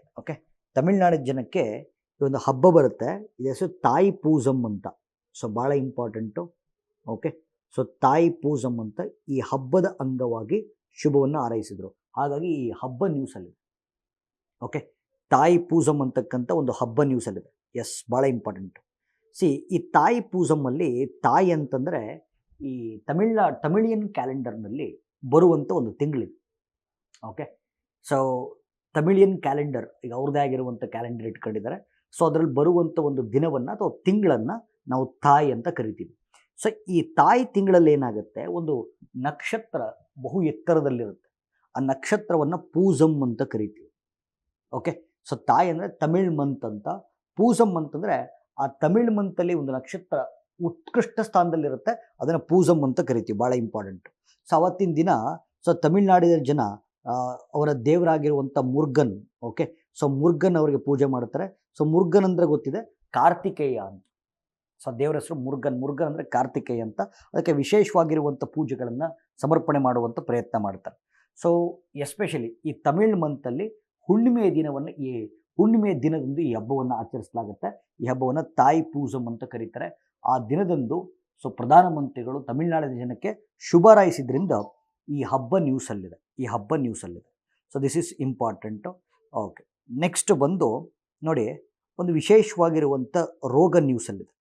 ಈ ಒಂದು ಹಬ್ಬ ಬರುತ್ತೆ. ಇದು ಹೆಸರು ತಾಯಿ ಪೂಜಮ್ ಅಂತ. ಸೊ ಭಾಳ ಇಂಪಾರ್ಟೆಂಟು. ಸೊ ತಾಯಿ ಪೂಜಮ್ ಅಂತ ಈ ಹಬ್ಬದ ಅಂಗವಾಗಿ ಶುಭವನ್ನು ಹಾರೈಸಿದರು. ಹಾಗಾಗಿ ಈ ಹಬ್ಬ ನ್ಯೂಸಲ್ಲಿದೆ. ತಾಯಿ ಪೂಜಮ್ ಅಂತಕ್ಕಂಥ ಒಂದು ಹಬ್ಬ ನ್ಯೂಸಲ್ಲಿದೆ. ಎಸ್, ಭಾಳ ಇಂಪಾರ್ಟೆಂಟು. ಈ ತಾಯಿ ಪೂಜಮ್ಮಲ್ಲಿ ತಾಯಿ ಅಂತಂದರೆ ಈ ತಮಿಳಿಯನ್ ಕ್ಯಾಲೆಂಡರ್ನಲ್ಲಿ ಬರುವಂಥ ಒಂದು ತಿಂಗಳಿದೆ. ಸೊ ತಮಿಳಿಯನ್ ಕ್ಯಾಲೆಂಡರ್ ಈಗ ಅವ್ರದ್ದೇ ಆಗಿರುವಂಥ ಕ್ಯಾಲೆಂಡರ್ ಇಟ್ಕೊಂಡಿದ್ದಾರೆ. ಸೊ ಅದರಲ್ಲಿ ಬರುವಂಥ ಒಂದು ದಿನವನ್ನು ಅಥವಾ ತಿಂಗಳನ್ನು ನಾವು ತಾಯಿ ಅಂತ ಕರಿತೀವಿ. ಸೊ ಈ ತಾಯಿ ತಿಂಗಳಲ್ಲಿ ಏನಾಗುತ್ತೆ, ಒಂದು ನಕ್ಷತ್ರ ಬಹು ಎತ್ತರದಲ್ಲಿರುತ್ತೆ. ಆ ನಕ್ಷತ್ರವನ್ನು ಪೂಜಮ್ ಅಂತ ಕರಿತೀವಿ. ಸೊ ತಾಯಿ ಅಂದರೆ ತಮಿಳ್ ಮಂತ್ ಅಂತ, ಪೂಜಮ್ ಅಂತಂದರೆ ಆ ತಮಿಳ್ ಮಂತಲ್ಲಿ ಒಂದು ನಕ್ಷತ್ರ ಉತ್ಕೃಷ್ಟ ಸ್ಥಾನದಲ್ಲಿರುತ್ತೆ, ಅದನ್ನು ಪೂಜಮ್ ಅಂತ ಕರಿತೀವಿ. ಭಾಳ ಇಂಪಾರ್ಟೆಂಟ್. ಸೊ ಅವತ್ತಿನ ದಿನ ತಮಿಳ್ನಾಡಿನ ಜನ ಅವರ ದೇವರಾಗಿರುವಂಥ ಮುರುಗನ್, ಸೊ ಮುರುಗನ್ ಅವರಿಗೆ ಪೂಜೆ ಮಾಡ್ತಾರೆ. ಸೊ ಮುರುಗನ್ ಅಂದರೆ ಗೊತ್ತಿದೆ, ಕಾರ್ತಿಕೇಯ ಅಂತ. ಸೊ ದೇವರ ಹೆಸರು ಮುರುಗನ್ ಅಂದರೆ ಕಾರ್ತಿಕೇಯ ಅಂತ. ಅದಕ್ಕೆ ವಿಶೇಷವಾಗಿರುವಂಥ ಪೂಜೆಗಳನ್ನು ಸಮರ್ಪಣೆ ಮಾಡುವಂಥ ಪ್ರಯತ್ನ ಮಾಡ್ತಾರೆ. ಸೊ ಎಸ್ಪೆಷಲಿ ಈ ತಮಿಳ್ ಮಂತಲ್ಲಿ ಹುಣ್ಣಿಮೆಯ ದಿನದಂದು ಈ ಹಬ್ಬವನ್ನು ಆಚರಿಸಲಾಗುತ್ತೆ. ಈ ಹಬ್ಬವನ್ನು ತಾಯಿ ಪೂಜಮ್ ಅಂತ ಕರೀತಾರೆ. ಆ ದಿನದಂದು ಪ್ರಧಾನಮಂತ್ರಿಗಳು ತಮಿಳ್ನಾಡಿನ ಜನಕ್ಕೆ ಶುಭ ಹಾರೈಸಿದ್ರಿಂದ ಈ ಹಬ್ಬ ನ್ಯೂಸಲ್ಲಿದೆ. So this is important. Next ಬಂದು ನೋಡಿ, ಒಂದು ವಿಶೇಷವಾಗಿರುವಂಥ ರೋಗ ನ್ಯೂಸಲ್ಲಿದೆ.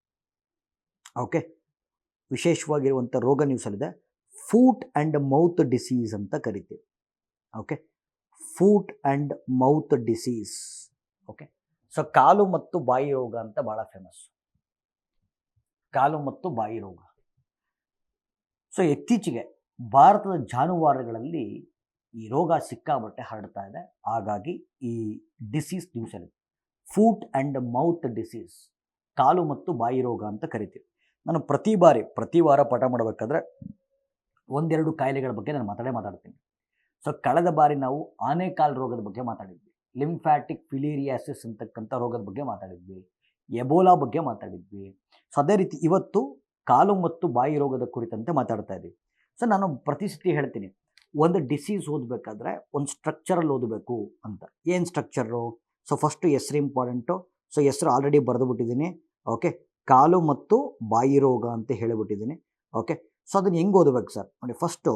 ಫೂಟ್ ಆ್ಯಂಡ್ ಮೌತ್ ಡಿಸೀಸ್ ಅಂತ ಕರಿತೀವಿ. Foot and mouth disease. So ಕಾಲು ಮತ್ತು ಬಾಯಿ ರೋಗ ಅಂತ ಭಾಳ ಫೇಮಸ್. ಕಾಲು ಮತ್ತು ಬಾಯಿ ರೋಗ. ಸೊ ಇತ್ತೀಚೆಗೆ ಭಾರತದ ಜಾನುವಾರುಗಳಲ್ಲಿ ಈ ರೋಗ ಸಿಕ್ಕಾಬಟ್ಟೆ ಹರಡ್ತಾ ಇದೆ. ಹಾಗಾಗಿ ಈ ಡಿಸೀಸ್ ನ್ಯೂಸಲ್ಲಿ ಫೂಟ್ ಆ್ಯಂಡ್ ಮೌತ್ ಡಿಸೀಸ್, ಕಾಲು ಮತ್ತು ಬಾಯಿ ರೋಗ ಅಂತ ಕರಿತೀವಿ. ನಾನು ಪ್ರತಿ ವಾರ ಪಾಠ ಮಾಡಬೇಕಾದ್ರೆ ಒಂದೆರಡು ಕಾಯಿಲೆಗಳ ಬಗ್ಗೆ ನಾನು ಮಾತಾಡ್ತೀನಿ. ಸೊ ಕಳೆದ ಬಾರಿ ನಾವು ಆನೆಕಾಲ್ ರೋಗದ ಬಗ್ಗೆ ಮಾತಾಡಿದ್ವಿ, ಲಿಂಫ್ಯಾಟಿಕ್ ಫಿಲೇರಿಯಾಸಿಸ್ ಅಂತಕ್ಕಂಥ ರೋಗದ ಬಗ್ಗೆ ಮಾತಾಡಿದ್ವಿ, ಎಬೋಲಾ ಬಗ್ಗೆ ಮಾತಾಡಿದ್ವಿ. ಸೊ ಅದೇ ರೀತಿ ಇವತ್ತು ಕಾಲು ಮತ್ತು ಬಾಯಿ ರೋಗದ ಕುರಿತಂತೆ ಮಾತಾಡ್ತಾ ಇದ್ದೀವಿ. ಸೊ ನಾನು ಪ್ರತಿ ಸತಿ ಹೇಳ್ತೀನಿ, ಒಂದು ಡಿಸೀಸ್ ಓದಬೇಕಾದ್ರೆ ಒಂದು ಸ್ಟ್ರಕ್ಚರಲ್ಲಿ ಓದಬೇಕು ಅಂತ. ಏನು ಸ್ಟ್ರಕ್ಚರು? ಸೊ ಫಸ್ಟು ಹೆಸರು ಇಂಪಾರ್ಟೆಂಟು. ಸೊ ಹೆಸರು ಆಲ್ರೆಡಿ ಬರೆದುಬಿಟ್ಟಿದ್ದೀನಿ. ಕಾಲು ಮತ್ತು ಬಾಯಿ ರೋಗ ಅಂತ ಹೇಳಿಬಿಟ್ಟಿದ್ದೀನಿ. ಸೊ ಅದನ್ನು ಹೆಂಗೆ ಓದಬೇಕು ಸರ್? ನೋಡಿ, ಫಸ್ಟು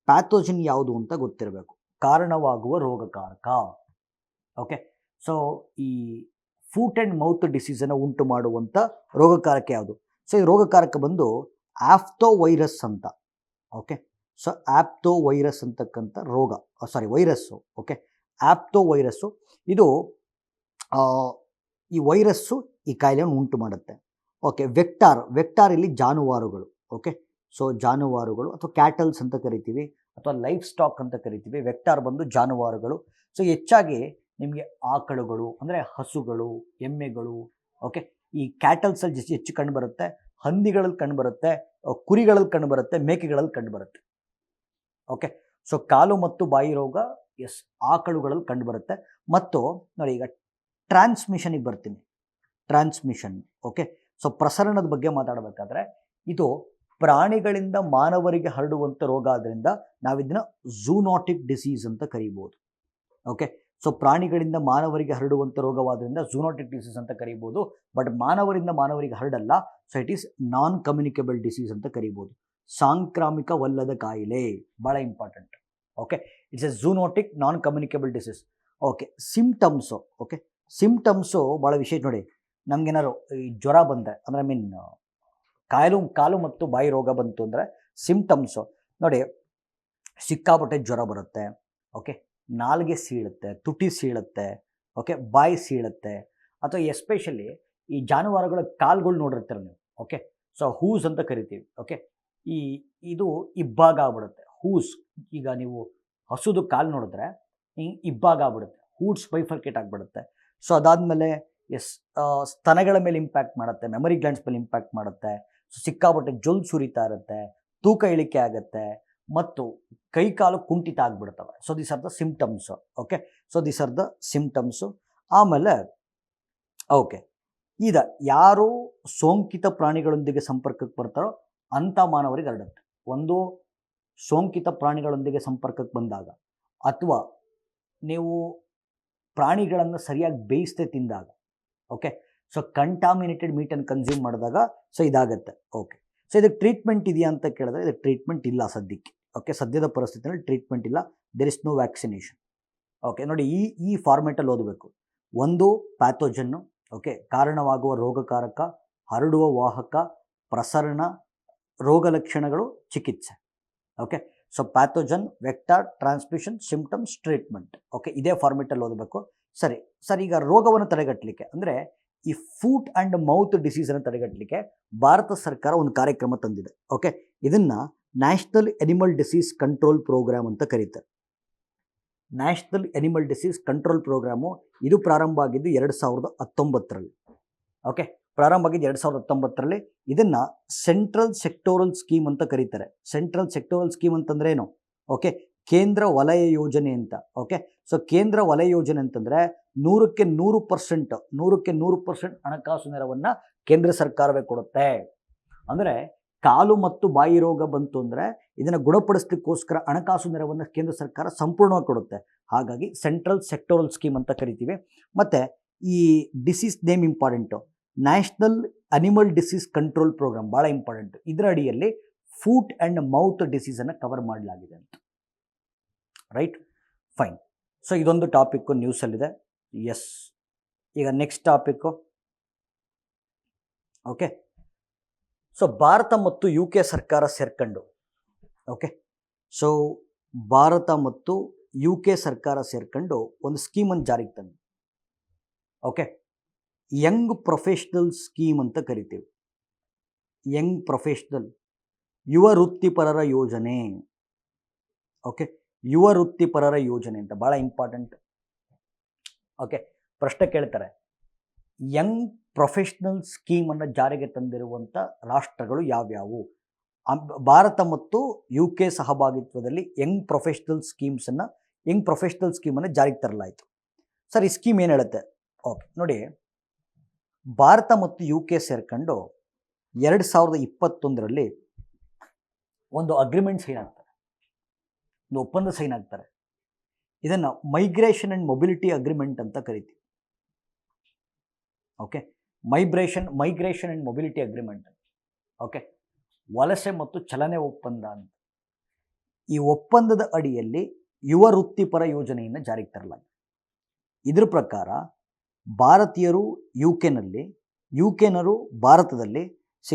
ಪ್ಯಾಥೋಜನ್ ಯಾವುದು ಅಂತ ಗೊತ್ತಿರಬೇಕು, ಕಾರಣವಾಗುವ ರೋಗಕಾರಕ. ಸೊ ಈ ಫೂಟ್ ಆ್ಯಂಡ್ ಮೌತ್ ಡಿಸೀಸನ್ನು ಉಂಟು ಮಾಡುವಂಥ ರೋಗಕಾರಕ ಯಾವುದು? ಸೊ ಈ ರೋಗಕಾರಕ ಬಂದು ಆಫ್ತೋವೈರಸ್ ಅಂತ. ಸೊ ಆಪ್ತೋವೈರಸ್ ಅಂತಕ್ಕಂಥ ವೈರಸ್ಸು. ಆಪ್ತೋವೈರಸ್ಸು ಇದು ಈ ವೈರಸ್ಸು ಈ ಕಾಯಿಲೆಯನ್ನು ಉಂಟು ಮಾಡುತ್ತೆ. ವೆಕ್ಟಾರ್ ಇಲ್ಲಿ ಜಾನುವಾರುಗಳು. ಸೊ ಜಾನುವಾರುಗಳು ಅಥವಾ ಕ್ಯಾಟಲ್ಸ್ ಅಂತ ಕರಿತೀವಿ, ಅಥವಾ ಲೈಫ್ ಸ್ಟಾಕ್ ಅಂತ ಕರಿತೀವಿ. ವೆಕ್ಟಾರ್ ಬಂದು ಜಾನುವಾರುಗಳು. ಸೊ ಹೆಚ್ಚಾಗಿ ನಿಮಗೆ ಆಕಳುಗಳು ಅಂದರೆ ಹಸುಗಳು, ಎಮ್ಮೆಗಳು, ಈ ಕ್ಯಾಟಲ್ಸಲ್ಲಿ ಹೆಚ್ಚು ಕಂಡುಬರುತ್ತೆ. ಹಂದಿಗಳಲ್ಲಿ ಕಂಡುಬರುತ್ತೆ, ಕುರಿಗಳಲ್ಲಿ ಕಂಡುಬರುತ್ತೆ, ಮೇಕೆಗಳಲ್ಲಿ ಕಂಡುಬರುತ್ತೆ. ಸೊ ಕಾಲು ಮತ್ತು ಬಾಯಿ ರೋಗ ಆಕಳುಗಳಲ್ಲಿ ಕಂಡುಬರುತ್ತೆ. ಮತ್ತು ನೋಡಿ, ಈಗ ಟ್ರಾನ್ಸ್ಮಿಷನಿಗೆ ಬರ್ತೀನಿ. ಸೊ ಪ್ರಸರಣದ ಬಗ್ಗೆ ಮಾತಾಡಬೇಕಾದ್ರೆ ಇದು ಪ್ರಾಣಿಗಳಿಂದ ಮಾನವರಿಗೆ ಹರಡುವಂಥ ರೋಗ ಆದ್ದರಿಂದ ನಾವಿದನ್ನು ಝೂನೋಟಿಕ್ ಡಿಸೀಸ್ ಅಂತ ಕರೀಬೋದು. ಸೊ ಪ್ರಾಣಿಗಳಿಂದ ಮಾನವರಿಗೆ ಹರಡುವಂಥ ರೋಗವಾದ್ದರಿಂದ ಝೂನೋಟಿಕ್ ಡಿಸೀಸ್ ಅಂತ ಕರೀಬೋದು. ಬಟ್ ಮಾನವರಿಂದ ಮಾನವರಿಗೆ ಹರಡಲ್ಲ. So it is non communicable disease ಅಂತ ಕರೀಬೋದು. ಸಾಂಕ್ರಾಮಿಕವಲ್ಲದ ಕಾಯಿಲೆ, ಭಾಳ important. It's a zoonotic non communicable disease. Symptoms ಭಾಳ ವಿಶೇಷ. ನೋಡಿ, ನಮಗೇನಾದ್ರು ಈ ಜ್ವರ ಬಂದರೆ ಅಂದರೆ ಕಾಲು ಮತ್ತು ಬಾಯಿ ರೋಗ ಬಂತು ಅಂದರೆ ಸಿಂಪ್ಟಮ್ಸು ನೋಡಿ, ಸಿಕ್ಕಾಪಟ್ಟೆ ಜ್ವರ ಬರುತ್ತೆ. ನಾಲಿಗೆ ಸೀಳುತ್ತೆ, ತುಟಿ ಸೀಳುತ್ತೆ, ಬಾಯಿ ಸೀಳುತ್ತೆ. ಅಥವಾ ಎಸ್ಪೆಷಲಿ ಈ ಜಾನುವಾರುಗಳ ಕಾಲುಗಳು ನೋಡಿರ್ತೀರ ನೀವು. ಓಕೆ, ಸೊ ಹೂಸ್ ಅಂತ ಕರಿತೀವಿ. ಓಕೆ, ಇದು ಇಬ್ಬಾಗ ಆಗ್ಬಿಡುತ್ತೆ. ಹೂಸ್, ಈಗ ನೀವು ಹಸುದು ಕಾಲು ನೋಡಿದ್ರೆ ಇಬ್ಬಾಗ ಆಗ್ಬಿಡುತ್ತೆ, ಹೂಟ್ಸ್ ಬೈಫರ್ಕೇಟ್ ಆಗಿಬಿಡುತ್ತೆ. ಸೊ ಅದಾದಮೇಲೆ ಸ್ತನಗಳ ಮೇಲೆ ಇಂಪ್ಯಾಕ್ಟ್ ಮಾಡುತ್ತೆ, ಮೆಮರಿ ಗ್ಲ್ಯಾಂಡ್ಸ್ ಮೇಲೆ ಇಂಪ್ಯಾಕ್ಟ್ ಮಾಡುತ್ತೆ. ಸಿಕ್ಕಾಪಟ್ಟೆ ಜೊಲ್ ಸುರಿತಾ ಇರುತ್ತೆ, ತೂಕ ಇಳಿಕೆ ಆಗುತ್ತೆ ಮತ್ತು ಕೈಕಾಲು ಕುಂಠಿತ ಆಗಿಬಿಡ್ತವೆ. So these are the symptoms. Okay, so these are the symptoms. ಆಮೇಲೆ ಓಕೆ, ಯಾರು ಸೋಂಕಿತ ಪ್ರಾಣಿಗಳೊಂದಿಗೆ ಸಂಪರ್ಕಕ್ಕೆ ಬರ್ತಾರೋ ಅಂಥ ಮಾನವರಿಗೆ ಹರಡುತ್ತೆ. ಒಂದು ಸೋಂಕಿತ ಪ್ರಾಣಿಗಳೊಂದಿಗೆ ಸಂಪರ್ಕಕ್ಕೆ ಬಂದಾಗ, ಅಥವಾ ನೀವು ಪ್ರಾಣಿಗಳನ್ನು ಸರಿಯಾಗಿ ಬೇಯಿಸದೆ ತಿಂದಾಗ, ಓಕೆ, ಸೊ ಕಂಟಾಮಿನೇಟೆಡ್ ಮೀಟನ್ನು ಕನ್ಸ್ಯೂಮ್ ಮಾಡಿದಾಗ ಸೊ ಇದಾಗತ್ತೆ. ಓಕೆ, ಸೊ ಇದಕ್ಕೆ ಟ್ರೀಟ್ಮೆಂಟ್ ಇದೆಯಾ ಅಂತ ಕೇಳಿದ್ರೆ ಇದಕ್ಕೆ ಟ್ರೀಟ್ಮೆಂಟ್ ಇಲ್ಲ ಸದ್ಯಕ್ಕೆ. ಓಕೆ, ಸದ್ಯದ ಪರಿಸ್ಥಿತಿಯಲ್ಲಿ ಟ್ರೀಟ್ಮೆಂಟ್ ಇಲ್ಲ, there is no vaccination. Okay, ನೋಡಿ ಈ ಫಾರ್ಮೆಟಲ್ಲಿ ಓದಬೇಕು. ಒಂದು ಪ್ಯಾಥೋಜನ್ನು, ಓಕೆ, ಕಾರಣವಾಗುವ ರೋಗಕಾರಕ, ಹರಡುವ ವಾಹಕ, ಪ್ರಸರಣ, ರೋಗ ಲಕ್ಷಣಗಳು, ಚಿಕಿತ್ಸೆ. Okay, so pathogen, vector, transmission, symptoms, treatment. Okay, ಇದೇ ಫಾರ್ಮೆಟಲ್ಲಿ ಓದಬೇಕು. ಸರಿ, ಈಗ ರೋಗವನ್ನು ತಡೆಗಟ್ಟಲಿಕ್ಕೆ ಅಂದರೆ ಈ ಫೂಟ್ ಆ್ಯಂಡ್ ಮೌತ್ ಡಿಸೀಸನ್ನು ತಡೆಗಟ್ಟಲಿಕ್ಕೆ ಭಾರತ ಸರ್ಕಾರ ಒಂದು ಕಾರ್ಯಕ್ರಮ ತಂದಿದೆ. ಓಕೆ, ಇದನ್ನು national animal disease control programme ಅಂತ ಕರೀತಾರೆ. National animal disease control programme ಇದು ಪ್ರಾರಂಭ ಆಗಿದ್ದು 2019ರಲ್ಲಿ. ಓಕೆ, ಪ್ರಾರಂಭ ಆಗಿದ್ದು 2019ರಲ್ಲಿ. ಇದನ್ನು ಸೆಂಟ್ರಲ್ ಸೆಕ್ಟೋರಲ್ ಸ್ಕೀಮ್ ಅಂತ ಕರೀತಾರೆ. ಸೆಂಟ್ರಲ್ ಸೆಕ್ಟೋರಲ್ ಸ್ಕೀಮ್ ಅಂತಂದ್ರೆ ಏನು? ಓಕೆ, ಕೇಂದ್ರ ವಲಯ ಯೋಜನೆ ಅಂತ. ಓಕೆ, ಸೊ ಕೇಂದ್ರ ವಲಯ ಯೋಜನೆ ಅಂತಂದರೆ 100ಕ್ಕೆ 100% ಹಣಕಾಸು ನೆರವನ್ನು ಕೇಂದ್ರ ಸರ್ಕಾರವೇ ಕೊಡುತ್ತೆ. ಅಂದರೆ ಕಾಲು ಮತ್ತು ಬಾಯಿ ರೋಗ ಬಂತು ಅಂದರೆ ಇದನ್ನು ಗುಣಪಡಿಸ್ಲಿಕ್ಕೋಸ್ಕರ ಹಣಕಾಸು ನೆರವನ್ನು ಕೇಂದ್ರ ಸರ್ಕಾರ ಸಂಪೂರ್ಣವಾಗಿ ಕೊಡುತ್ತೆ. ಹಾಗಾಗಿ ಸೆಂಟ್ರಲ್ ಸೆಕ್ಟೋರಲ್ ಸ್ಕೀಮ್ ಅಂತ ಕರಿತೀವಿ. ಮತ್ತು ಈ disease name important, national animal disease control programme ಭಾಳ ಇಂಪಾರ್ಟೆಂಟು. ಇದರ ಅಡಿಯಲ್ಲಿ ಫೂಟ್ ಆ್ಯಂಡ್ ಮೌತ್ ಡಿಸೀಸನ್ನು ಕವರ್ ಮಾಡಲಾಗಿದೆ ಅಂತ. Right, fine. ಸೊ ಇದೊಂದು ಟಾಪಿಕ್ಕು ನ್ಯೂಸಲ್ಲಿದೆ. ಎಸ್, ಈಗ next topic. Okay, so Bharat ಮತ್ತು UK ಸರ್ಕಾರ ಸೇರ್ಕೊಂಡು, ಓಕೆ, ಸೊ ಭಾರತ ಮತ್ತು UK ಸರ್ಕಾರ ಸೇರ್ಕೊಂಡು ಒಂದು ಸ್ಕೀಮನ್ನು ಜಾರಿಗೆ ತಂದು, ಓಕೆ, ಯಂಗ್ ಪ್ರೊಫೆಷ್ನಲ್ ಸ್ಕೀಮ್ ಅಂತ ಕರಿತೀವಿ. ಯಂಗ್ ಪ್ರೊಫೆಷ್ನಲ್, ಯುವ ವೃತ್ತಿಪರರ ಯೋಜನೆ. ಓಕೆ, ಯುವ ವೃತ್ತಿಪರರ ಯೋಜನೆ ಅಂತ ಭಾಳ ಇಂಪಾರ್ಟೆಂಟ್. ಓಕೆ, ಪ್ರಶ್ನೆ ಕೇಳ್ತಾರೆ, ಯಂಗ್ ಪ್ರೊಫೆಷ್ನಲ್ ಸ್ಕೀಮನ್ನು ಜಾರಿಗೆ ತಂದಿರುವಂಥ ರಾಷ್ಟ್ರಗಳು ಯಾವ್ಯಾವು? ಭಾರತ ಮತ್ತು UK ಸಹಭಾಗಿತ್ವದಲ್ಲಿ ಯಂಗ್ ಪ್ರೊಫೆಷ್ನಲ್ ಸ್ಕೀಮನ್ನು ಜಾರಿಗೆ ತರಲಾಯಿತು. ಸರ್, ಈ ಸ್ಕೀಮ್ ಏನು ಹೇಳುತ್ತೆ? ಓಕೆ, ನೋಡಿ, ಭಾರತ ಮತ್ತು UK ಸೇರ್ಕೊಂಡು 2021ರಲ್ಲಿ ಒಂದು ಅಗ್ರಿಮೆಂಟ್ ಸೈನ್ ಆಗ್ತಾರೆ, ಒಂದು ಒಪ್ಪಂದ ಸೈನ್ ಆಗ್ತಾರೆ. ಇದನ್ನು ಮೈಗ್ರೇಷನ್ ಆ್ಯಂಡ್ ಮೊಬಿಲಿಟಿ ಅಗ್ರಿಮೆಂಟ್ ಅಂತ ಕರಿತೀವಿ. Okay, migration and mobility agreement. Okay, ವಲಸೆ ಮತ್ತು ಚಲನೆ ಒಪ್ಪಂದ ಅಂತ. ಈ ಒಪ್ಪಂದದ ಅಡಿಯಲ್ಲಿ ಯುವ ವೃತ್ತಿಪರ ಯೋಜನೆಯನ್ನು ಜಾರಿಗೆ ತರಲಾಗಿದೆ. ಇದ್ರ ಪ್ರಕಾರ ಭಾರತೀಯರು UK-ನಲ್ಲಿ, UK-ನರು ಭಾರತದಲ್ಲಿ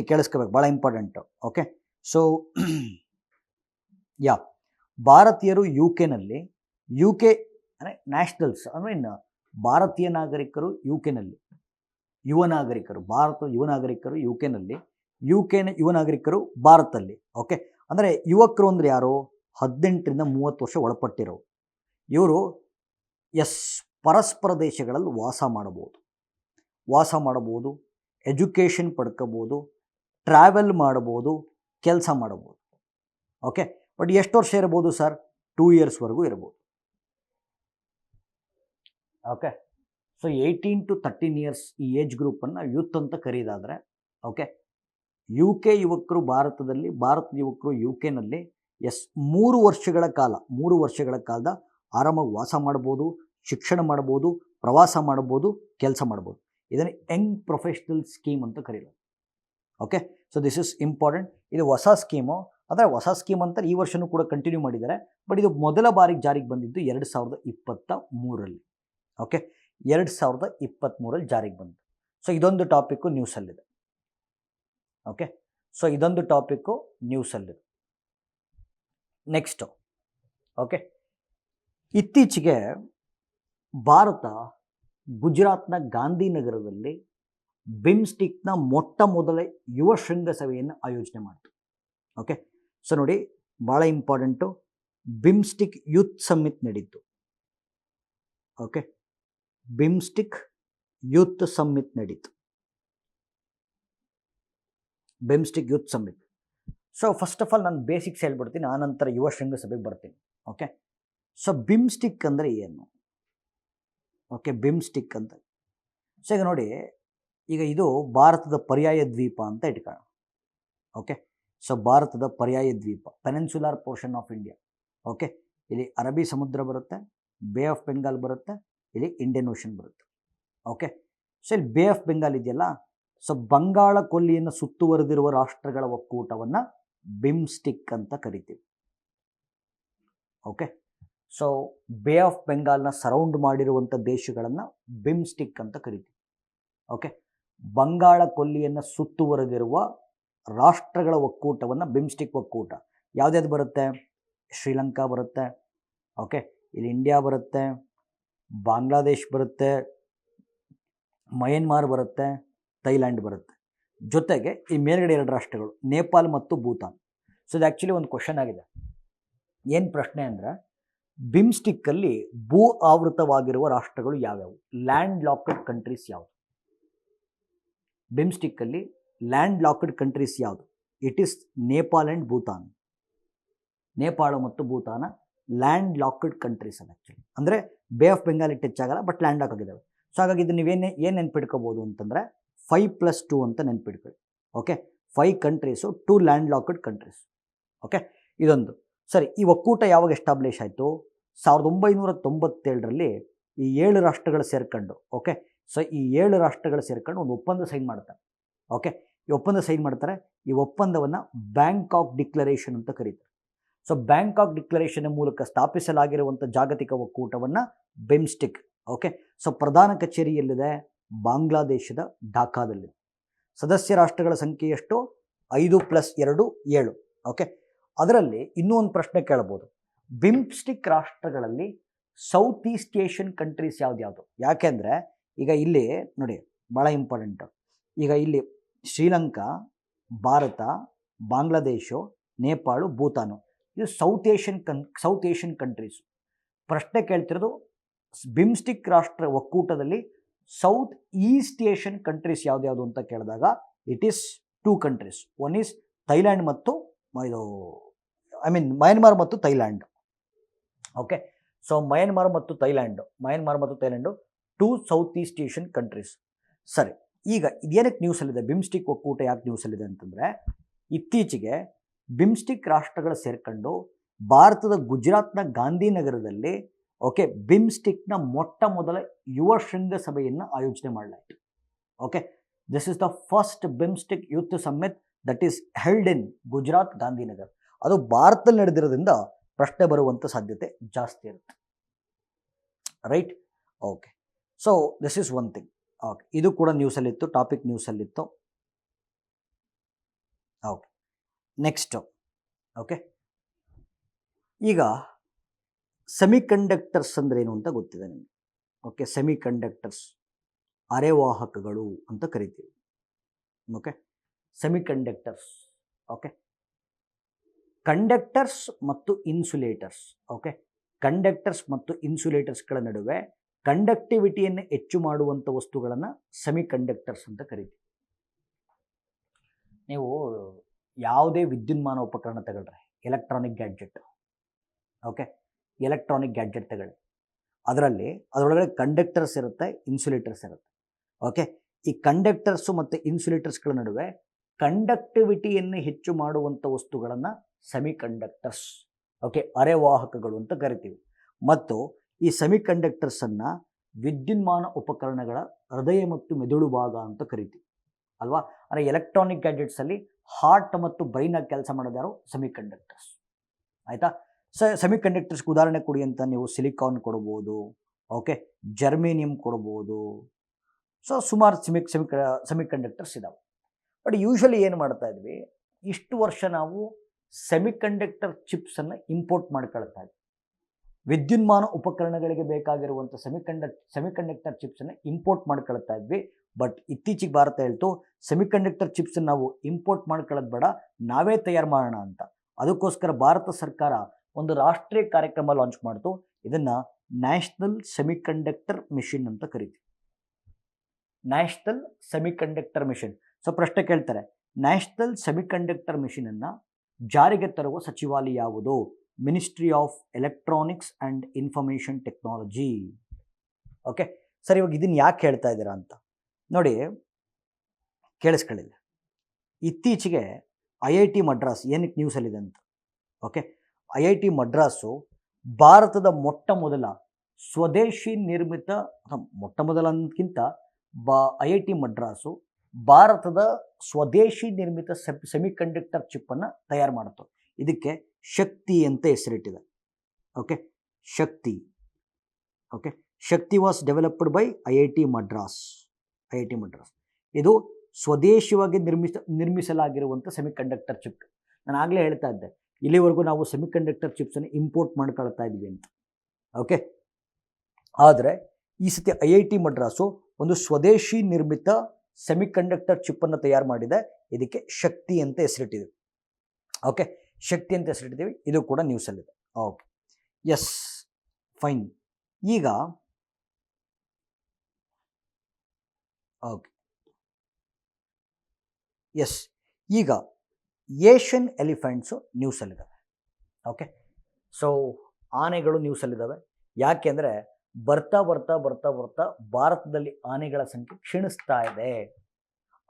ಕೇಳಿಸ್ಕೋಬೇಕು, ಭಾಳ ಇಂಪಾರ್ಟೆಂಟು. ಓಕೆ, ಸೊ ಭಾರತೀಯರು UK-ನಲ್ಲಿ, UK ಅಂದರೆ ನ್ಯಾಷನಲ್ಸ್ ಅಂದರೆ ಇನ್ನು ಭಾರತೀಯ ನಾಗರಿಕರು UK-ನಲ್ಲಿ, ಯುವ ನಾಗರಿಕರು, ಭಾರತದ ಯುವ ನಾಗರಿಕರು UK-ನಲ್ಲಿ, UK-ನ ಯುವ ನಾಗರಿಕರು ಭಾರತದಲ್ಲಿ. ಓಕೆ, ಅಂದರೆ ಯುವಕರು ಅಂದರೆ ಯಾರು? 18ರಿಂದ 30 ವರ್ಷ ಒಳಪಟ್ಟಿರೋರು. ಇವರು ಪರಸ್ಪರ ದೇಶಗಳಲ್ಲಿ ವಾಸ ಮಾಡಬಹುದು, ಎಜುಕೇಷನ್ ಪಡ್ಕೋಬೋದು, ಟ್ರಾವೆಲ್ ಮಾಡ್ಬೋದು, ಕೆಲಸ ಮಾಡ್ಬೋದು. ಓಕೆ, ಬಟ್ ಎಷ್ಟು ವರ್ಷ ಇರ್ಬೋದು ಸರ್? 2 ಇಯರ್ಸ್ವರೆಗೂ ಇರ್ಬೋದು. ಓಕೆ, ಸೊ 18 to 13 ಇಯರ್ಸ್ ಈ ಏಜ್ ಗ್ರೂಪನ್ನು ಯೂತ್ ಅಂತ ಕರೆಯೋದಾದರೆ, ಓಕೆ, UK ಯುವಕರು ಭಾರತದಲ್ಲಿ, ಭಾರತದ ಯುವಕರು UK-ನಲ್ಲಿ 3 ವರ್ಷಗಳ ಕಾಲದ ಆರಾಮಾಗಿ ವಾಸ ಮಾಡ್ಬೋದು, ಶಿಕ್ಷಣ ಮಾಡ್ಬೋದು, ಪ್ರವಾಸ ಮಾಡ್ಬೋದು, ಕೆಲಸ ಮಾಡ್ಬೋದು. ಇದನ್ನು ಯಂಗ್ ಪ್ರೊಫೆಷ್ನಲ್ ಸ್ಕೀಮ್ ಅಂತ ಕರೀತಾರೆ. Okay, so this is important. ಇದು ಹೊಸ ಸ್ಕೀಮು, ಅಂದರೆ ಹೊಸ ಸ್ಕೀಮ್ ಅಂತ ಈ ವರ್ಷವೂ ಕೂಡ ಕಂಟಿನ್ಯೂ ಮಾಡಿದ್ದಾರೆ. ಬಟ್ ಇದು ಮೊದಲ ಬಾರಿಗೆ ಜಾರಿಗೆ ಬಂದಿದ್ದು 2023ರಲ್ಲಿ. ಓಕೆ, 2023ರಲ್ಲಿ ಜಾರಿಗೆ ಬಂತು. ಸೊ ಇದೊಂದು ಟಾಪಿಕ್ಕು ನ್ಯೂಸಲ್ಲಿದೆ. ಓಕೆ, ಸೊ ಇದೊಂದು ಟಾಪಿಕ್ಕು ನ್ಯೂಸಲ್ಲಿದೆ. ನೆಕ್ಸ್ಟು, ಓಕೆ, ಇತ್ತೀಚೆಗೆ ಭಾರತ ಗುಜರಾತ್ನ ಗಾಂಧಿನಗರದಲ್ಲಿ ಬಿಮ್ಸ್ಟಿಕ್ನ ಮೊಟ್ಟ ಮೊದಲ ಯುವ ಶೃಂಗಸಭೆಯನ್ನು ಆಯೋಜನೆ ಮಾಡಿತು. ಓಕೆ, ಸೊ ನೋಡಿ ಭಾಳ ಇಂಪಾರ್ಟೆಂಟು, ಬಿಮ್ಸ್ಟಿಕ್ ಯೂತ್ ಸಮ್ಮಿಟ್ ನಡೀತು. ಓಕೆ, ಬಿಮ್ಸ್ಟಿಕ್ ಯೂತ್ ಸಮ್ಮಿಟ್ ನಡೀತು. BIMSTEC youth summit. So first of all ನಾನು ಬೇಸಿಕ್ಸ್ ಹೇಳ್ಬಿಡ್ತೀನಿ, ಆನಂತರ ಯುವ ಶೃಂಗಸಭೆಗೆ ಬರ್ತೀನಿ. ಓಕೆ, ಸೊ ಬಿಮ್ಸ್ಟಿಕ್ ಅಂದರೆ ಏನು? ಓಕೆ, ಬಿಮ್ಸ್ಟಿಕ್ ಅಂತ. ಸೊ ಈಗ ನೋಡಿ, ಈಗ ಇದು ಭಾರತದ ಪರ್ಯಾಯ ದ್ವೀಪ ಅಂತ ಇಟ್ಕೊಳ್ಳೋಣ. ಓಕೆ, ಸೊ ಭಾರತದ ಪರ್ಯಾಯ ದ್ವೀಪ, peninsular portion of India. Okay, ಇಲ್ಲಿ ಅರಬ್ಬಿ ಸಮುದ್ರ ಬರುತ್ತೆ, ಬೇ ಆಫ್ ಬೆಂಗಾಲ್ ಬರುತ್ತೆ, ಇಲ್ಲಿ ಇಂಡಿಯನ್ ಓಷನ್ ಬರುತ್ತೆ. ಓಕೆ, ಸೊ ಇಲ್ಲಿ ಬೇ ಆಫ್ ಬೆಂಗಾಲ್ ಇದೆಯಲ್ಲ, ಸೊ ಬಂಗಾಳ ಕೊಲ್ಲಿಯನ್ನು ಸುತ್ತುವರೆದಿರುವ ರಾಷ್ಟ್ರಗಳ ಒಕ್ಕೂಟವನ್ನು ಬಿಮ್ಸ್ಟಿಕ್ ಅಂತ ಕರಿತೀವಿ. Okay, so bay of ಬೆಂಗಾಲ್ನ surround ಮಾಡಿರುವಂಥ ದೇಶಗಳನ್ನು ಬಿಮ್ಸ್ಟಿಕ್ ಅಂತ ಕರಿತೀವಿ. ಓಕೆ, ಬಂಗಾಳ ಕೊಲ್ಲಿಯನ್ನು ಸುತ್ತುವರೆದಿರುವ ರಾಷ್ಟ್ರಗಳ ಒಕ್ಕೂಟವನ್ನು ಬಿಮ್ಸ್ಟಿಕ್ ಒಕ್ಕೂಟ. ಯಾವುದ್ಯಾವುದು ಬರುತ್ತೆ? ಶ್ರೀಲಂಕಾ ಬರುತ್ತೆ. ಓಕೆ, ಇಲ್ಲಿ ಇಂಡಿಯಾ ಬರುತ್ತೆ, ಬಾಂಗ್ಲಾದೇಶ್ ಬರುತ್ತೆ, ಮಯನ್ಮಾರ್ ಬರುತ್ತೆ, ಥೈಲ್ಯಾಂಡ್ ಬರುತ್ತೆ. ಜೊತೆಗೆ ಈ ಮೇಲ್ಗಡೆ 2 ರಾಷ್ಟ್ರಗಳು ನೇಪಾಲ್ ಮತ್ತು ಭೂತಾನ್. ಸೊ ಇದು ಆ್ಯಕ್ಚುಲಿ ಒಂದು ಕ್ವಶನ್ ಆಗಿದೆ. ಏನು ಪ್ರಶ್ನೆ ಅಂದರೆ, ಬಿಮ್ಸ್ಟಿಕ್ಕಲ್ಲಿ ಭೂ ಆವೃತವಾಗಿರುವ ರಾಷ್ಟ್ರಗಳು ಯಾವ್ಯಾವು? ಲ್ಯಾಂಡ್ ಲಾಕ್ಡ್ ಕಂಟ್ರೀಸ್ ಯಾವುದು? ಬಿಮ್ಸ್ಟಿಕ್ಕಲ್ಲಿ ಲ್ಯಾಂಡ್ ಲಾಕ್ಡ್ ಕಂಟ್ರೀಸ್ ಯಾವುದು? It is Nepal and Bhutan. Nepal ಮತ್ತು ಭೂತಾನ ಲ್ಯಾಂಡ್ ಲಾಕ್ಡ್ ಕಂಟ್ರೀಸ್ ಅದು ಆ್ಯಕ್ಚುಲಿ. ಅಂದರೆ ಬೇ ಆಫ್ ಬೆಂಗಾಲ್ ಟಚ್ ಆಗಲ್ಲ, ಬಟ್ ಲ್ಯಾಂಡ್ ಲಾಕ್ ಆಗಿದ್ದಾವೆ. ಸೊ ಹಾಗಾಗಿ ಇದು ಏನು ನೆನ್ಪಿಟ್ಕೋಬೋದು ಅಂತಂದರೆ 5+2 ಅಂತ ನೆನ್ಪಿಟ್ಕೊಳ್ಳಿ. Okay, 5 countries, 2 land locked countries. Okay, ಇದೊಂದು. ಸರಿ, ಈ ಒಕ್ಕೂಟ ಯಾವಾಗ ಎಸ್ಟಾಬ್ಲಿಷ್ ಆಯಿತು? 1997ರಲ್ಲಿ ಈ 7 ರಾಷ್ಟ್ರಗಳು ಸೇರ್ಕೊಂಡು. ಓಕೆ, ಸೊ ಈ 7 ರಾಷ್ಟ್ರಗಳು ಸೇರ್ಕೊಂಡು ಒಂದು ಒಪ್ಪಂದ ಸೈನ್ ಮಾಡ್ತಾರೆ. ಓಕೆ, ಈ ಒಪ್ಪಂದ ಸೈನ್ ಮಾಡ್ತಾರೆ. ಈ ಒಪ್ಪಂದವನ್ನು ಬ್ಯಾಂಕಾಕ್ ಡಿಕ್ಲರೇಷನ್ ಅಂತ ಕರೀತಾರೆ. ಸೊ ಬ್ಯಾಂಕಾಕ್ ಡಿಕ್ಲರೇಷನ್ ಮೂಲಕ ಸ್ಥಾಪಿಸಲಾಗಿರುವಂಥ ಜಾಗತಿಕ ಒಕ್ಕೂಟವನ್ನು ಬಿಮ್ಸ್ಟಿಕ್. ಓಕೆ, ಸೊ ಪ್ರಧಾನ ಕಚೇರಿ ಎಲ್ಲಿದೆ? ಬಾಂಗ್ಲಾದೇಶದ ಢಾಕಾದಲ್ಲಿದೆ. ಸದಸ್ಯ ರಾಷ್ಟ್ರಗಳ ಸಂಖ್ಯೆ ಎಷ್ಟು? 5+2 7. ಓಕೆ, ಅದರಲ್ಲಿ ಇನ್ನೂ ಒಂದು ಪ್ರಶ್ನೆ ಕೇಳ್ಬೋದು. ಬಿಮ್ಸ್ಟಿಕ್ ರಾಷ್ಟ್ರಗಳಲ್ಲಿ ಸೌತ್ ಈಸ್ಟ್ ಏಷ್ಯನ್ ಕಂಟ್ರೀಸ್ ಯಾವ್ದು? ಯಾಕೆಂದರೆ ಈಗ ಇಲ್ಲಿ ನೋಡಿ ಭಾಳ ಇಂಪಾರ್ಟೆಂಟು. ಈಗ ಇಲ್ಲಿ ಶ್ರೀಲಂಕಾ, ಭಾರತ, ಬಾಂಗ್ಲಾದೇಶ, ನೇಪಾಳ, ಭೂತಾನು, ಇದು ಸೌತ್ ಏಷ್ಯನ್ ಕಂಟ್ರೀಸ್. ಪ್ರಶ್ನೆ ಕೇಳ್ತಿರೋದು ಬಿಮ್ಸ್ಟಿಕ್ ರಾಷ್ಟ್ರ ಒಕ್ಕೂಟದಲ್ಲಿ ಸೌತ್ ಈಸ್ಟ್ ಏಷ್ಯನ್ ಕಂಟ್ರೀಸ್ ಯಾವ್ದು ಅಂತ ಕೇಳಿದಾಗ it is 2 countries. One is Thailand ಮತ್ತು ಮಯನ್ಮಾರ್ ಮತ್ತು ಥೈಲ್ಯಾಂಡ್. ಓಕೆ, ಸೊ ಮಯನ್ಮಾರ್ ಮತ್ತು Thailand 2 south East Asian countries. ಸರಿ, ಈಗ ಇದೇನಕ್ಕೆ ನ್ಯೂಸಲ್ಲಿದೆ? ಬಿಮ್ಸ್ಟಿಕ್ ಒಕ್ಕೂಟ ಯಾಕೆ ನ್ಯೂಸಲ್ಲಿದೆ ಅಂತಂದರೆ, ಇತ್ತೀಚೆಗೆ ಬಿಮ್ಸ್ಟಿಕ್ ರಾಷ್ಟ್ರಗಳು ಸೇರ್ಕೊಂಡು ಭಾರತದ ಗುಜರಾತ್ನ ಗಾಂಧಿನಗರದಲ್ಲಿ ಓಕೆ ಬಿಮ್ಸ್ಟಿಕ್ನ ಮೊಟ್ಟ ಮೊದಲ ಯುವ ಶೃಂಗಸಭೆಯನ್ನು ಆಯೋಜನೆ ಮಾಡಲಾಯಿತು. Okay, this is the first BIMSTEC youth summit that is held in Gujarat Gandhinagar. ಅದು ಭಾರತದಲ್ಲಿ ನಡೆದಿರೋದ್ರಿಂದ ಪ್ರಶ್ನೆ ಬರುವಂಥ ಸಾಧ್ಯತೆ ಜಾಸ್ತಿ ಇರುತ್ತೆ. Right? Okay, so this is one thing. Okay, ಇದು ಕೂಡ ನ್ಯೂಸಲ್ಲಿತ್ತು, ಟಾಪಿಕ್ ನ್ಯೂಸಲ್ಲಿತ್ತು. Okay, next. ಓಕೆ, ಈಗ ಸೆಮಿಕಂಡಕ್ಟರ್ಸ್ ಅಂದರೆ ಏನು ಅಂತ ಗೊತ್ತಿದೆ ನಿಮಗೆ. ಓಕೆ, ಸೆಮಿಕಂಡಕ್ಟರ್ಸ್ ಅರೆವಾಹಕಗಳು ಅಂತ ಕರಿತೀವಿ. Okay, semiconductors. ಓಕೆ, ಕಂಡಕ್ಟರ್ಸ್ ಮತ್ತು ಇನ್ಸುಲೇಟರ್ಸ್. ಓಕೆ, ಕಂಡಕ್ಟರ್ಸ್ ಮತ್ತು ಇನ್ಸುಲೇಟರ್ಸ್ಗಳ ನಡುವೆ ಕಂಡಕ್ಟಿವಿಟಿಯನ್ನು ಹೆಚ್ಚು ಮಾಡುವಂಥ ವಸ್ತುಗಳನ್ನು ಸೆಮಿಕಂಡಕ್ಟರ್ಸ್ ಅಂತ ಕರಿತೀವಿ. ನೀವು ಯಾವುದೇ ವಿದ್ಯುನ್ಮಾನ ಉಪಕರಣ ತಗೊಳ್ರಿ, electronic gadget. Okay, electronic gadget ತಗೊಳ್ಳಿ, ಅದರೊಳಗಡೆ ಕಂಡಕ್ಟರ್ಸ್ ಇರುತ್ತೆ, ಇನ್ಸುಲೇಟರ್ಸ್ ಇರುತ್ತೆ. ಓಕೆ, ಈ ಕಂಡಕ್ಟರ್ಸು ಮತ್ತು ಇನ್ಸುಲೇಟರ್ಸ್ಗಳ ನಡುವೆ ಕಂಡಕ್ಟಿವಿಟಿಯನ್ನು ಹೆಚ್ಚು ಮಾಡುವಂಥ ವಸ್ತುಗಳನ್ನು ಸೆಮಿಕಂಡಕ್ಟರ್ಸ್, ಓಕೆ, ಅರೆವಾಹಕಗಳು ಅಂತ ಕರಿತೀವಿ. ಮತ್ತು ಈ ಸೆಮಿಕಂಡಕ್ಟರ್ಸನ್ನು ವಿದ್ಯುನ್ಮಾನ ಉಪಕರಣಗಳ ಹೃದಯ ಮತ್ತು ಮೆದುಳು ಭಾಗ ಅಂತ ಕರಿತೀವಿ ಅಲ್ವಾ. ಅಂದರೆ ಎಲೆಕ್ಟ್ರಾನಿಕ್ ಗ್ಯಾಡ್ಜೆಟ್ಸಲ್ಲಿ ಹಾರ್ಟ್ ಮತ್ತು ಬ್ರೈನಾಗಿ ಕೆಲಸ ಮಾಡೋದ್ಯಾರು? ಸೆಮಿಕಂಡಕ್ಟರ್ಸ್. ಆಯಿತಾ? ಸೆಮಿಕಂಡಕ್ಟರ್ಸ್ಗೆ ಉದಾಹರಣೆ ಕೊಡಿ ಅಂತ ನೀವು ಸಿಲಿಕಾನ್ ಕೊಡ್ಬೋದು. ಓಕೆ, ಜರ್ಮೇನಿಯಂ ಕೊಡ್ಬೋದು. ಸೊ ಸುಮಾರು ಸೆಮಿಕಂಡಕ್ಟರ್ಸ್ ಇದ್ದಾವೆ. ಬಟ್ ಯೂಶ್ವಲಿ ಏನು ಮಾಡ್ತಾ ಇದ್ವಿ, ಇಷ್ಟು ವರ್ಷ ನಾವು ಸೆಮಿಕಂಡಕ್ಟರ್ ಚಿಪ್ಸನ್ನು ಇಂಪೋರ್ಟ್ ಮಾಡ್ಕೊಳ್ತಾ ಇದ್ವಿ. ವಿದ್ಯುನ್ಮಾನ ಉಪಕರಣಗಳಿಗೆ ಬೇಕಾಗಿರುವಂಥ ಸೆಮಿಕಂಡಕ್ಟರ್ ಚಿಪ್ಸನ್ನು ಇಂಪೋರ್ಟ್ ಮಾಡ್ಕೊಳ್ತಾ ಇದ್ವಿ. ಬಟ್ ಇತ್ತೀಚೆಗೆ ಭಾರತ ಹೇಳ್ತು ಸೆಮಿಕಂಡಕ್ಟರ್ ಚಿಪ್ಸನ್ನು ನಾವು ಇಂಪೋರ್ಟ್ ಮಾಡ್ಕೊಳ್ಳೋದು ಬೇಡ, ನಾವೇ ತಯಾರು ಮಾಡೋಣ ಅಂತ. ಅದಕ್ಕೋಸ್ಕರ ಭಾರತ ಸರ್ಕಾರ ಒಂದು ರಾಷ್ಟ್ರೀಯ ಕಾರ್ಯಕ್ರಮ ಲಾಂಚ್ ಮಾಡ್ತು. ಇದನ್ನು ನ್ಯಾಷನಲ್ ಸೆಮಿಕಂಡಕ್ಟರ್ ಮಿಷನ್ ಅಂತ ಕರಿತೀವಿ. National semiconductor mission. ಸೊ ಪ್ರಶ್ನೆ ಕೇಳ್ತಾರೆ, ನ್ಯಾಷನಲ್ ಸೆಮಿಕಂಡಕ್ಟರ್ ಮಿಷನನ್ನು ಜಾರಿಗೆ ತರುವ ಸಚಿವಾಲಯ ಯಾವುದು? Ministry of electronics and information technology. Okay sir, ಇವಾಗ ಇದನ್ನು ಯಾಕೆ ಹೇಳ್ತಾ ಇದ್ದೀರಾ ಅಂತ ನೋಡಿ, ಕೇಳಿಸ್ಕೊಳ್ಳಿಲ್ಲ. ಇತ್ತೀಚೆಗೆ IIT ಮಡ್ರಾಸ್ ಏನಕ್ಕೆ ನ್ಯೂಸಲ್ಲಿದೆ ಅಂತ. ಓಕೆ, IIT ಮಡ್ರಾಸು ಭಾರತದ ಮೊಟ್ಟ ಮೊದಲ ಸ್ವದೇಶಿ ನಿರ್ಮಿತ, ಮೊಟ್ಟ ಮೊದಲ ಅನ್ನೋದಕ್ಕಿಂತ IIT ಮಡ್ರಾಸು ಭಾರತದ ಸ್ವದೇಶಿ ನಿರ್ಮಿತ ಸೆಮಿಕಂಡಕ್ಟರ್ ಚಿಪ್ಪನ್ನು ತಯಾರು ಮಾಡುತ್ತೆ. ಇದಕ್ಕೆ ಶಕ್ತಿ ಅಂತ ಹೆಸರಿಟ್ಟಿದೆ. Okay, Shakti. Okay, Shakti was developed by IIT Madras. ಇದು ಸ್ವದೇಶಿಯಾಗಿ ನಿರ್ಮಿಸಲಾಗಿರುವಂಥ ಸೆಮಿಕಂಡಕ್ಟರ್ ಚಿಪ್. ನಾನು ಆಗಲೇ ಹೇಳ್ತಾ ಇದ್ದೆ, ಇಲ್ಲಿವರೆಗೂ ನಾವು ಸೆಮಿಕಂಡಕ್ಟರ್ ಚಿಪ್ಸನ್ನು ಇಂಪೋರ್ಟ್ ಮಾಡ್ಕೊಳ್ತಾ ಇದ್ವಿ ಅಂತ. ಓಕೆ, ಆದರೆ ಈ ಸತಿ IIT ಮಡ್ರಾಸು ಒಂದು ಸ್ವದೇಶಿ ನಿರ್ಮಿತ ಸೆಮಿಕಂಡಕ್ಟರ್ ಚಿಪ್ಪನ್ನು ತಯಾರು ಮಾಡಿದೆ. ಇದಕ್ಕೆ ಶಕ್ತಿ ಅಂತ ಹೆಸರಿಟ್ಟಿದೆ. ಓಕೆ, ಶಕ್ತಿ ಅಂತ ಹೆಸರಿಟ್ಟಿದ್ದೀವಿ. ಇದು ಕೂಡ ನ್ಯೂಸಲ್ಲಿದೆ. Okay, yes, fine. ಈಗ ಓಕೆ, ಎಸ್, ಈಗ ಏಷ್ಯನ್ ಎಲಿಫೆಂಟ್ಸು ನ್ಯೂಸಲ್ಲಿದ್ದಾವೆ. ಓಕೆ, ಸೊ ಆನೆಗಳು ನ್ಯೂಸಲ್ಲಿದ್ದಾವೆ. ಯಾಕೆಂದರೆ ಬರ್ತಾ ಬರ್ತಾ ಬರ್ತಾ ಬರ್ತಾ ಭಾರತದಲ್ಲಿ ಆನೆಗಳ ಸಂಖ್ಯೆ ಕ್ಷೀಣಿಸ್ತಾ ಇದೆ.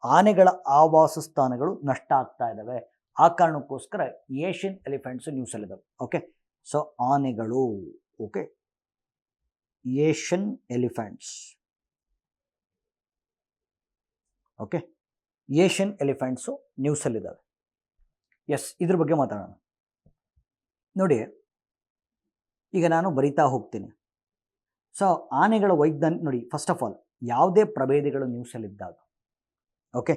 ಆನೆಗಳ ಆವಾಸ ಸ್ಥಾನಗಳು ನಷ್ಟ ಆಗ್ತಾ ಇದ್ದಾವೆ. ಆ ಕಾರಣಕ್ಕೋಸ್ಕರ ಏಷ್ಯನ್ ಎಲಿಫೆಂಟ್ಸು ನ್ಯೂಸಲ್ಲಿದ್ದಾವೆ. ಓಕೆ, ಸೊ ಆನೆಗಳು. Okay, Asian elephants. Okay, Asian elephants ನ್ಯೂಸಲ್ಲಿದ್ದಾವೆ. ಎಸ್, ಇದ್ರ ಬಗ್ಗೆ ಮಾತಾಡೋಣ. ನೋಡಿ, ಈಗ ನಾನು ಬರಿತಾ ಹೋಗ್ತೀನಿ. ಸೊ ಆನೆಗಳ ವೈಜ್ಞಾನಿಕ ನೋಡಿ, ಫಸ್ಟ್ ಆಫ್ ಆಲ್ ಯಾವುದೇ ಪ್ರಭೇದಗಳು ನ್ಯೂಸಲ್ಲಿದ್ದಾಗ, ಓಕೆ,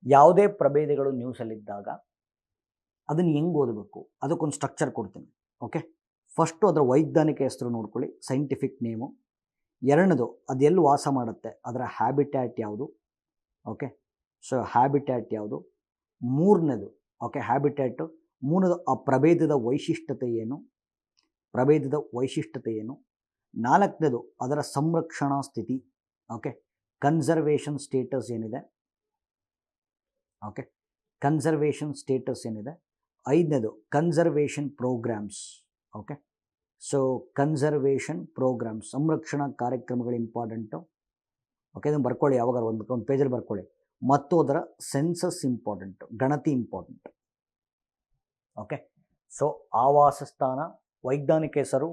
ಯಾವುದೇ ಪ್ರಭೇದಗಳು ನ್ಯೂಸಲ್ಲಿದ್ದಾಗ ಅದನ್ನು ಹೆಂಗೆ ಓದಬೇಕು, ಅದಕ್ಕೊಂದು ಸ್ಟ್ರಕ್ಚರ್ ಕೊಡ್ತೀನಿ. ಓಕೆ, ಫಸ್ಟು ಅದರ ವೈಜ್ಞಾನಿಕ ಹೆಸರು ನೋಡ್ಕೊಳ್ಳಿ, ಸೈಂಟಿಫಿಕ್ ನೇಮು. ಎರಡನೇದು ಅದು ಎಲ್ಲಿ ವಾಸ ಮಾಡುತ್ತೆ, ಅದರ ಹ್ಯಾಬಿಟ್ಯಾಟ್ ಯಾವುದು. ಓಕೆ, ಸೊ ಹ್ಯಾಬಿಟ್ಯಾಟ್ ಯಾವುದು. ಮೂರನೇದು, ಓಕೆ, ಹ್ಯಾಬಿಟ್ಯಾಟು. ಮೂರನೇದು ಆ ಪ್ರಭೇದದ ವೈಶಿಷ್ಟ್ಯತೆ ಏನು. ನಾಲ್ಕನೇದು ಅದರ ಸಂರಕ್ಷಣಾ ಸ್ಥಿತಿ. ಓಕೆ, ಕನ್ಸರ್ವೇಷನ್ ಸ್ಟೇಟಸ್ ಏನಿದೆ. ಓಕೆ, ಕನ್ಸರ್ವೇಷನ್ ಸ್ಟೇಟಸ್ ಏನಿದೆ. ಐದನೇದು conservation programmes. Okay, so conservation programmes, ಸಂರಕ್ಷಣಾ ಕಾರ್ಯಕ್ರಮಗಳು ಇಂಪಾರ್ಟೆಂಟು. ಓಕೆ, ಇದನ್ನು ಬರ್ಕೊಳ್ಳಿ, ಯಾವಾಗ ಒಂದು ಪೇಜಲ್ಲಿ ಬರ್ಕೊಳ್ಳಿ. ಮತ್ತು ಅದರ ಸೆನ್ಸಸ್ ಇಂಪಾರ್ಟೆಂಟು, ಗಣತಿ ಇಂಪಾರ್ಟೆಂಟ್. ಓಕೆ, ಸೊ ಆವಾಸ ಸ್ಥಾನ, ವೈಜ್ಞಾನಿಕ ಹೆಸರು,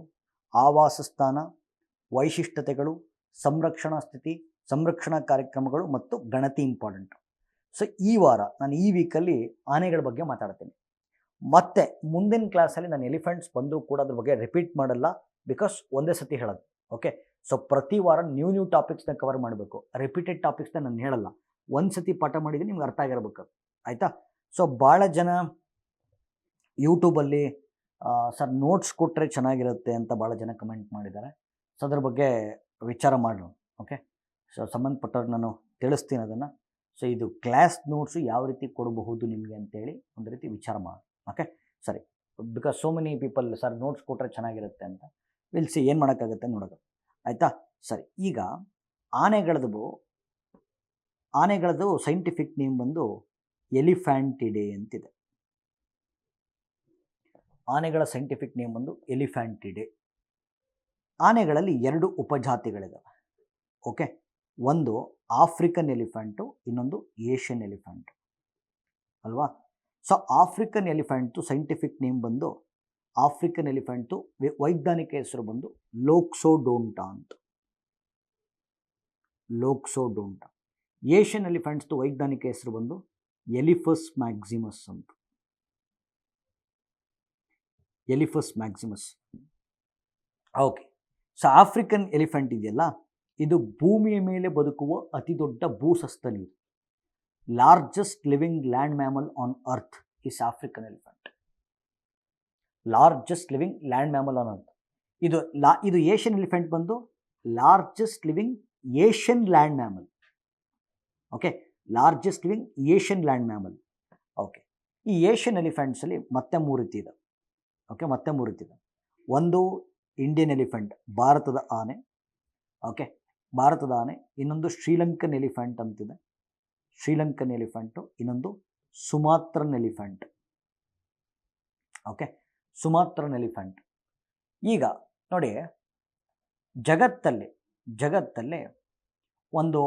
ಆವಾಸ ಸ್ಥಾನ, ವೈಶಿಷ್ಟ್ಯತೆಗಳು, ಸಂರಕ್ಷಣಾ ಸ್ಥಿತಿ, ಸಂರಕ್ಷಣಾ ಕಾರ್ಯಕ್ರಮಗಳು ಮತ್ತು ಗಣತಿ ಇಂಪಾರ್ಟೆಂಟ್. ಸೊ ಈ ವಾರ ನಾನು ಈ ವೀಕಲ್ಲಿ ಆನೆಗಳ ಬಗ್ಗೆ ಮಾತಾಡ್ತೀನಿ. ಮತ್ತೆ ಮುಂದಿನ ಕ್ಲಾಸಲ್ಲಿ ನಾನು ಎಲಿಫೆಂಟ್ಸ್ ಬಂದರೂ ಕೂಡ ಅದ್ರ ಬಗ್ಗೆ ರಿಪೀಟ್ ಮಾಡಲ್ಲ, ಬಿಕಾಸ್ ಒಂದೇ ಸತಿ ಹೇಳೋದು. ಓಕೆ, ಸೊ ಪ್ರತಿ ವಾರ ನ್ಯೂ ಟಾಪಿಕ್ಸ್ನ ಕವರ್ ಮಾಡಬೇಕು. ರಿಪೀಟೆಡ್ ಟಾಪಿಕ್ಸ್ನ ನಾನು ಹೇಳಲ್ಲ. ಒಂದು ಸತಿ ಪಾಠ ಮಾಡಿದರೆ ನಿಮ್ಗೆ ಅರ್ಥ ಆಗಿರ್ಬೇಕು, ಆಯಿತಾ. ಸೊ ಭಾಳ ಜನ ಯೂಟ್ಯೂಬಲ್ಲಿ ಸರ್ ನೋಟ್ಸ್ ಕೊಟ್ಟರೆ ಚೆನ್ನಾಗಿರುತ್ತೆ ಅಂತ ಭಾಳ ಜನ ಕಮೆಂಟ್ ಮಾಡಿದ್ದಾರೆ. ಸೊ ಅದ್ರ ಬಗ್ಗೆ ವಿಚಾರ ಮಾಡೋಣ. ಓಕೆ, ಸೊ ಸಂಬಂಧಪಟ್ಟವ್ರು ನಾನು ತಿಳಿಸ್ತೀನಿ ಅದನ್ನು. ಸೊ ಇದು ಕ್ಲಾಸ್ ನೋಟ್ಸು ಯಾವ ರೀತಿ ಕೊಡಬಹುದು ನಿಮಗೆ ಅಂತೇಳಿ ಒಂದು ರೀತಿ ವಿಚಾರ ಮಾಡಿ. ಓಕೆ, ಸರಿ, because so many people sir notes ಕೊಟ್ಟರೆ ಚೆನ್ನಾಗಿರುತ್ತೆ ಅಂತ. ವಿಲ್ಸಿ ಏನು ಮಾಡೋಕ್ಕಾಗುತ್ತೆ ನೋಡೋದು, ಆಯಿತಾ. ಸರಿ, ಈಗ ಆನೆಗಳದ್ದು ಸೈಂಟಿಫಿಕ್ ನೇಮ್ ಬಂದು ಎಲಿಫ್ಯಾಂಟಿಡೆ ಅಂತಿದೆ. ಆನೆಗಳ ಸೈಂಟಿಫಿಕ್ ನೇಮ್ ಬಂದು ಎಲಿಫ್ಯಾಂಟಿಡೆ. ಆನೆಗಳಲ್ಲಿ 2 ಉಪಜಾತಿಗಳಿದ್ದಾವೆ. ಓಕೆ, ಒಂದು ಆಫ್ರಿಕನ್ ಎಲಿಫೆಂಟು, ಇನ್ನೊಂದು ಏಷ್ಯನ್ ಎಲಿಫೆಂಟ್ ಅಲ್ವಾ. So African elephant scientific name ಬಂದು, ಆಫ್ರಿಕನ್ ಎಲಿಫೆಂಟು ವೈಜ್ಞಾನಿಕ ಹೆಸರು ಬಂದು ಲೋಕ್ಸೋಡೋಂಟಾ ಅಂತ. ಲೋಕ್ಸೋಡೋಂಟಾ. ಏಷ್ಯನ್ ಎಲಿಫೆಂಟ್ಸ್ದು ವೈಜ್ಞಾನಿಕ ಹೆಸರು ಬಂದು ಎಲಿಫಸ್ ಮ್ಯಾಕ್ಸಿಮಸ್ ಅಂತ. Elephas maximus. Okay, so African elephant ಇದೆಯಲ್ಲ, ಇದು ಭೂಮಿಯ ಮೇಲೆ ಬದುಕುವ ಅತಿ ದೊಡ್ಡ ಭೂಸಸ್ತನಿ. Largest living land mammal on earth is African elephant. Largest living land mammal ಅನ್ನೋದು. ಇದು ಏಷ್ಯನ್ ಎಲಿಫೆಂಟ್ ಬಂದು largest living Asian land mammal. Okay, largest living Asian land mammal. Okay, ಈ ಏಷ್ಯನ್ ಎಲಿಫೆಂಟ್ಸಲ್ಲಿ ಮತ್ತೆ 3 ರೀತಿ ಇದೆ. ಓಕೆ, ಮತ್ತೆ 3 ರೀತಿ ಇದೆ. ಒಂದು ಇಂಡಿಯನ್ ಎಲಿಫೆಂಟ್, ಭಾರತದ ಆನೆ. ಓಕೆ, ಭಾರತದ ಆನೆ. ಇನ್ನೊಂದು ಶ್ರೀಲಂಕನ್ ಎಲಿಫೆಂಟ್ ಅಂತಿದೆ, ಶ್ರೀಲಂಕನ್ ಎಲಿಫೆಂಟು. ಇನ್ನೊಂದು Sumatran elephant. Okay, Sumatran elephant. ಈಗ ನೋಡಿ, ಜಗತ್ತಲ್ಲಿ ಒಂದು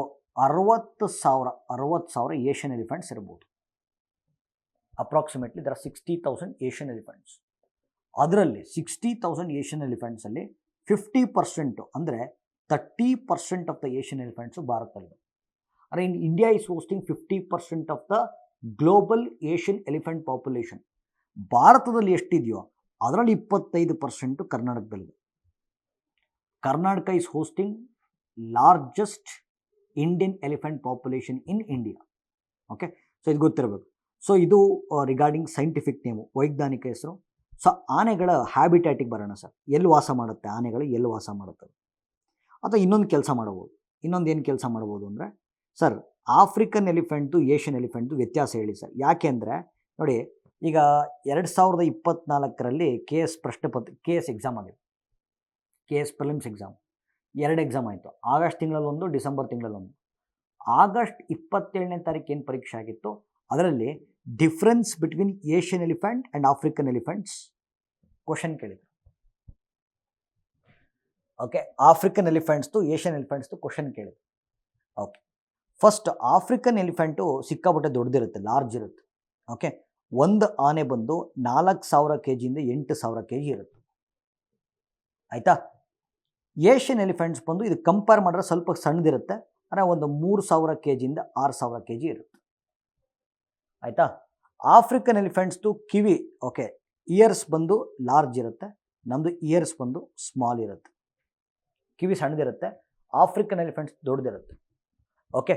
60,000 ಏಷ್ಯನ್ ಎಲಿಫೆಂಟ್ಸ್ ಇರ್ಬೋದು. Approximately there are 60,000 Asian elephants. ಅದರಲ್ಲಿ 60,000 ಏಷ್ಯನ್ ಎಲಿಫೆಂಟ್ಸಲ್ಲಿ 50% ಅಂದರೆ 30% ಆಫ್ ದ ಏಷ್ಯನ್ ಎಲಿಫೆಂಟ್ಸು ಭಾರತದಲ್ಲಿದೆ. ಅಂದರೆ India is hosting 50% of the global Asian elephant population. ಭಾರತದಲ್ಲಿ ಎಷ್ಟಿದೆಯೋ ಅದರಲ್ಲಿ 25% ಕರ್ನಾಟಕದಲ್ಲಿದೆ. Karnataka is hosting largest Indian elephant population in India. Okay, so ಇದು ಗೊತ್ತಿರಬೇಕು. ಸೊ ಇದು ರಿಗಾರ್ಡಿಂಗ್ ಸೈಂಟಿಫಿಕ್ ನೇಮು, ವೈಜ್ಞಾನಿಕ ಹೆಸರು. ಸೊ ಆನೆಗಳ ಹ್ಯಾಬಿಟ್ಯಾಟಿಗೆ ಬರೋಣ ಸರ್. ಎಲ್ಲಿ ವಾಸ ಮಾಡುತ್ತೆ ಆನೆಗಳು, ಎಲ್ಲಿ ವಾಸ ಮಾಡುತ್ತವೆ? ಅಥವಾ ಇನ್ನೊಂದು ಕೆಲಸ ಮಾಡ್ಬೋದು. ಇನ್ನೊಂದು ಕೆಲಸ ಮಾಡ್ಬೋದು ಅಂದರೆ ಸರ್, ಆಫ್ರಿಕನ್ ಎಲಿಫೆಂಟ್ದು ಏಷ್ಯನ್ ಎಲಿಫೆಂಟ್ದು ವ್ಯತ್ಯಾಸ ಹೇಳಿ ಸರ್. ಯಾಕೆ ಅಂದರೆ ನೋಡಿ, ಈಗ 2024ರಲ್ಲಿ KS ಎಕ್ಸಾಮ್ ಆಗಿದೆ. KS ಪ್ರಿಲಿಮ್ಸ್ ಎಕ್ಸಾಮ್ 2 ಎಕ್ಸಾಮ್ ಆಯಿತು. ಆಗಸ್ಟ್ ತಿಂಗಳಲ್ಲೊಂದು, ಡಿಸೆಂಬರ್ ತಿಂಗಳಲ್ಲೊಂದು. ಆಗಸ್ಟ್ 27ನೇ ತಾರೀಕು ಏನು ಪರೀಕ್ಷೆ ಆಗಿತ್ತು, ಅದರಲ್ಲಿ difference between Asian elephant and African elephants question ಕೇಳಿದ್ರು. ಓಕೆ, ಆಫ್ರಿಕನ್ ಎಲಿಫೆಂಟ್ಸ್ದು ಏಷ್ಯನ್ ಎಲಿಫೆಂಟ್ಸ್ದು ಕ್ವಶನ್ ಕೇಳಿದ್ರು. ಓಕೆ, ಫಸ್ಟ್ ಆಫ್ರಿಕನ್ ಎಲಿಫೆಂಟು ಸಿಕ್ಕಾಪಟ್ಟೆ ದೊಡ್ಡದಿರುತ್ತೆ, ಲಾರ್ಜ್ ಇರುತ್ತೆ. ಓಕೆ, ಒಂದು ಆನೆ ಬಂದು 4,000 kg ಇಂದ 8,000 kg ಇರುತ್ತೆ. ಆಯಿತಾ? ಏಷ್ಯನ್ ಎಲಿಫೆಂಟ್ಸ್ ಬಂದು ಇದು ಕಂಪೇರ್ ಮಾಡಿದ್ರೆ ಸ್ವಲ್ಪ ಸಣ್ಣದಿರುತ್ತೆ, ಅಂದರೆ ಒಂದು 3,000 kg ಇಂದ 6,000 kg ಇರುತ್ತೆ. ಆಯಿತಾ? ಆಫ್ರಿಕನ್ ಎಲಿಫೆಂಟ್ಸ್ದು ಕಿವಿ, ಓಕೆ, ಇಯರ್ಸ್ ಬಂದು ಲಾರ್ಜ್ ಇರುತ್ತೆ, ನಮ್ಮದು ಇಯರ್ಸ್ ಬಂದು ಸ್ಮಾಲ್ ಇರುತ್ತೆ. ಕಿವಿ ಸಣ್ಣದಿರುತ್ತೆ, ಆಫ್ರಿಕನ್ ಎಲಿಫೆಂಟ್ಸ್ ದೊಡ್ಡದಿರುತ್ತೆ. ಓಕೆ,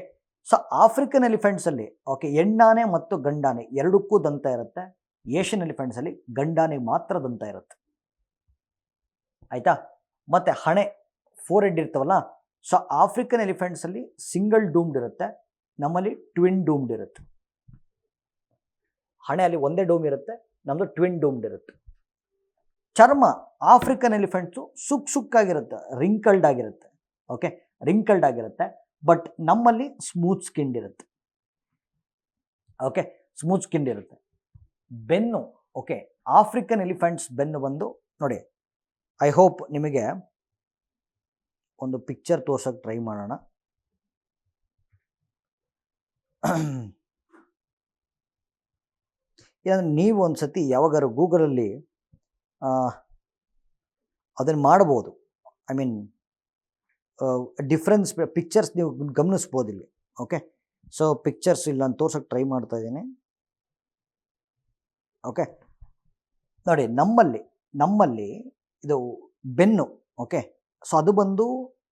ಸೊ ಆಫ್ರಿಕನ್ ಎಲಿಫೆಂಟ್ಸಲ್ಲಿ ಓಕೆ ಹೆಣ್ಣಾನೆ ಮತ್ತು ಗಂಡಾನೆ ಎರಡಕ್ಕೂ ದಂತ ಇರುತ್ತೆ. ಏಷ್ಯನ್ ಎಲಿಫೆಂಟ್ಸಲ್ಲಿ ಗಂಡಾನೆಗೆ ಮಾತ್ರ ದಂತ ಇರುತ್ತೆ. ಆಯಿತಾ? ಮತ್ತು ಹಣೆ, 4 ಹೆಡ್ ಇರ್ತವಲ್ಲ. ಸೊ ಆಫ್ರಿಕನ್ ಎಲಿಫೆಂಟ್ಸಲ್ಲಿ ಸಿಂಗಲ್ ಡೂಮ್ಡ್ ಇರುತ್ತೆ, ನಮ್ಮಲ್ಲಿ ಟ್ವಿನ್ ಡೂಮ್ಡ್ ಇರುತ್ತೆ. ಹಣೆಯಲ್ಲಿ ಒಂದೇ ಡೋಮ್ ಇರುತ್ತೆ, ನಮ್ಮದು ಟ್ವಿನ್ ಡೂಮ್ಡ್ ಇರುತ್ತೆ. ಚರ್ಮ, ಆಫ್ರಿಕನ್ ಎಲಿಫೆಂಟ್ಸು ಸುಕ್ಕಾಗಿರುತ್ತೆ, ರಿಂಕಲ್ಡ್ ಆಗಿರುತ್ತೆ. ಓಕೆ, ರಿಂಕಲ್ಡ್ ಆಗಿರುತ್ತೆ. ಬಟ್ ನಮ್ಮಲ್ಲಿ ಸ್ಮೂತ್ ಸ್ಕಿನ್ಡ್ ಇರುತ್ತೆ. ಓಕೆ, ಸ್ಮೂತ್ ಸ್ಕಿನ್ಡ್ ಇರುತ್ತೆ. ಬೆನ್ನು, ಓಕೆ, ಆಫ್ರಿಕನ್ ಎಲಿಫೆಂಟ್ಸ್ ಬೆನ್ನು ಬಂದು ನೋಡಿ, ಐ ಹೋಪ್ ನಿಮಗೆ ಒಂದು ಪಿಕ್ಚರ್ ತೋರ್ಸೋಕ್ಕೆ ಟ್ರೈ ಮಾಡೋಣ. ಇಲ್ಲಾಂದರೆ ನೀವು ಒಂದು ಸತಿ ಯಾವಾಗಾರು ಗೂಗಲಲ್ಲಿ ಅದನ್ನು ಮಾಡ್ಬೋದು. ಐ ಮೀನ್ ಡಿಫ್ರೆನ್ಸ್ ಪಿಕ್ಚರ್ಸ್ ನೀವು ಗಮನಿಸ್ಬೋದು ಇಲ್ಲಿ. ಓಕೆ, ಸೊ ಪಿಕ್ಚರ್ಸ್ ಇಲ್ಲಿ ನಾನು ತೋರ್ಸೋಕ್ಕೆ ಟ್ರೈ ಮಾಡ್ತಾ ಇದ್ದೀನಿ. ಓಕೆ, ನೋಡಿ, ನಮ್ಮಲ್ಲಿ ಇದು ಬೆನ್ನು. ಓಕೆ, ಸೊ ಅದು ಬಂದು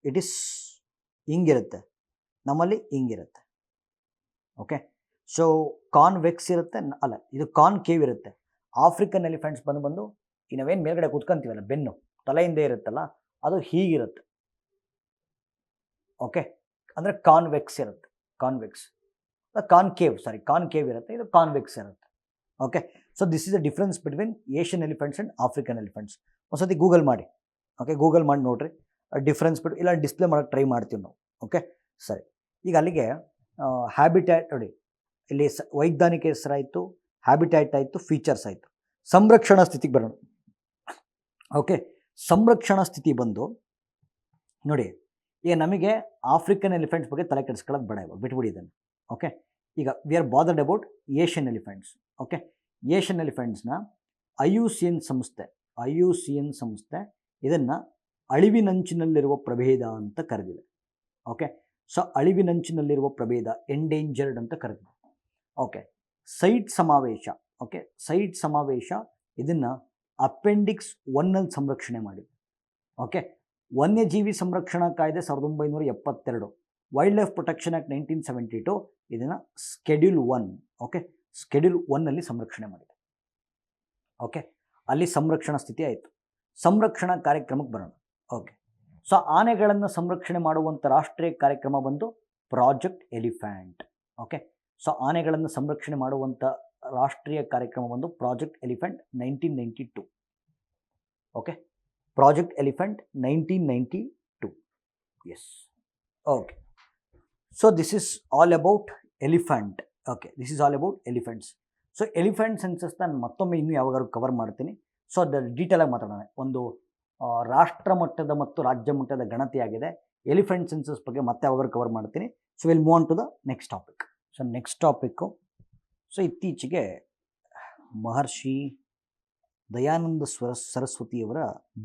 ಇಟ್ ಈಸ್ ಹಿಂಗಿರುತ್ತೆ, ನಮ್ಮಲ್ಲಿ ಹಿಂಗಿರುತ್ತೆ. ಓಕೆ, ಸೊ ಕಾನ್ವೆಕ್ಸ್ ಇರುತ್ತೆ, ಅಲ್ಲ ಇದು ಕಾನ್ಕೇವ್ ಇರುತ್ತೆ. ಆಫ್ರಿಕನ್ ಎಲಿಫೆಂಟ್ಸ್ ಬಂದು ಈ ನಾವೇನು ಮೇಲ್ಗಡೆ ಕೂತ್ಕೊಂತೀವಲ್ಲ, ಬೆನ್ನು ತಲೆಯಿಂದ ಇರುತ್ತಲ್ಲ, ಅದು ಹೀಗಿರುತ್ತೆ. ಓಕೆ, ಅಂದರೆ ಕಾನ್ವೆಕ್ಸ್ ಇರುತ್ತೆ, ಕಾನ್ಕೇವ್ ಇರುತ್ತೆ, ಇದು ಕಾನ್ವೆಕ್ಸ್ ಇರುತ್ತೆ. Okay, so this is the difference between Asian elephants and African elephants. ಒಂದ್ಸತಿ ಗೂಗಲ್ ಮಾಡಿ. ಓಕೆ, ಗೂಗಲ್ ಮಾಡಿ ನೋಡಿರಿ ಡಿಫ್ರೆನ್ಸ್ ಬಿಟ್ಟು, ಇಲ್ಲ ಡಿಸ್ಪ್ಲೇ ಮಾಡೋಕ್ಕೆ ಟ್ರೈ ಮಾಡ್ತೀವಿ ನಾವು. ಓಕೆ, ಸರಿ. ಈಗ ಅಲ್ಲಿಗೆ ಹ್ಯಾಬಿಟ್ಯಾಟ್ ನೋಡಿ, ಇಲ್ಲಿ ವೈಜ್ಞಾನಿಕ ಹೆಸರಾಯಿತು, ಹ್ಯಾಬಿಟ್ಯಾಟ್ ಆಯಿತು, ಫೀಚರ್ಸ್ ಆಯಿತು. ಸಂರಕ್ಷಣಾ ಸ್ಥಿತಿಗೆ ಬರೋಣ. ಓಕೆ, ಸಂರಕ್ಷಣಾ ಸ್ಥಿತಿ ಬಂದು ನೋಡಿ, ಈಗ ನಮಗೆ ಆಫ್ರಿಕನ್ ಎಲಿಫೆಂಟ್ಸ್ ಬಗ್ಗೆ ತಲೆ ಕೆಡಿಸ್ಕೊಳ್ಳೋದು ಬೇಡ, ಇವಾಗ ಬಿಟ್ಬಿಡಿ ಇದನ್ನು. ಓಕೆ, ಈಗ we are bothered about Asian elephants. Okay, Asian ಎಲಿಫೆಂಟ್ಸ್ನ IUCN ಸಂಸ್ಥೆ ಇದನ್ನು ಅಳಿವಿನಂಚಿನಲ್ಲಿರುವ ಪ್ರಭೇದ ಅಂತ ಕರೆದಿದೆ. ಓಕೆ, ಸೊ ಅಳಿವಿನಂಚಿನಲ್ಲಿರುವ ಪ್ರಭೇದ, ಎಂಡೇಂಜರ್ಡ್ ಅಂತ ಕರೆದಿದೆ. ಓಕೆ, ಸೈಟ್ ಸಮಾವೇಶ ಇದನ್ನು ಅಪೆಂಡಿಕ್ಸ್ 1 ಸಂರಕ್ಷಣೆ ಮಾಡಿದೆ. ಓಕೆ, ವನ್ಯಜೀವಿ ಸಂರಕ್ಷಣಾ ಕಾಯ್ದೆ 1972, ವೈಲ್ಡ್ ಲೈಫ್ ಪ್ರೊಟೆಕ್ಷನ್ ಆ್ಯಕ್ಟ್ 1972 ಇದನ್ನು ಸ್ಕೆಡ್ಯೂಲ್ 1, ಓಕೆ, ಸ್ಕೆಡ್ಯೂಲ್ 1 ಸಂರಕ್ಷಣೆ ಮಾಡಿದೆ. ಓಕೆ, ಅಲ್ಲಿ ಸಂರಕ್ಷಣಾ ಸ್ಥಿತಿ ಆಯಿತು. ಸಂರಕ್ಷಣಾ ಕಾರ್ಯಕ್ರಮಕ್ಕೆ ಬರೋಣ. ಓಕೆ, ಸೊ ಆನೆಗಳನ್ನು ಸಂರಕ್ಷಣೆ ಮಾಡುವಂಥ ರಾಷ್ಟ್ರೀಯ ಕಾರ್ಯಕ್ರಮ ಬಂದು ಪ್ರಾಜೆಕ್ಟ್ ಎಲಿಫೆಂಟ್. ಓಕೆ, ಸೊ ಆನೆಗಳನ್ನು ಸಂರಕ್ಷಣೆ ಮಾಡುವಂಥ ರಾಷ್ಟ್ರೀಯ ಕಾರ್ಯಕ್ರಮ ಬಂದು project elephant 1992. Okay, project elephant 1992. Yes. Okay, so this is all about elephant. Okay, this is all about elephants. So elephant census ನಾನು ಮತ್ತೊಮ್ಮೆ ಇನ್ನೂ ಯಾವಾಗಾದ್ರೂ ಕವರ್ ಮಾಡ್ತೀನಿ. ಸೊ ಅದು ಡೀಟೇಲಾಗಿ ಮಾತಾಡೋಣ. ಒಂದು ರಾಷ್ಟ್ರ ಮಟ್ಟದ ಮತ್ತು ರಾಜ್ಯ ಮಟ್ಟದ ಗಣತಿಯಾಗಿದೆ. ಎಲಿಫೆಂಟ್ ಸೆನ್ಸಸ್ ಬಗ್ಗೆ ಮತ್ತೆ ಯಾವಾಗಾದ್ರೂ ಕವರ್ ಮಾಡ್ತೀನಿ. So will move on to the next topic. So next topic, so ಇತ್ತೀಚೆಗೆ ಮಹರ್ಷಿ ದಯಾನಂದ ಸರಸ್ವತಿಯವರ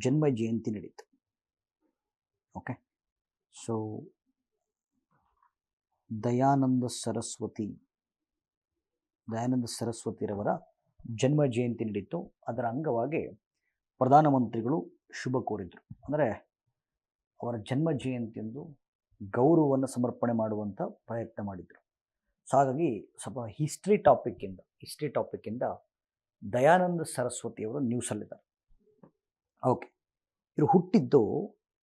ಜನ್ಮ ಜಯಂತಿ ನಡೀತು. ಓಕೆ, ಸೊ ದಯಾನಂದ ಸರಸ್ವತಿರವರ ಜನ್ಮ ಜಯಂತಿ ನಡೀತು. ಅದರ ಅಂಗವಾಗಿ ಪ್ರಧಾನಮಂತ್ರಿಗಳು ಶುಭ ಕೋರಿದರು. ಅಂದರೆ ಅವರ ಜನ್ಮ ಜಯಂತಿಯಂದು ಗೌರವವನ್ನು ಸಮರ್ಪಣೆ ಮಾಡುವಂಥ ಪ್ರಯತ್ನ ಮಾಡಿದರು. ಸೊ ಹಾಗಾಗಿ ಸ್ವಲ್ಪ ಹಿಸ್ಟ್ರಿ ಟಾಪಿಕ್ಕಿಂದ ದಯಾನಂದ ಸರಸ್ವತಿಯವರು ನ್ಯೂಸಲ್ಲಿದ್ದಾರೆ. ಓಕೆ, ಇವರು ಹುಟ್ಟಿದ್ದು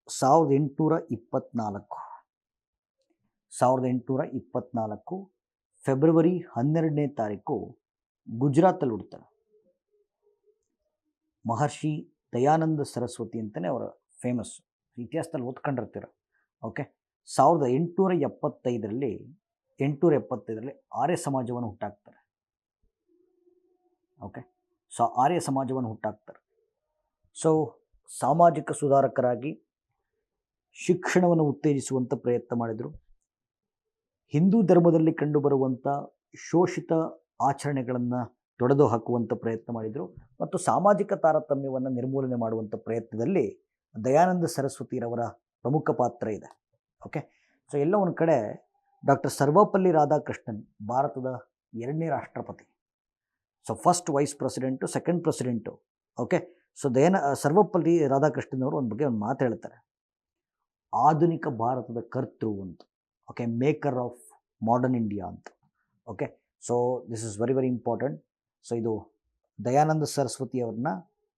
1824 ಫೆಬ್ರವರಿ 12ನೇ ತಾರೀಕು ಗುಜರಾತಲ್ಲಿ ಹುಡ್ತಾರೆ. ಮಹರ್ಷಿ ದಯಾನಂದ ಸರಸ್ವತಿ ಅಂತಲೇ ಅವರ ಫೇಮಸ್, ಇತಿಹಾಸದಲ್ಲಿ ಓದ್ಕೊಂಡಿರ್ತೀರ. ಓಕೆ, 875ರಲ್ಲಿ ಆರ್ಯ ಸಮಾಜವನ್ನು ಹುಟ್ಟಾಕ್ತಾರೆ. ಓಕೆ, ಸೊ ಆರ್ಯ ಸಮಾಜವನ್ನು ಹುಟ್ಟಾಕ್ತಾರೆ. ಸೊ ಸಾಮಾಜಿಕ ಸುಧಾರಕರಾಗಿ ಶಿಕ್ಷಣವನ್ನು ಉತ್ತೇಜಿಸುವಂಥ ಪ್ರಯತ್ನ ಮಾಡಿದರು. ಹಿಂದೂ ಧರ್ಮದಲ್ಲಿ ಕಂಡುಬರುವಂಥ ಶೋಷಿತ ಆಚರಣೆಗಳನ್ನು ತೊಡೆದು ಹಾಕುವಂಥ ಪ್ರಯತ್ನ ಮಾಡಿದರು ಮತ್ತು ಸಾಮಾಜಿಕ ತಾರತಮ್ಯವನ್ನು ನಿರ್ಮೂಲನೆ ಮಾಡುವಂಥ ಪ್ರಯತ್ನದಲ್ಲಿ ದಯಾನಂದ ಸರಸ್ವತಿರವರ ಪ್ರಮುಖ ಪಾತ್ರ ಇದೆ. ಓಕೆ, ಸೊ ಎಲ್ಲ ಒಂದು ಕಡೆ ಡಾಕ್ಟರ್ ಸರ್ವಪಲ್ಲಿ ರಾಧಾಕೃಷ್ಣನ್ ಭಾರತದ 2ನೇ ರಾಷ್ಟ್ರಪತಿ. So first wise president, second president. Okay, so Sarvepalli Radhakrishnan ಅವರು ಒಂದು ಬಗ್ಗೆ ಒಂದು ಮಾತು ಹೇಳ್ತಾರೆ, ಆಧುನಿಕ ಭಾರತದ ಕರ್ತೃ ಅಂತ. Okay, maker of modern India ಅಂತ. Okay, so this is very very important. So ಇದು ದಯಾನಂದ ಸರಸ್ವತಿ ಅವ್ರನ್ನ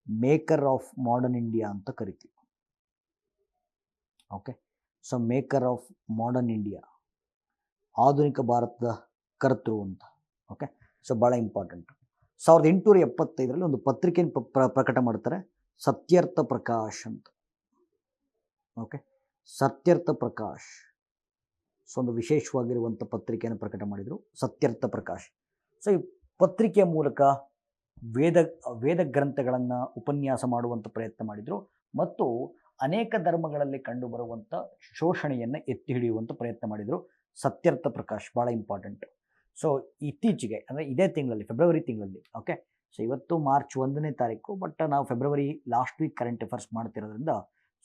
ಮೇಕರ್ ಆಫ್ ಮಾಡರ್ನ್ ಇಂಡಿಯಾ ಅಂತ ಕರಿತೀವಿ. Okay, so maker of modern India, ಆಧುನಿಕ ಭಾರತದ ಕರ್ತೃ ಅಂತ. ಓಕೆ, ಸೊ ಭಾಳ ಇಂಪಾರ್ಟೆಂಟ್. 1875ರಲ್ಲಿ ಒಂದು ಪತ್ರಿಕೆಯನ್ನು ಪ್ರಕಟ ಮಾಡ್ತಾರೆ, ಸತ್ಯರ್ಥ ಪ್ರಕಾಶ್ ಅಂತ. ಓಕೆ, ಸತ್ಯರ್ಥ ಪ್ರಕಾಶ್. ಸೊ ಒಂದು ವಿಶೇಷವಾಗಿರುವಂಥ ಪತ್ರಿಕೆಯನ್ನು ಪ್ರಕಟ ಮಾಡಿದರು, ಸತ್ಯರ್ಥ ಪ್ರಕಾಶ್. ಸೊ ಈ ಪತ್ರಿಕೆಯ ಮೂಲಕ ವೇದ ಗ್ರಂಥಗಳನ್ನು ಉಪನ್ಯಾಸ ಮಾಡುವಂಥ ಪ್ರಯತ್ನ ಮಾಡಿದರು ಮತ್ತು ಅನೇಕ ಧರ್ಮಗಳಲ್ಲಿ ಕಂಡುಬರುವಂಥ ಶೋಷಣೆಯನ್ನು ಎತ್ತಿ ಹಿಡಿಯುವಂಥ ಪ್ರಯತ್ನ ಮಾಡಿದರು. ಸತ್ಯರ್ಥ ಪ್ರಕಾಶ್ ಭಾಳ ಇಂಪಾರ್ಟೆಂಟ್. ಸೊ ಇತ್ತೀಚೆಗೆ ಅಂದರೆ ಇದೇ ತಿಂಗಳಲ್ಲಿ, ಫೆಬ್ರವರಿ ತಿಂಗಳಲ್ಲಿ. ಓಕೆ, ಸೊ ಇವತ್ತು ಮಾರ್ಚ್ 1ನೇ ತಾರೀಕು, ಬಟ್ ನಾವು February last week current affairs ಮಾಡ್ತಿರೋದ್ರಿಂದ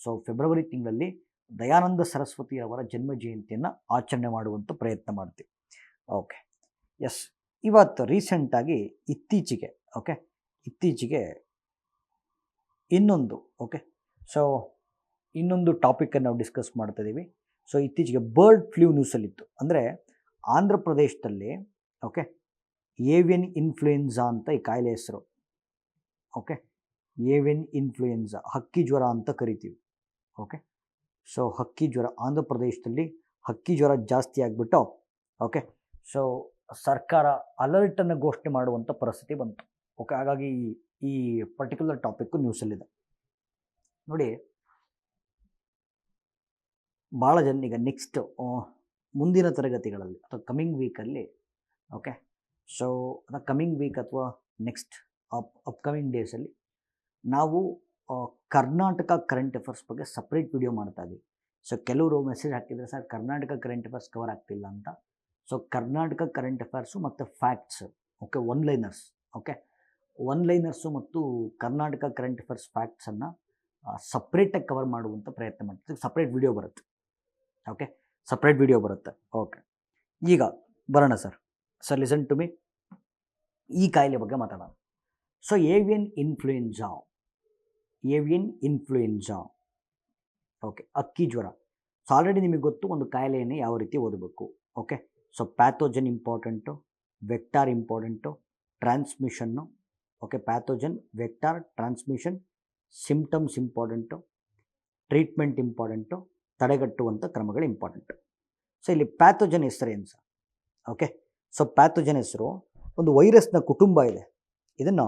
ಸೊ ಫೆಬ್ರವರಿ ತಿಂಗಳಲ್ಲಿ ದಯಾನಂದ ಸರಸ್ವತಿ ಅವರ ಜನ್ಮ ಜಯಂತಿಯನ್ನು ಆಚರಣೆ ಮಾಡುವಂಥ ಪ್ರಯತ್ನ ಮಾಡ್ತೀವಿ. Okay, yes. ಇವತ್ತು ರೀಸೆಂಟಾಗಿ ಇತ್ತೀಚೆಗೆ ಇನ್ನೊಂದು ಟಾಪಿಕನ್ನು ನಾವು ಡಿಸ್ಕಸ್ ಮಾಡ್ತಾ ಇದ್ದೀವಿ. ಸೊ ಇತ್ತೀಚೆಗೆ ಬರ್ಡ್ ಫ್ಲೂ ನ್ಯೂಸಲ್ಲಿತ್ತು. ಅಂದರೆ ಆಂಧ್ರ ಪ್ರದೇಶದಲ್ಲಿ ಓಕೆ ಏವಿಯನ್ ಇನ್ಫ್ಲೂಯೆನ್ಸಾ ಅಂತ ಈ ಕಾಯಿಲೆ ಹೆಸರು. ಓಕೆ, ಏವಿಯನ್ ಇನ್ಫ್ಲೂಯೆನ್ಸಾ, ಹಕ್ಕಿ ಜ್ವರ ಅಂತ ಕರಿತೀವಿ. ಓಕೆ, ಸೊ ಹಕ್ಕಿ ಜ್ವರ, ಆಂಧ್ರ ಪ್ರದೇಶದಲ್ಲಿ ಹಕ್ಕಿ ಜ್ವರ ಜಾಸ್ತಿ ಆಗಿಬಿಟ್ಟು ಓಕೆ, ಸೊ ಸರ್ಕಾರ ಅಲರ್ಟನ್ನು ಘೋಷಣೆ ಮಾಡುವಂಥ ಪರಿಸ್ಥಿತಿ ಬಂತು. ಓಕೆ, ಹಾಗಾಗಿ ಈ ಪರ್ಟಿಕ್ಯುಲರ್ ಟಾಪಿಕ್ಕು ನ್ಯೂಸಲ್ಲಿದೆ ನೋಡಿ. ಭಾಳ ಜನ ಈಗ ನೆಕ್ಸ್ಟ್ ಮುಂದಿನ ತರಗತಿಗಳಲ್ಲಿ ಅಥವಾ ಕಮಿಂಗ್ ವೀಕಲ್ಲಿ ಓಕೆ, ಸೊ ಕಮಿಂಗ್ ವೀಕ್ ಅಥವಾ ನೆಕ್ಸ್ಟ್ ಅಪ್ಕಮಿಂಗ್ ಡೇಸಲ್ಲಿ ನಾವು ಕರ್ನಾಟಕ ಕರೆಂಟ್ ಅಫೇರ್ಸ್ ಬಗ್ಗೆ ಸಪ್ರೇಟ್ ವಿಡಿಯೋ ಮಾಡ್ತಾ ಇದ್ದೀವಿ. ಸೊ ಕೆಲವರು ಮೆಸೇಜ್ ಹಾಕಿದರೆ sir Karnataka current affairs cover ಆಗ್ತಿಲ್ಲ ಅಂತ. ಸೊ ಕರ್ನಾಟಕ ಕರೆಂಟ್ ಅಫೇರ್ಸು ಮತ್ತು ಫ್ಯಾಕ್ಟ್ಸ್ ಓಕೆ, ಒನ್ ಲೈನರ್ಸು ಮತ್ತು ಕರ್ನಾಟಕ ಕರೆಂಟ್ ಅಫೇರ್ಸ್ ಫ್ಯಾಕ್ಟ್ಸನ್ನು ಸಪ್ರೇಟಾಗಿ ಕವರ್ ಮಾಡುವಂಥ ಪ್ರಯತ್ನ ಮಾಡ್ತೀವಿ. ಸಪ್ರೇಟ್ ವಿಡಿಯೋ ಬರುತ್ತೆ. ಓಕೆ, ಸಪ್ರೇಟ್ ವಿಡಿಯೋ ಬರುತ್ತೆ. ಓಕೆ, ಈಗ ಬರೋಣ ಸರ್. ಲಿಸನ್ ಟು ಮಿ, ಈ ಕಾಯಿಲೆ ಬಗ್ಗೆ ಮಾತಾಡೋಣ. ಸೊ ಏವಿಯನ್ ಇನ್ಫ್ಲೂಯೆನ್ಸಾ ಓಕೆ, ಹಕ್ಕಿ ಜ್ವರ. ಸೊ ಆಲ್ರೆಡಿ ನಿಮಗೆ ಗೊತ್ತು ಒಂದು ಕಾಯಿಲೆಯನ್ನು ಯಾವ ರೀತಿ ಓದಬೇಕು. Okay, so pathogen important, vector important, transmission okay, pathogen, vector, transmission, symptoms important, treatment important, ತಡೆಗಟ್ಟುವಂಥ ಕ್ರಮಗಳು ಇಂಪಾರ್ಟೆಂಟು. ಸೊ ಇಲ್ಲಿ ಪ್ಯಾಥೋಜನ್ ಹೆಸರು ಏನು ಸರ್? ಓಕೆ, ಸೊ ಪ್ಯಾಥೋಜನ್ ಹೆಸರು ಒಂದು ವೈರಸ್ನ ಕುಟುಂಬ ಇದೆ. ಇದನ್ನು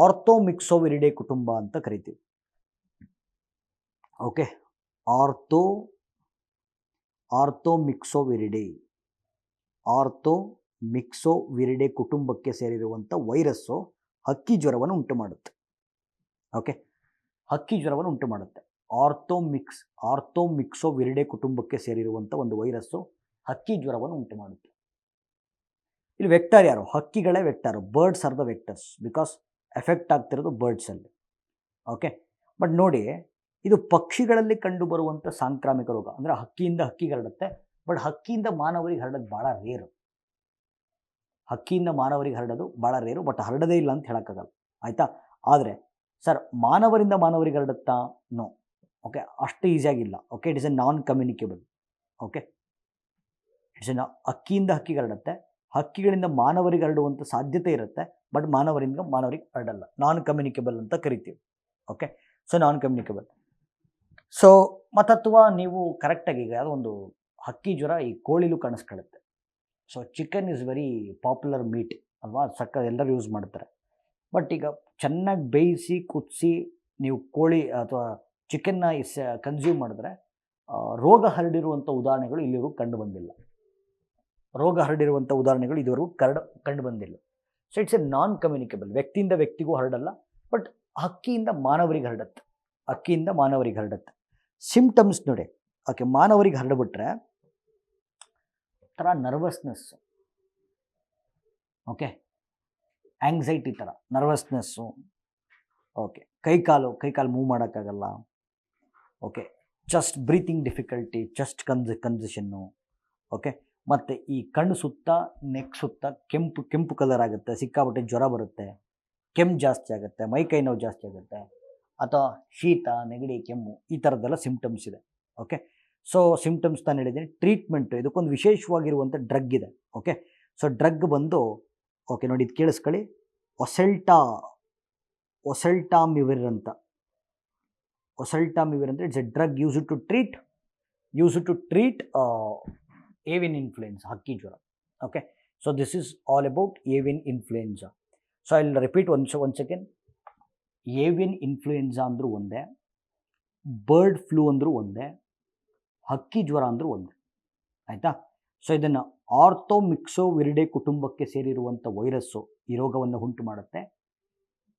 ಆರ್ಥೋಮಿಕ್ಸೋವಿರಿಡೆ ಕುಟುಂಬ ಅಂತ ಕರಿತೀವಿ. ಓಕೆ, ಆರ್ಥೋಮಿಕ್ಸೋವಿರಿಡೆ ಕುಟುಂಬಕ್ಕೆ ಸೇರಿರುವಂಥ ವೈರಸ್ಸು ಹಕ್ಕಿ ಜ್ವರವನ್ನು ಉಂಟು ಮಾಡುತ್ತೆ. ಓಕೆ, ಹಕ್ಕಿ ಜ್ವರವನ್ನು ಉಂಟು ಮಾಡುತ್ತೆ. ಆರ್ಥೋಮಿಕ್ಸೋವಿರಿಡೆ ಕುಟುಂಬಕ್ಕೆ ಸೇರಿರುವಂಥ ಒಂದು ವೈರಸ್ಸು ಹಕ್ಕಿ ಜ್ವರವನ್ನು ಉಂಟು ಮಾಡುತ್ತೆ. ಇಲ್ಲಿ ವೆಕ್ಟಾರ್ ಯಾರು? ಹಕ್ಕಿಗಳೇ vector. Birds are the vectors because effect ಆಗ್ತಿರೋದು ಬರ್ಡ್ಸಲ್ಲಿ. ಓಕೆ, ಬಟ್ ನೋಡಿ, ಇದು ಪಕ್ಷಿಗಳಲ್ಲಿ ಕಂಡುಬರುವಂಥ ಸಾಂಕ್ರಾಮಿಕ ರೋಗ. ಅಂದರೆ ಹಕ್ಕಿಯಿಂದ ಹಕ್ಕಿಗೆ ಹರಡುತ್ತೆ, ಬಟ್ ಹಕ್ಕಿಯಿಂದ ಮಾನವರಿಗೆ ಹರಡೋದು ಭಾಳ ರೇರು. ಹಕ್ಕಿಯಿಂದ ಮಾನವರಿಗೆ ಹರಡೋದು ಭಾಳ ರೇರು, ಬಟ್ ಹರಡದೇ ಇಲ್ಲ ಅಂತ ಹೇಳೋಕ್ಕಾಗಲ್ಲ, ಆಯಿತಾ? ಆದರೆ ಸರ್, ಮಾನವರಿಂದ ಮಾನವರಿಗೆ ಹರಡುತ್ತಾ? ನೋ. ಓಕೆ, ಅಷ್ಟು ಈಸಿಯಾಗಿಲ್ಲ. Okay, it is a non communicable. Okay, it's a ಹಕ್ಕಿಯಿಂದ ಹಕ್ಕಿಗೆ ಹರಡುತ್ತೆ, ಹಕ್ಕಿಗಳಿಂದ ಮಾನವರಿಗೆ ಹರಡುವಂಥ ಸಾಧ್ಯತೆ ಇರುತ್ತೆ, ಬಟ್ ಮಾನವರಿಂದ ಮಾನವರಿಗೆ ಹರಡಲ್ಲ. ನಾನ್ ಕಮ್ಯುನಿಕೇಬಲ್ ಅಂತ ಕರಿತೀವಿ. Okay, so non communicable. So ಮತ್ತತ್ವ ನೀವು ಕರೆಕ್ಟಾಗಿ ಈಗ ಯಾವುದೋ ಒಂದು ಹಕ್ಕಿ ಜ್ವರ ಈ ಕೋಳಿಲೂ ಕಾಣಿಸ್ಕೊಳ್ಳುತ್ತೆ. So chicken is very popular meat ಅಲ್ವಾ, ಎಲ್ಲರೂ ಯೂಸ್ ಮಾಡ್ತಾರೆ. ಬಟ್ ಈಗ ಚೆನ್ನಾಗಿ ಬೇಯಿಸಿ ಕುದಿಸಿ ನೀವು ಕೋಳಿ ಅಥವಾ ಚಿಕನ್ನ ಕನ್ಸ್ಯೂಮ್ ಮಾಡಿದ್ರೆ ರೋಗ ಹರಡಿರುವಂಥ ಉದಾಹರಣೆಗಳು ಇಲ್ಲಿವರೆಗೂ ಕಂಡು ಬಂದಿಲ್ಲ. ಇದುವರೆಗೂ ಕಂಡು ಬಂದಿಲ್ಲ. So it's A non communicable. ವ್ಯಕ್ತಿಯಿಂದ ವ್ಯಕ್ತಿಗೂ ಹರಡಲ್ಲ, ಬಟ್ ಹಕ್ಕಿಯಿಂದ ಮಾನವರಿಗೆ ಹರಡುತ್ತೆ. ಸಿಂಪ್ಟಮ್ಸ್ ನೋಡಿ. ಓಕೆ, ಮಾನವರಿಗೆ ಹರಡ್ಬಿಟ್ರೆ ಥರ ನರ್ವಸ್ನೆಸ್, ಓಕೆ, ಆಂಗ್ಸೈಟಿ ಥರ ನರ್ವಸ್ನೆಸ್ಸು. ಓಕೆ, ಕೈಕಾಲು ಮೂವ್ ಮಾಡೋಕ್ಕಾಗಲ್ಲ. Okay, chest breathing difficulty, chest congestion. Okay, ಮತ್ತು ಈ ಕಣ್ಣು ಸುತ್ತ, ನೆಕ್ ಸುತ್ತ ಕೆಂಪು ಕಲರ್ ಆಗುತ್ತೆ, ಸಿಕ್ಕಾಪಟ್ಟೆ ಜ್ವರ ಬರುತ್ತೆ, ಕೆಮ್ಮು ಜಾಸ್ತಿ ಆಗುತ್ತೆ, ಮೈಕೈ ನೋವು ಜಾಸ್ತಿ ಆಗುತ್ತೆ, ಅಥವಾ ಶೀತ, ನೆಗಡಿ, ಕೆಮ್ಮು, ಈ ಥರದ್ದೆಲ್ಲ ಸಿಂಪ್ಟಮ್ಸ್ ಇದೆ. ಓಕೆ, ಸೊ ಸಿಂಪ್ಟಮ್ಸ್ ನಾನು ಹೇಳಿದ್ದೀನಿ. ಟ್ರೀಟ್ಮೆಂಟು, ಇದಕ್ಕೊಂದು ವಿಶೇಷವಾಗಿರುವಂಥ ಡ್ರಗ್ ಇದೆ. ಓಕೆ, ಸೊ ಡ್ರಗ್ ಬಂದು, ಓಕೆ ನೋಡಿ, ಇದು ಕೇಳಿಸ್ಕೊಳ್ಳಿ, ಒಸೆಲ್ಟಾಮಿವಿರ್ ಅಂತ. It's a drug used to treat avian influenza, ಹಕ್ಕಿ ಜ್ವರ. Okay, so this is all about avian influenza. So I will repeat one second. Avian influenza ಅಂದರೂ ಒಂದೇ, ಬರ್ಡ್ ಫ್ಲೂ ಅಂದರೂ ಒಂದೇ, ಹಕ್ಕಿ ಜ್ವರ ಅಂದರೂ ಒಂದೇ, ಆಯಿತಾ? ಸೊ ಇದನ್ನು ಆರ್ಥೋಮಿಕ್ಸೋವಿರಿಡೆ ಕುಟುಂಬಕ್ಕೆ ಸೇರಿರುವಂಥ ವೈರಸ್ಸು ಈ ರೋಗವನ್ನು ಉಂಟು ಮಾಡುತ್ತೆ.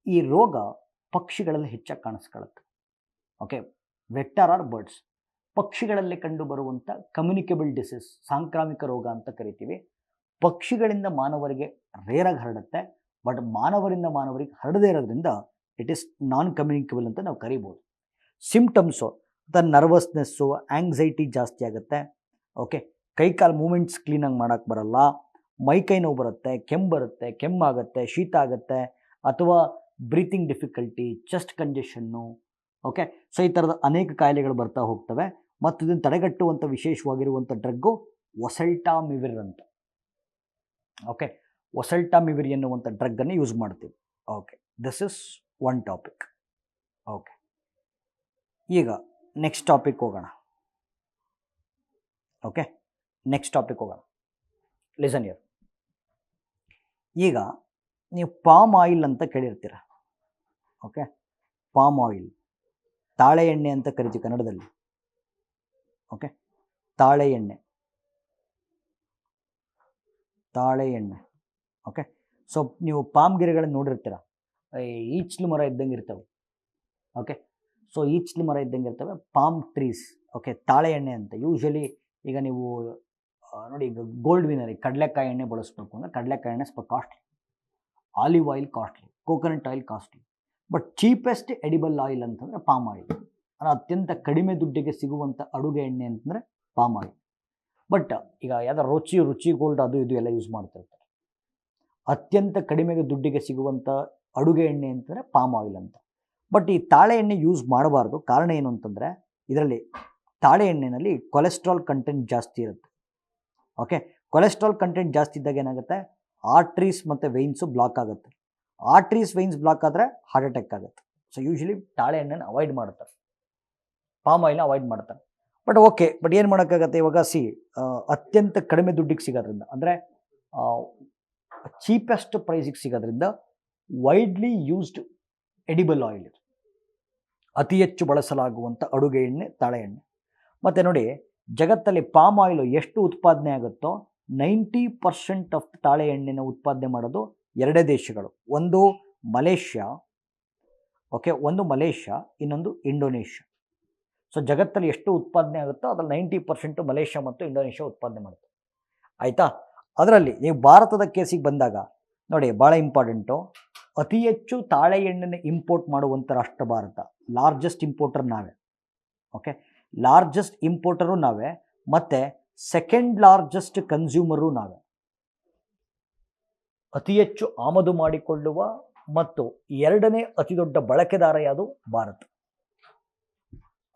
ಈ ರೋಗ ಪಕ್ಷಿಗಳಲ್ಲಿ ಹೆಚ್ಚಾಗಿ ಕಾಣಿಸ್ಕೊಳ್ಳುತ್ತೆ. Okay, vector are birds. ಪಕ್ಷಿಗಳಲ್ಲಿ ಕಂಡುಬರುವಂಥ ಕಮ್ಯುನಿಕೇಬಲ್ ಡಿಸೀಸ್, ಸಾಂಕ್ರಾಮಿಕ ರೋಗ ಅಂತ ಕರಿತೀವಿ. ಪಕ್ಷಿಗಳಿಂದ ಮಾನವರಿಗೆ ರೇರಾಗಿ ಹರಡುತ್ತೆ, ಬಟ್ ಮಾನವರಿಂದ ಮಾನವರಿಗೆ ಹರಡದೇ ಇರೋದ್ರಿಂದ ಇಟ್ ಈಸ್ ನಾನ್ ಕಮ್ಯುನಿಕೇಬಲ್ ಅಂತ ನಾವು ಕರಿಬೋದು. ಸಿಂಪ್ಟಮ್ಸು, ನರ್ವಸ್ನೆಸ್ಸು, ಆಂಗ್ಸೈಟಿ ಜಾಸ್ತಿ ಆಗುತ್ತೆ. ಓಕೆ, ಕೈಕಾಲು ಮೂಮೆಂಟ್ಸ್ ಕ್ಲೀನಾಗಿ ಮಾಡೋಕ್ಕೆ ಬರಲ್ಲ, ಮೈಕೈ ನೋವು ಬರುತ್ತೆ, ಕೆಮ್ಮಾಗುತ್ತೆ, ಶೀತ ಆಗುತ್ತೆ, ಅಥವಾ breathing difficulty, chest congestion. Okay, so ಈ ಥರದ ಅನೇಕ ಕಾಯಿಲೆಗಳು ಬರ್ತಾ ಹೋಗ್ತವೆ. ಮತ್ತು ಇದನ್ನು ತಡೆಗಟ್ಟುವಂಥ ವಿಶೇಷವಾಗಿರುವಂಥ ಡ್ರಗ್ಗು ಒಸೆಲ್ಟಾಮಿವಿರ್ ಅಂತ. ಓಕೆ, ಒಸೆಲ್ಟಾಮಿವಿರ್ ಎನ್ನುವಂಥ ಡ್ರಗ್ಗನ್ನು ಯೂಸ್ ಮಾಡ್ತೀವಿ. Okay, this is one topic. Okay, ಈಗ ನೆಕ್ಸ್ಟ್ ಟಾಪಿಕ್ ಹೋಗೋಣ. Okay, listen here. ಈಗ ನೀವು ಪಾಮ್ ಆಯಿಲ್ ಅಂತ ಕೇಳಿರ್ತೀರ. ಓಕೆ, ಪಾಮ್ ಆಯಿಲ್, ತಾಳೆ ಎಣ್ಣೆ ಅಂತ ಕರಿತೀವಿ ಕನ್ನಡದಲ್ಲಿ. ಓಕೆ, ತಾಳೆ ಎಣ್ಣೆ. ಓಕೆ, ಸೊ ನೀವು ಪಾಮ್ ಗಿಡಗಳನ್ನು ನೋಡಿರ್ತೀರ, ಈಚ್ಲು ಮರ ಇದ್ದಂಗೆ ಇರ್ತವೆ. ಓಕೆ, ಸೊ ಈಚ್ಲು ಮರ ಇದ್ದಂಗೆ ಇರ್ತವೆ ಪಾಮ್ ಟ್ರೀಸ್. ಓಕೆ, ತಾಳೆ ಎಣ್ಣೆ ಅಂತ. ಯೂಶ್ವಲಿ ಈಗ ನೀವು ನೋಡಿ, ಈಗ ಗೋಲ್ಡ್ ವಿನರ್ ಕಡಲೆಕಾಯಿ ಎಣ್ಣೆ ಬಳಸಬೇಕು ಅಂದರೆ ಕಡಲೆಕಾಯಿ ಎಣ್ಣೆ ಸ್ವಲ್ಪ costly, olive oil costly, coconut oil costly, but cheapest edible oil ಅಂತಂದರೆ ಪಾಮ್ ಆಯಿಲ್. ಅಂದರೆ ಅತ್ಯಂತ ಕಡಿಮೆ ದುಡ್ಡಿಗೆ ಸಿಗುವಂಥ ಅಡುಗೆ ಎಣ್ಣೆ ಅಂತಂದರೆ ಪಾಮ್ ಆಯಿಲ್. ಬಟ್ ಈಗ ಯಾವ್ದಾರು ರುಚಿ ಗೋಲ್ಡ್ ಅದು ಇದು ಎಲ್ಲ ಯೂಸ್ ಮಾಡ್ತಿರ್ತಾರೆ. ಅತ್ಯಂತ ಕಡಿಮೆಗೆ ದುಡ್ಡಿಗೆ ಸಿಗುವಂಥ ಅಡುಗೆ ಎಣ್ಣೆ ಅಂತಂದರೆ ಪಾಮ್ ಆಯಿಲ್ ಅಂತ. ಬಟ್ ಈ ತಾಳೆ ಎಣ್ಣೆ ಯೂಸ್ ಮಾಡಬಾರ್ದು. ಕಾರಣ ಏನು ಅಂತಂದರೆ ಇದರಲ್ಲಿ ತಾಳೆ ಎಣ್ಣೆಯಲ್ಲಿ ಕೊಲೆಸ್ಟ್ರಾಲ್ ಕಂಟೆಂಟ್ ಜಾಸ್ತಿ ಇರುತ್ತೆ. ಓಕೆ, ಕೊಲೆಸ್ಟ್ರಾಲ್ ಕಂಟೆಂಟ್ ಜಾಸ್ತಿ ಇದ್ದಾಗ ಏನಾಗುತ್ತೆ, ಆರ್ಟ್ರೀಸ್ ಮತ್ತು ವೆಯ್ನ್ಸು ಬ್ಲಾಕ್ ಆಗುತ್ತೆ. ಆರ್ಟ್ರೀಸ್ ವೈನ್ಸ್ ಬ್ಲಾಕ್ ಆದರೆ ಹಾರ್ಟ್ ಅಟ್ಯಾಕ್ ಆಗುತ್ತೆ. ಸೊ ಯೂಶಲಿ ತಾಳೆ ಎಣ್ಣೆನ ಅವಾಯ್ಡ್ ಮಾಡ್ತಾರೆ, ಪಾಮ್ ಆಯಿಲ್ನ ಅವಾಯ್ಡ್ ಮಾಡ್ತಾರೆ. ಬಟ್ ಓಕೆ, ಬಟ್ ಏನು ಮಾಡೋಕ್ಕಾಗತ್ತೆ ಇವಾಗ ಅತ್ಯಂತ ಕಡಿಮೆ ದುಡ್ಡಿಗೆ ಸಿಗೋದ್ರಿಂದ, ಅಂದರೆ ಚೀಪೆಸ್ಟ್ ಪ್ರೈಸಿಗೆ ಸಿಗೋದ್ರಿಂದ ವೈಡ್ಲಿ ಯೂಸ್ಡ್ ಎಡಿಬಲ್ ಆಯಿಲ್, ಅತಿ ಹೆಚ್ಚು ಬಳಸಲಾಗುವಂಥ ಅಡುಗೆ ಎಣ್ಣೆ ತಾಳೆ ಎಣ್ಣೆ. ಮತ್ತು ನೋಡಿ, ಜಗತ್ತಲ್ಲಿ ಪಾಮ್ ಆಯಿಲು ಎಷ್ಟು ಉತ್ಪಾದನೆ ಆಗುತ್ತೋ 90% ಆಫ್ ತಾಳೆ ಎಣ್ಣೆನ ಉತ್ಪಾದನೆ ಮಾಡೋದು ಎರಡೇ ದೇಶಗಳು. ಒಂದು ಮಲೇಷ್ಯಾ, ಓಕೆ, ಒಂದು ಮಲೇಷ್ಯಾ, ಇನ್ನೊಂದು ಇಂಡೋನೇಷ್ಯಾ. ಸೊ ಜಗತ್ತಲ್ಲಿ ಎಷ್ಟು ಉತ್ಪಾದನೆ ಆಗುತ್ತೋ ಅದರಲ್ಲಿ 90% ಮಲೇಷ್ಯಾ ಮತ್ತು ಇಂಡೋನೇಷ್ಯಾ ಉತ್ಪಾದನೆ ಮಾಡುತ್ತೆ. ಆಯಿತಾ? ಅದರಲ್ಲಿ ನೀವು ಭಾರತದ ಕೇಸಿಗೆ ಬಂದಾಗ ನೋಡಿ, ಭಾಳ ಇಂಪಾರ್ಟೆಂಟು, ಅತಿ ಹೆಚ್ಚು ತಾಳೆ ಎಣ್ಣೆನ ಇಂಪೋರ್ಟ್ ಮಾಡುವಂಥ ರಾಷ್ಟ್ರ ಭಾರತ. ಲಾರ್ಜೆಸ್ಟ್ ಇಂಪೋರ್ಟರ್ ನಾವೇ. ಓಕೆ, ಲಾರ್ಜೆಸ್ಟ್ ಇಂಪೋರ್ಟರು ನಾವೇ, ಮತ್ತು ಸೆಕೆಂಡ್ ಲಾರ್ಜೆಸ್ಟ್ ಕನ್ಸ್ಯೂಮರು ನಾವೇ. ಅತಿ ಹೆಚ್ಚು ಆಮದು ಮಾಡಿಕೊಳ್ಳುವ ಮತ್ತು ಎರಡನೇ ಅತಿ ದೊಡ್ಡ ಬಳಕೆದಾರ ಯಾವುದು? ಭಾರತ.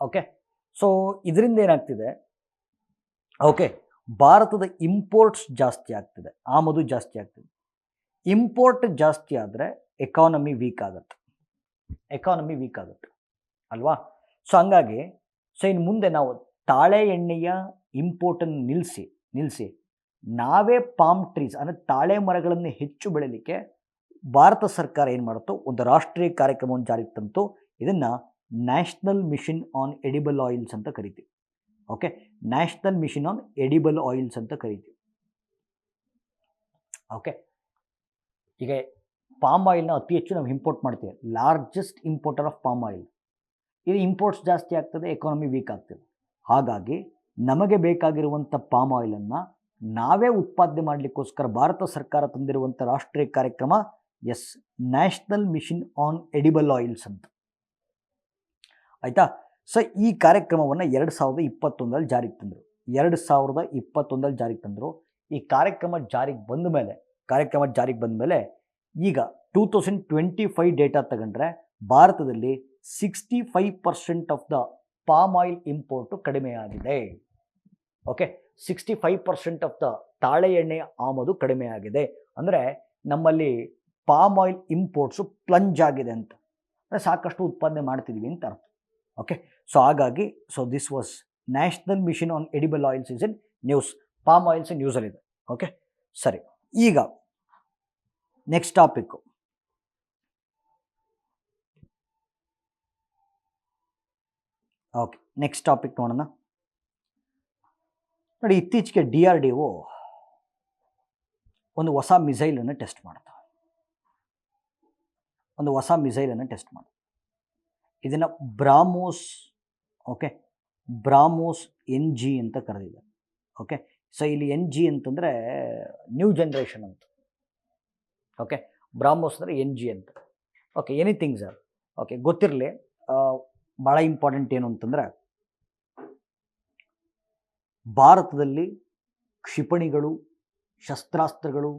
ಓಕೆ, ಸೊ ಇದರಿಂದ ಏನಾಗ್ತಿದೆ, ಓಕೆ, ಭಾರತದ ಇಂಪೋರ್ಟ್ಸ್ ಜಾಸ್ತಿ ಆಗ್ತಿದೆ, ಆಮದು ಜಾಸ್ತಿ ಆಗ್ತಿದೆ. ಇಂಪೋರ್ಟ್ ಜಾಸ್ತಿ ಆದರೆ ಎಕಾನಮಿ ವೀಕ್ ಆಗುತ್ತೆ, ಅಲ್ವಾ? ಸೊ ಹಂಗಾಗಿ ಇನ್ನು ಮುಂದೆ ನಾವು ತಾಳೆ ಎಣ್ಣೆಯ ಇಂಪೋರ್ಟನ್ನು ನಿಲ್ಲಿಸಿ ನಾವೇ ಪಾಮ್ ಟ್ರೀಸ್ ಅಂದರೆ ತಾಳೆ ಮರಗಳನ್ನು ಹೆಚ್ಚು ಬೆಳೀಲಿಕ್ಕೆ ಭಾರತ ಸರ್ಕಾರ ಏನು ಮಾಡುತ್ತೋ ಒಂದು ರಾಷ್ಟ್ರೀಯ ಕಾರ್ಯಕ್ರಮವನ್ನು ಜಾರಿಗೆ ತಂತು. ಇದನ್ನು national mission on edible oils ಅಂತ ಕರಿತೀವಿ. Okay, national mission on edible oils ಅಂತ ಕರಿತೀವಿ. ಓಕೆ, ಈಗ ಪಾಮ್ ಆಯಿಲ್ನ ಅತಿ ಹೆಚ್ಚು ನಾವು ಇಂಪೋರ್ಟ್ ಮಾಡ್ತೀವಿ, largest importer of palm oil. ಇದು ಇಂಪೋರ್ಟ್ಸ್ ಜಾಸ್ತಿ ಆಗ್ತದೆ, ಎಕಾನಮಿ ವೀಕ್ ಆಗ್ತದೆ. ಹಾಗಾಗಿ ನಮಗೆ ಬೇಕಾಗಿರುವಂಥ ಪಾಮ್ ಆಯಿಲನ್ನು ನಾವೇ ಉತ್ಪಾದನೆ ಮಾಡಲಿಕ್ಕೋಸ್ಕರ ಭಾರತ ಸರ್ಕಾರ ತಂದಿರುವಂಥ ರಾಷ್ಟ್ರೀಯ ಕಾರ್ಯಕ್ರಮ national mission on edible oils ಅಂತ. ಆಯಿತಾ? ಸೊ ಈ ಕಾರ್ಯಕ್ರಮವನ್ನು 2021 ಜಾರಿಗೆ ತಂದರು. ಈ ಕಾರ್ಯಕ್ರಮ ಜಾರಿಗೆ ಬಂದ ಮೇಲೆ ಈಗ 2025 ಡೇಟಾ ತಗೊಂಡ್ರೆ ಭಾರತದಲ್ಲಿ 65% of the palm oil import ಕಡಿಮೆಯಾಗಿದೆ. ಓಕೆ, 65% ಆಫ್ ದ ತಾಳೆ ಎಣ್ಣೆಯ ಆಮದು ಕಡಿಮೆಯಾಗಿದೆ. ಅಂದರೆ ನಮ್ಮಲ್ಲಿ ಪಾಮ್ ಆಯಿಲ್ ಇಂಪೋರ್ಟ್ಸು ಪ್ಲಂಜ್ ಆಗಿದೆ ಅಂತ, ಅಂದರೆ ಸಾಕಷ್ಟು ಉತ್ಪಾದನೆ ಮಾಡ್ತಿದ್ವಿ ಅಂತ ಅರ್ಥ. ಓಕೆ, ಸೊ ಹಾಗಾಗಿ this was national mission on edible oils is in news. Palm oils ನ್ಯೂಸಲ್ಲಿದೆ. ಓಕೆ, ಸರಿ. ಈಗ next topic, okay, next topic ನೋಡೋಣ. ನೋಡಿ, ಇತ್ತೀಚೆಗೆ DRDO ಒಂದು ಹೊಸ ಮಿಸೈಲನ್ನು ಟೆಸ್ಟ್ ಮಾಡ್ತಾರೆ. ಇದನ್ನು ಬ್ರಾಮೋಸ್ NG ಅಂತ ಕರೆದಿದ್ದಾರೆ. ಓಕೆ, ಸೊ ಇಲ್ಲಿ NG ಅಂತಂದರೆ ನ್ಯೂ ಜನ್ರೇಷನ್ ಅಂತ. ಓಕೆ, ಬ್ರಾಮೋಸ್ ಅಂದರೆ NG ಅಂತ. Okay, anything sir. ಓಕೆ, ಗೊತ್ತಿರಲಿ. ಭಾಳ ಇಂಪಾರ್ಟೆಂಟ್ ಏನು ಅಂತಂದರೆ, ಭಾರತದಲ್ಲಿ ಕ್ಷಿಪಣಿಗಳು, ಶಸ್ತ್ರಾಸ್ತ್ರಗಳು,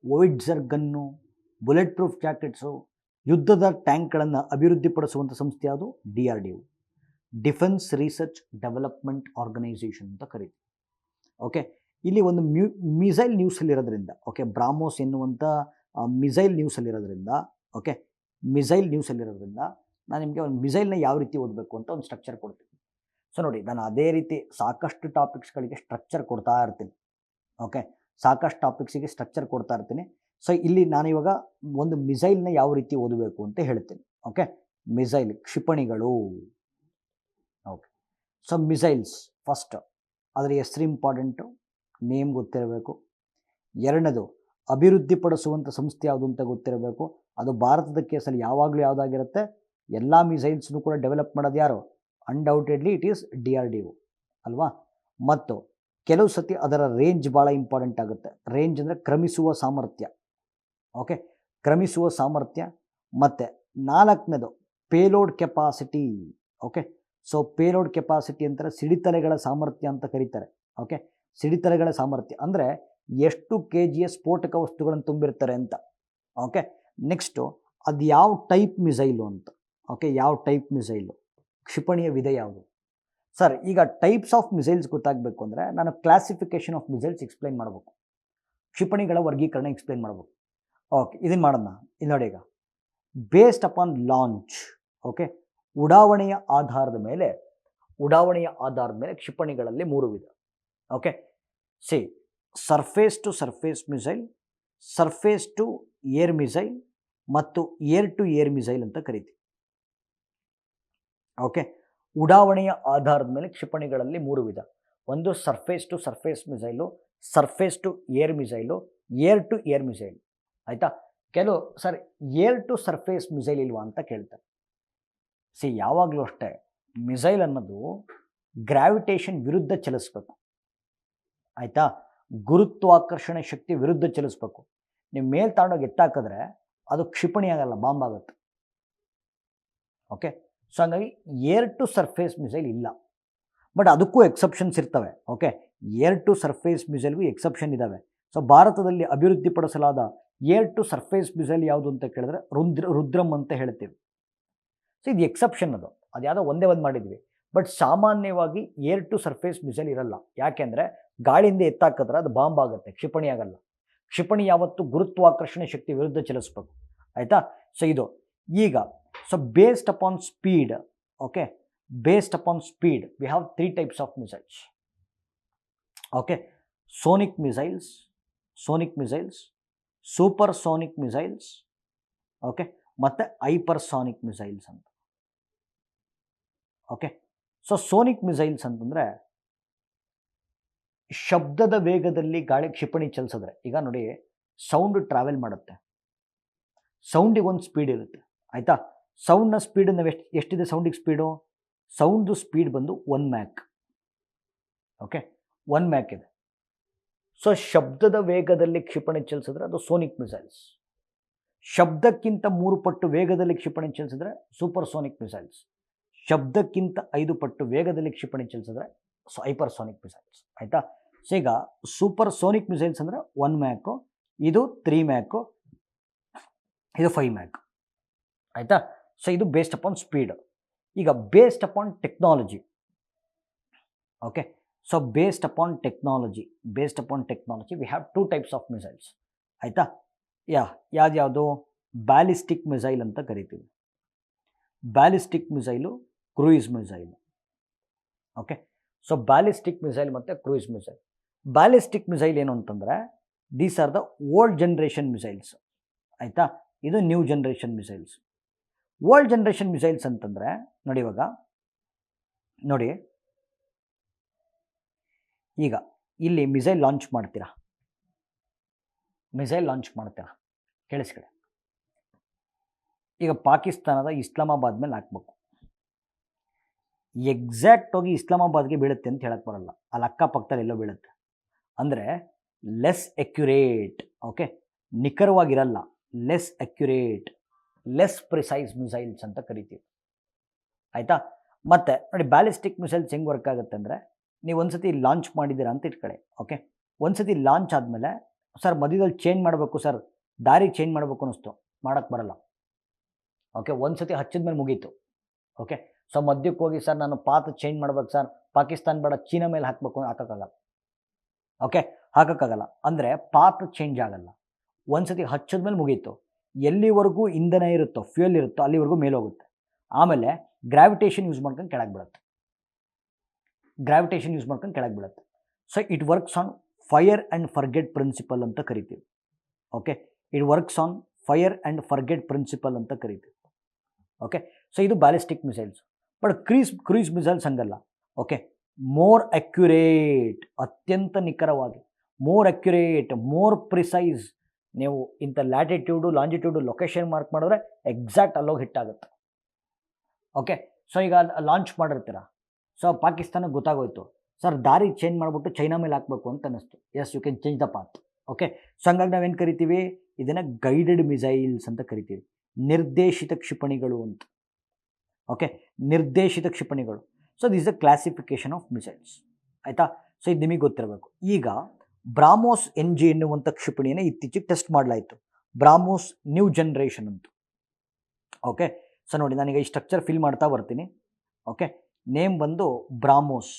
howitzer gun, bullet proof jackets, ಯುದ್ಧದ ಟ್ಯಾಂಕ್ಗಳನ್ನು ಅಭಿವೃದ್ಧಿಪಡಿಸುವಂಥ ಸಂಸ್ಥೆ ಯಾವುದು? DRDO, defence research development organisation ಅಂತ ಕರೀತೀವಿ. ಓಕೆ, ಇಲ್ಲಿ ಒಂದು ಮಿಸೈಲ್ ನ್ಯೂಸಲ್ಲಿರೋದ್ರಿಂದ, ಓಕೆ, ಬ್ರಾಮೋಸ್ ಎನ್ನುವಂಥ ಮಿಸೈಲ್ ನ್ಯೂಸಲ್ಲಿರೋದ್ರಿಂದ ನಾನು ನಿಮಗೆ ಒಂದು ಮಿಸೈಲ್ನ ಯಾವ ರೀತಿ ಓದಬೇಕು ಅಂತ ಒಂದು ಸ್ಟ್ರಕ್ಚರ್ ಕೊಡ್ತೀನಿ. ಸೊ ನೋಡಿ, ನಾನು ಅದೇ ರೀತಿ ಸಾಕಷ್ಟು ಟಾಪಿಕ್ಸ್ಗಳಿಗೆ ಸ್ಟ್ರಕ್ಚರ್ ಕೊಡ್ತಾ ಇರ್ತೀನಿ. ಓಕೆ, ಸೊ ಇಲ್ಲಿ ನಾನು ಇವಾಗ ಒಂದು ಮಿಸೈಲ್ನ ಯಾವ ರೀತಿ ಓದಬೇಕು ಅಂತ ಹೇಳ್ತೀನಿ. ಓಕೆ, ಮಿಸೈಲ್, ಕ್ಷಿಪಣಿಗಳು. ಓಕೆ, ಸೊ ಮಿಸೈಲ್ಸ್ ಫಸ್ಟ್, ಅದರ ಹೆಸರು ಇಂಪಾರ್ಟೆಂಟು, ನೇಮ್ ಗೊತ್ತಿರಬೇಕು. ಎರಡನೇದು, ಅಭಿವೃದ್ಧಿಪಡಿಸುವಂಥ ಸಂಸ್ಥೆ ಯಾವುದು ಅಂತ ಗೊತ್ತಿರಬೇಕು. ಅದು ಭಾರತದ ಕೇಸಲ್ಲಿ ಯಾವಾಗಲೂ ಯಾವುದಾಗಿರುತ್ತೆ, ಎಲ್ಲ ಮಿಸೈಲ್ಸ್ನು ಕೂಡ ಡೆವಲಪ್ ಮಾಡೋದು ಯಾರು? ಅನ್ಡೌಟೆಡ್ಲಿ ಇಟ್ ಈಸ್ DRDO ಅಲ್ವಾ. ಮತ್ತು ಕೆಲವು ಸತಿ ಅದರ ರೇಂಜ್ ಭಾಳ ಇಂಪಾರ್ಟೆಂಟ್ ಆಗುತ್ತೆ. ರೇಂಜ್ ಅಂದರೆ ಕ್ರಮಿಸುವ ಸಾಮರ್ಥ್ಯ. ಓಕೆ, ಕ್ರಮಿಸುವ ಸಾಮರ್ಥ್ಯ. ಮತ್ತು ನಾಲ್ಕನೇದು payload capacity. Okay, so payload capacity ಅಂತಾರೆ ಸಿಡಿತಲೆಗಳ ಸಾಮರ್ಥ್ಯ ಅಂತ ಕರೀತಾರೆ. ಓಕೆ, ಸಿಡಿತಲೆಗಳ ಸಾಮರ್ಥ್ಯ ಅಂದರೆ ಎಷ್ಟು KGಯ ಸ್ಫೋಟಕ ವಸ್ತುಗಳನ್ನು ತುಂಬಿರ್ತಾರೆ ಅಂತ. ಓಕೆ, ನೆಕ್ಸ್ಟು ಅದು ಯಾವ ಟೈಪ್ ಮಿಸೈಲು ಅಂತ. ಓಕೆ, ಯಾವ ಟೈಪ್ ಮಿಸೈಲು, ಕ್ಷಿಪಣಿಯ ವಿಧ ಯಾವುದು? ಸರ್, ಈಗ ಟೈಪ್ಸ್ ಆಫ್ ಮಿಸೈಲ್ಸ್ ಗೊತ್ತಾಗಬೇಕು ಅಂದರೆ ನಾನು ಕ್ಲಾಸಿಫಿಕೇಷನ್ ಆಫ್ ಮಿಸೈಲ್ಸ್ ಎಕ್ಸ್ಪ್ಲೈನ್ ಮಾಡಬೇಕು, ಕ್ಷಿಪಣಿಗಳ ವರ್ಗೀಕರಣ ಎಕ್ಸ್ಪ್ಲೈನ್ ಮಾಡಬೇಕು. ಓಕೆ, ಇದನ್ನು ಮಾಡೋಣ. ಇಲ್ಲಿ ನೋಡಿ, ಈಗ ಬೇಸ್ಡ್ ಅಪಾನ್ ಲಾಂಚ್. ಓಕೆ, ಉಡಾವಣೆಯ ಆಧಾರದ ಮೇಲೆ ಕ್ಷಿಪಣಿಗಳಲ್ಲಿ 3 ವಿಧ. Okay, sea surface to surface missile, surface to air missile ಮತ್ತು ಏರ್ ಟು ಏರ್ ಮಿಸೈಲ್ ಅಂತ ಕರಿತೀವಿ. ಓಕೆ, ಉಡಾವಣೆಯ ಆಧಾರದ ಮೇಲೆ ಕ್ಷಿಪಣಿಗಳಲ್ಲಿ 3 ವಿಧ. ಒಂದು surface to surface missile, surface to air missile, air to air missile. ಆಯಿತಾ? ಕೆಲವು sir air to surface missile ಇಲ್ವಾ ಅಂತ ಕೇಳ್ತಾರೆ. ಸಿ ಯಾವಾಗಲೂ ಅಷ್ಟೇ, ಮಿಸೈಲ್ ಅನ್ನೋದು ಗ್ರಾವಿಟೇಷನ್ ವಿರುದ್ಧ ಚಲಿಸ್ಬೇಕು. ಆಯಿತಾ? ಗುರುತ್ವಾಕರ್ಷಣೆ ಶಕ್ತಿ ವಿರುದ್ಧ ಚಲಿಸ್ಬೇಕು. ನೀವು ಮೇಲೆ ತಗೊಂಡೋಗಿ ಎತ್ತಾಕಿದ್ರೆ ಅದು ಕ್ಷಿಪಣಿ ಆಗಲ್ಲ, ಬಾಂಬ್ ಆಗುತ್ತೆ. ಓಕೆ, ಸೊ ಹಾಗಾಗಿ ಏರ್ ಟು ಸರ್ಫೇಸ್ ಮಿಸೈಲ್ ಇಲ್ಲ. ಬಟ್ ಅದಕ್ಕೂ ಎಕ್ಸೆಪ್ಷನ್ಸ್ ಇರ್ತವೆ. ಓಕೆ, ಏರ್ ಟು ಸರ್ಫೇಸ್ ಮಿಸೈಲ್ಗೂ ಎಕ್ಸೆಪ್ಷನ್ ಇದ್ದಾವೆ. ಸೊ ಭಾರತದಲ್ಲಿ ಅಭಿವೃದ್ಧಿಪಡಿಸಲಾದ ಏರ್ ಟು ಸರ್ಫೇಸ್ ಮಿಸೈಲ್ ಯಾವುದು ಅಂತ ಕೇಳಿದ್ರೆ ರುದ್ರಮ್ ಅಂತ ಹೇಳ್ತೀವಿ. ಸೊ ಇದು ಎಕ್ಸೆಪ್ಷನ್, ಅದು ಯಾವುದೋ ಒಂದೇ ಒಂದು ಮಾಡಿದ್ವಿ. ಬಟ್ ಸಾಮಾನ್ಯವಾಗಿ ಏರ್ ಟು ಸರ್ಫೇಸ್ ಮಿಸೈಲ್ ಇರಲ್ಲ. ಯಾಕೆಂದರೆ ಗಾಳಿಯಿಂದ ಎತ್ತಾಕಿದ್ರೆ ಅದು ಬಾಂಬ್ ಆಗುತ್ತೆ, ಕ್ಷಿಪಣಿ ಆಗಲ್ಲ. ಕ್ಷಿಪಣಿ ಯಾವತ್ತು ಗುರುತ್ವಾಕರ್ಷಣೆ ಶಕ್ತಿ ವಿರುದ್ಧ ಚಲಿಸ್ಬೇಕು. ಆಯಿತಾ? ಸೊ ಇದು ಈಗ so based upon speed. Okay, based upon speed we have 3 types of missiles. Okay, Sonic missiles, super Sonic missiles, okay, ಮತ್ತು ಹೈಪರ್ಸಾನಿಕ್ ಮಿಸೈಲ್ಸ್ ಅಂತ. ಓಕೆ, ಸೊ ಸೋನಿಕ್ ಮಿಸೈಲ್ಸ್ ಅಂತಂದರೆ ಶಬ್ದದ ವೇಗದಲ್ಲಿ ಗಾಳಿ ಕ್ಷಿಪಣಿ ಚಲಿಸಿದ್ರೆ, ಈಗ ನೋಡಿ ಸೌಂಡ್ ಟ್ರಾವೆಲ್ ಮಾಡುತ್ತೆ, ಸೌಂಡಿಗೆ ಒಂದು ಸ್ಪೀಡ್ ಇರುತ್ತೆ. ಆಯಿತಾ? ಸೌಂಡ್ನ ಸ್ಪೀಡ್ ನಾವು ಎಷ್ಟಿದೆ ಸೌಂಡಿಗೆ ಸ್ಪೀಡು? ಸೌಂಡ್ದು ಸ್ಪೀಡ್ ಬಂದು 1 ಮ್ಯಾಕ್. ಓಕೆ, 1 ಮ್ಯಾಕ್ ಇದೆ. ಸೊ ಶಬ್ದದ ವೇಗದಲ್ಲಿ ಕ್ಷಿಪಣಿ ಚಲಿಸಿದ್ರೆ ಅದು ಸೋನಿಕ್ ಮಿಸೈಲ್ಸ್. ಶಬ್ದಕ್ಕಿಂತ 3 ಪಟ್ಟು ವೇಗದಲ್ಲಿ ಕ್ಷಿಪಣಿ ಚಲಿಸಿದ್ರೆ ಸೂಪರ್ ಸೋನಿಕ್ ಮಿಸೈಲ್ಸ್. ಶಬ್ದಕ್ಕಿಂತ 5 ಪಟ್ಟು ವೇಗದಲ್ಲಿ ಕ್ಷಿಪಣಿ ಚಲಿಸಿದ್ರೆ ಹೈಪರ್ಸಾನಿಕ್ ಮಿಸೈಲ್ಸ್. ಆಯಿತಾ? ಸೊ ಈಗ ಸೂಪರ್ ಸೋನಿಕ್ ಮಿಸೈಲ್ಸ್ ಅಂದರೆ 1 ಮ್ಯಾಕು, ಇದು 3 ಮ್ಯಾಕು, ಇದು 5 ಮ್ಯಾಕ್. ಆಯಿತಾ? ಸೊ ಇದು ಬೇಸ್ಡ್ ಅಪಾನ್ ಸ್ಪೀಡ್. ಈಗ based upon technology. Okay, so based upon technology we have 2 types of missiles. ಆಯಿತಾ? ಯಾವ್ದು ಬ್ಯಾಲಿಸ್ಟಿಕ್ ಮಿಸೈಲ್ ಅಂತ ಕರಿತೀವಿ. Ballistic missile, cruise missile. Okay, so ballistic missile ಮತ್ತು ಕ್ರೂಯಿಸ್ ಮಿಸೈಲ್. ಬ್ಯಾಲಿಸ್ಟಿಕ್ ಮಿಸೈಲ್ ಏನು ಅಂತಂದರೆ these are the old generation missiles. ಆಯಿತಾ? ಇದು new generation missiles. Old generation missiles ಅಂತಂದರೆ ನೋಡಿ, ಇವಾಗ ನೋಡಿ, ಈಗ ಇಲ್ಲಿ ಮಿಸೈಲ್ ಲಾಂಚ್ ಮಾಡ್ತೀರಾ, ಕೇಳಿಸ್ಕೊಳ್ಳಿ. ಈಗ ಪಾಕಿಸ್ತಾನದ ಇಸ್ಲಾಮಾಬಾದ್ ಮೇಲೆ ಹಾಕ್ಬೇಕು. ಎಕ್ಸಾಕ್ಟ್ ಹೋಗಿ ಇಸ್ಲಾಮಾಬಾದ್ಗೆ ಬೀಳುತ್ತೆ ಅಂತ ಹೇಳಕ್ಕೆ ಬರಲ್ಲ, ಅಲ್ಲಿ ಅಕ್ಕಪಕ್ಕದಲ್ಲಿ ಎಲ್ಲೋ ಬೀಳುತ್ತೆ. ಅಂದರೆ ಲೆಸ್ ಅಕ್ಯುರೇಟ್. ಓಕೆ, ನಿಖರವಾಗಿರಲ್ಲ, less accurate, less precise missiles ಅಂತ ಕರಿತೀವಿ. ಆಯಿತಾ? ಮತ್ತು ನೋಡಿ ಬ್ಯಾಲಿಸ್ಟಿಕ್ ಮಿಸೈಲ್ಸ್ ಹೆಂಗೆ ವರ್ಕ್ ಆಗುತ್ತೆ ಅಂದರೆ, ನೀವು ಒಂದು ಸತಿ ಲಾಂಚ್ ಮಾಡಿದ್ದೀರಾ ಅಂತ ಇಟ್ಕೊಳ್ಳಿ. ಓಕೆ, ಒಂದು ಸತಿ ಲಾಂಚ್ ಆದಮೇಲೆ ಸರ್ ಮಧ್ಯದಲ್ಲಿ ಚೇಂಜ್ ಮಾಡಬೇಕು, ಸರ್ ದಾರಿ ಚೇಂಜ್ ಮಾಡಬೇಕು ಅನ್ನಿಸ್ತು, ಮಾಡೋಕ್ಕೆ ಬರಲ್ಲ. ಓಕೆ, ಒಂದು ಸತಿ ಹಚ್ಚಿದ ಮೇಲೆ ಮುಗೀತು. ಓಕೆ, ಸೊ ಮಧ್ಯಕ್ಕೆ ಹೋಗಿ ಸರ್ ನಾನು ಪಾತ್ ಚೇಂಜ್ ಮಾಡ್ಬೇಕು ಸರ್, ಪಾಕಿಸ್ತಾನ ಬೇಡ ಚೀನಾ ಮೇಲೆ ಹಾಕಬೇಕು, ಹಾಕೋಕ್ಕಾಗಲ್ಲ. ಓಕೆ, ಹಾಕೋಕ್ಕಾಗಲ್ಲ. ಅಂದರೆ ಪಾತ್ ಚೇಂಜ್ ಆಗಲ್ಲ. ಒಂದು ಸತಿ ಹಚ್ಚಿದ ಮೇಲೆ ಮುಗೀತು. ಎಲ್ಲಿವರೆಗೂ ಇಂಧನ ಇರುತ್ತೋ, ಫ್ಯೂಯಲ್ ಇರುತ್ತೋ ಅಲ್ಲಿವರೆಗೂ ಮೇಲೆ ಹೋಗುತ್ತೆ. ಆಮೇಲೆ ಗ್ರಾವಿಟೇಷನ್ ಯೂಸ್ ಮಾಡ್ಕೊಂಡು ಕೆಳಗೆ ಬೀಳುತ್ತೆ. So it works on fire and forget principle ಅಂತ ಕರಿತೀವಿ. Okay, it works on fire and forget principle ಅಂತ ಕರಿತೀವಿ. ಓಕೆ, ಸೊ ಇದು ballistic missiles. But cruise missiles ಹಂಗಲ್ಲ. ಓಕೆ, ಮೋರ್ ಅಕ್ಯುರೇಟ್, ಅತ್ಯಂತ ನಿಖರವಾಗಿ, ಮೋರ್ ಅಕ್ಯುರೇಟ್, ಮೋರ್ ಪ್ರಿಸೈಸ್. ನೀವು ಇಂಥ ಲ್ಯಾಟಿಟ್ಯೂಡು ಲಾಂಜಿಟ್ಯೂಡು ಲೊಕೇಶನ್ ಮಾರ್ಕ್ ಮಾಡಿದ್ರೆ ಎಕ್ಸಾಕ್ಟ್ ಅಲ್ಲೋಗಿ ಹಿಟ್ಟಾಗುತ್ತೆ. ಓಕೆ, ಸೊ ಈಗ ಲಾಂಚ್ ಮಾಡಿರ್ತೀರ, ಸೊ ಪಾಕಿಸ್ತಾನಕ್ಕೆ ಗೊತ್ತಾಗೋಯ್ತು, ಸರ್ ದಾರಿ ಚೇಂಜ್ ಮಾಡಿಬಿಟ್ಟು ಚೈನಾ ಮೇಲೆ ಹಾಕಬೇಕು ಅಂತ ಅನ್ನಿಸ್ತು. S, you can change the path. Okay, so ಹಂಗಾಗಿ ನಾವೇನು ಕರಿತೀವಿ, ಇದನ್ನು ಗೈಡೆಡ್ ಮಿಸೈಲ್ಸ್ ಅಂತ ಕರಿತೀವಿ, ನಿರ್ದೇಶಿತ ಕ್ಷಿಪಣಿಗಳು ಅಂತ. ಓಕೆ, ನಿರ್ದೇಶಿತ ಕ್ಷಿಪಣಿಗಳು. So this the classification of missiles. ಆಯಿತಾ? ಸೊ ಇದು ನಿಮಗೆ ಗೊತ್ತಿರಬೇಕು. ಈಗ ಬ್ರಾಮೋಸ್ NG ಎನ್ನುವಂಥ ಕ್ಷಿಪಣಿಯನ್ನು ಇತ್ತೀಚೆಗೆ ಟೆಸ್ಟ್ ಮಾಡಲಾಯಿತು, ಬ್ರಾಮೋಸ್ ನ್ಯೂ ಜನ್ರೇಷನ್ ಅಂತ. ಓಕೆ, ಸೊ ನೋಡಿ ನಾನೀಗ ಈ ಸ್ಟ್ರಕ್ಚರ್ ಫಿಲ್ ಮಾಡ್ತಾ ಬರ್ತೀನಿ. ಓಕೆ, ನೇಮ್ ಬಂದು BrahMos